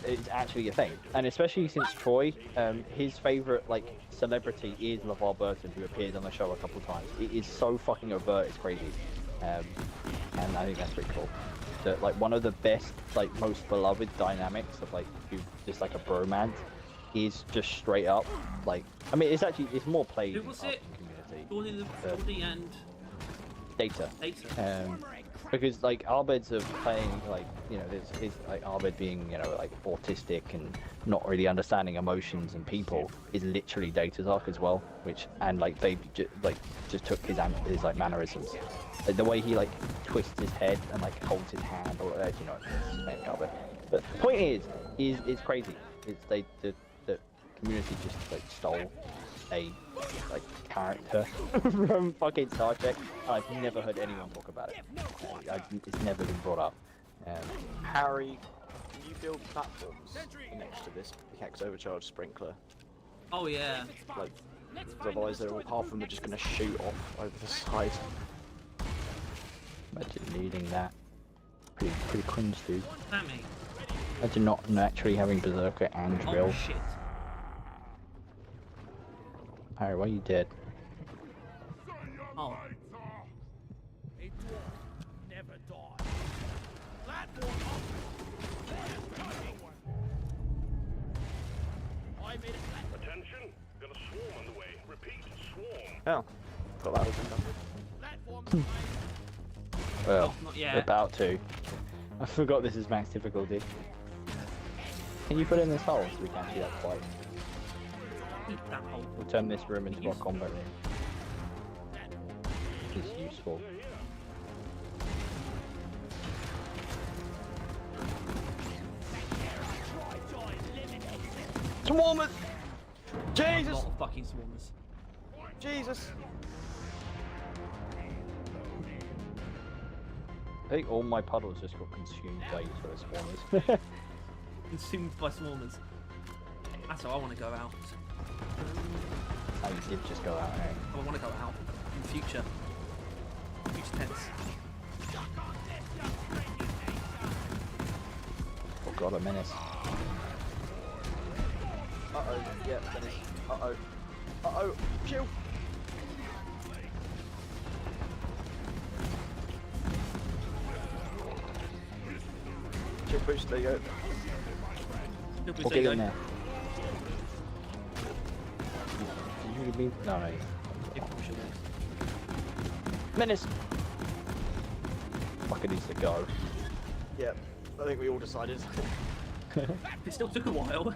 it's actually a thing, and especially since Troy, his favorite like celebrity is LeVar Burton, who appeared on the show a couple times. It is so fucking overt, it's crazy, and I think that's pretty cool. That like one of the best, like most beloved dynamics of like just like a bromance is just straight up like I mean it's more played Who was in it? community. Jordy and Data. Data. Because like Arbed's of playing like there's like Arbed being like autistic and not really understanding emotions and people is literally Data's arc as well, which and like they just took his like mannerisms, like the way he like twists his head and like holds his hand or it's mainly Arbed. But the point is it's crazy. It's the community just like stole a like character from fucking Star Trek. I've never heard anyone talk about it. It's never been brought up. Harry, can you build platforms next to this pickaxe overcharge sprinkler? Oh yeah. Like, 'cause otherwise they're all, half of them are just going to shoot off over the side. Imagine needing that. Pretty cringe, dude. What's that mean? Imagine not naturally having Berserker and Drill. Oh shit. Harry, why are you dead? Oh. A dwarf never dies. Platform up. There's another one. I made a platform. Attention, got a swarm on the way. Repeat, swarm. Oh, got that open done. Platform. Well, Not yet. about to. I forgot this is max difficulty. Can you put in this hole so we can see that fight? Eat that hole. We'll turn this room into a combat room. It's useful. Swarmers! A Jesus! lot of fucking swarmers. Jesus! I think all my puddles just got consumed by those swarmers. Consumed by swarmers. That's how I want to go out. Oh, you did just go out, eh? I want to go out in the future. Future tense. Oh god, a menace. Uh-oh, yeah, finish. Uh-oh. Uh-oh, shield! Shield boost, there you go. Still We'll get in there. Did you really mean? No, no. Menace! Fucker needs to go. Yeah, I think we all decided. It still took a while.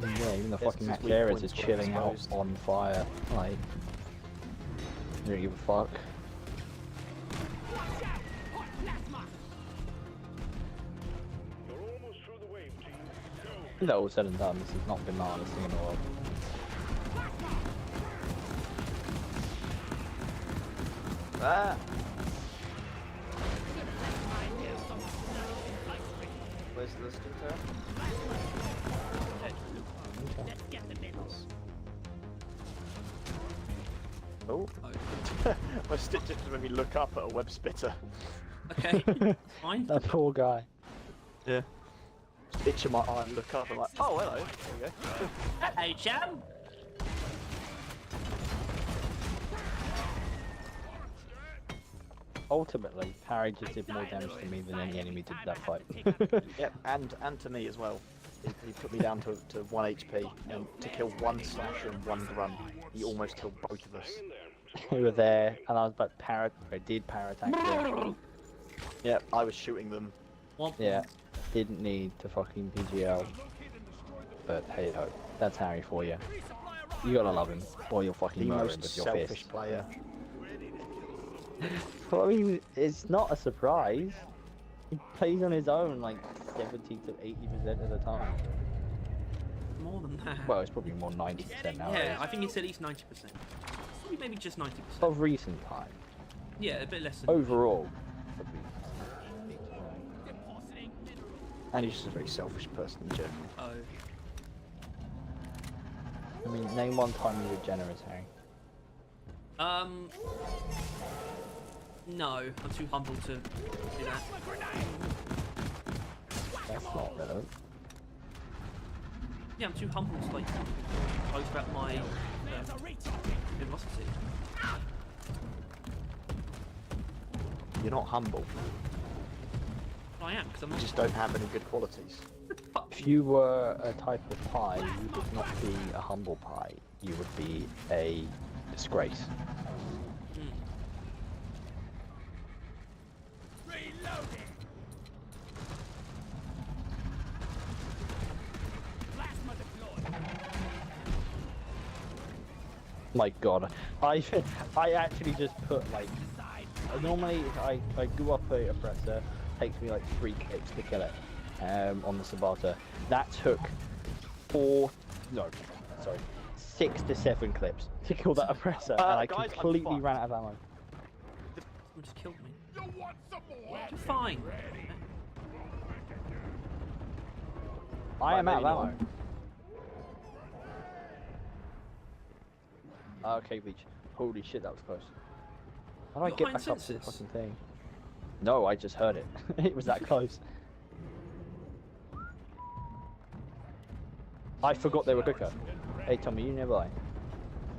I mean, yeah, even the Yes, fucking because weak Macaras points is got chilling out exposed. on fire. Like, you don't give a fuck. You're almost through the wave, team. Go. When that all said and done, this has not been the hardest thing in the world. Ah! Where's the listing there? Let's get the minerals. Oh. My stitch just made me look up at a web spitter. Okay, fine. That poor guy. Yeah. Itch in my eye and look up and like, oh hello, there we go. Hey, chum. Ultimately, Harry just did more damage to me than any enemy did that fight. Yep, and to me as well. He put me down to 1 HP, and to kill one slasher and one grunt, he almost killed both of us. We were there, and I was about I did power attack them. Yep, I was shooting them. Yeah, didn't need to fucking PGL. But hey ho, that's Harry for you. You gotta love him. Boy, you're fucking The murdering most with your selfish fists. player. Well, I mean, it's not a surprise. He plays on his own like 70 to 80% of the time. More than that. Well, it's probably more 90% now. Yeah, I think it's at least 90%. Probably maybe just 90%. Of recent time. Yeah, a bit less than. Overall. Probably. Depositing minerals. And he's just a very selfish person in general. Oh. I mean, name one time you were generous, Harry. No, I'm too humble to do that. That's not relevant. Yeah, I'm too humble to like boast about my generosity. You're not humble. I am, because I'm You not. just don't have any good qualities. If you were a type of pie, you would not be a humble pie. You would be a disgrace. Reloading. Plasma deployed. My god. I actually just put like normally I go up a oppressor, takes me like 3 clicks to kill it on the Sabata. That took 6 to 7 clips to kill that oppressor, and I guys, I'm completely fucked. ran out of ammo. Someone just killed me. You want some more? You're fine. I am out of maybe ammo. Okay, Beach. Holy shit, that was close. How do I Got get high back up to the senses. fucking thing? No, I just heard it. It was that close. I forgot they were quicker. Hey Tommy, you nearby?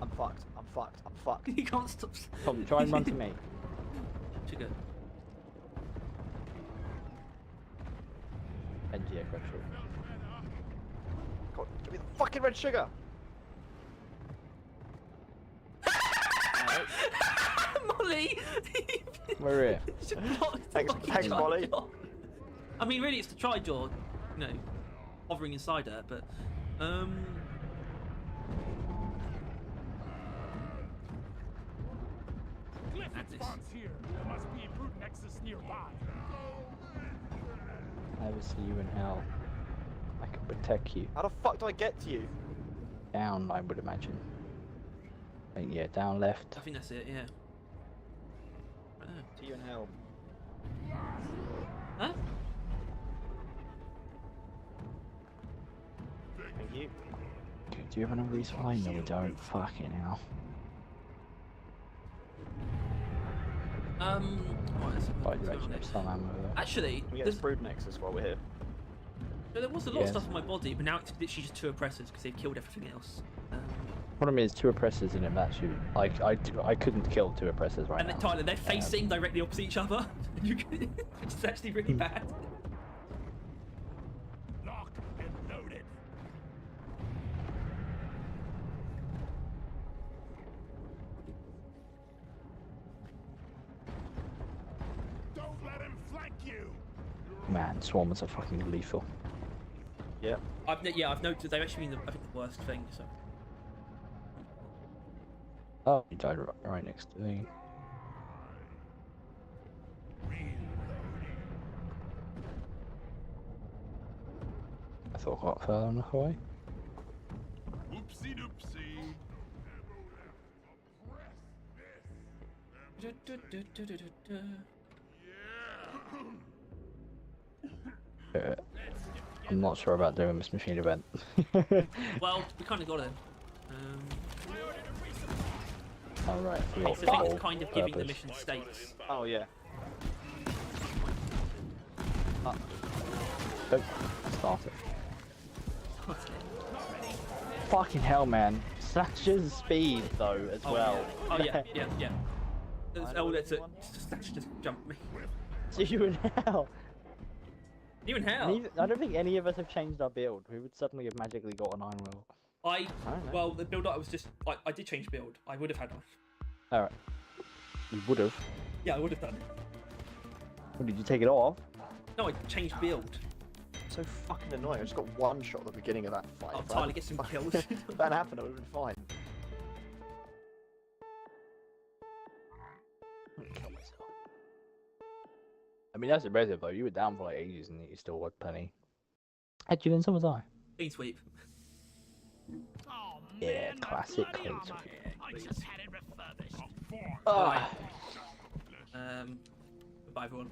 I'm fucked. I'm fucked. I'm fucked. You can't stop. Tommy, try and run to me. Sugar. NGA correction. God, give me the fucking red sugar. Molly! We're here. Thanks, Molly. I mean, really, it's to try your, you know, hovering inside her, but, Cliff At this. response here. There must be a brute nexus nearby. I will see you in hell. I can protect you. How the fuck do I get to you? Down, I would imagine. Yeah, down left. I think that's it, yeah. I don't know. To you in hell. Huh? Thank you. Do you have another resupply? No, we don't. Fucking hell. What is it? Right, What's you going on actually have there? some ammo there. Actually, Can we get there's, this brood nexus while we're here? so there was a lot of Yes. stuff on my body, but now it's literally just 2 oppressors because they've killed everything else. Problem is, 2 oppressors in a match. I couldn't kill 2 oppressors right And now. then Tyler, they're facing directly opposite each other, which is actually really bad. Lock and loaded. Don't let him flank you. Man, swarmers are fucking lethal. Yep. I've noticed they've actually been, I think, the worst thing. So Oh, he died right next to me. I thought I got further enough away. Oopsie doopsie. I'm not sure about doing this machine event. well, we kind of got it. Alright, It's the thing that's kind of giving the mission states. Oh yeah. Start it. Fucking hell, man. Such his speed, though, as Oh, well. Yeah. Oh yeah, yeah. Oh, that's it. Just jumped me. You in hell. You in hell? I don't think any of us have changed our build. We would suddenly have magically got an iron will. don't know. Well, the build I was just I did change build. I would have had one. Alright. You would have. Yeah, I would have done. Well, did you take it off? No, I changed build. So fucking annoying. I just got one shot at the beginning of that fight. Oh, If Tyler that- gets some kills. If that happened, I would have been fine. Kill myself. I mean, that's impressive though. You were down for like ages and you still had plenty. Actually, then so was I. Clean sweep. Oh, Yeah, man, my classic bloody clean armor. I just had it refurbished. Ah. Goodbye, everyone.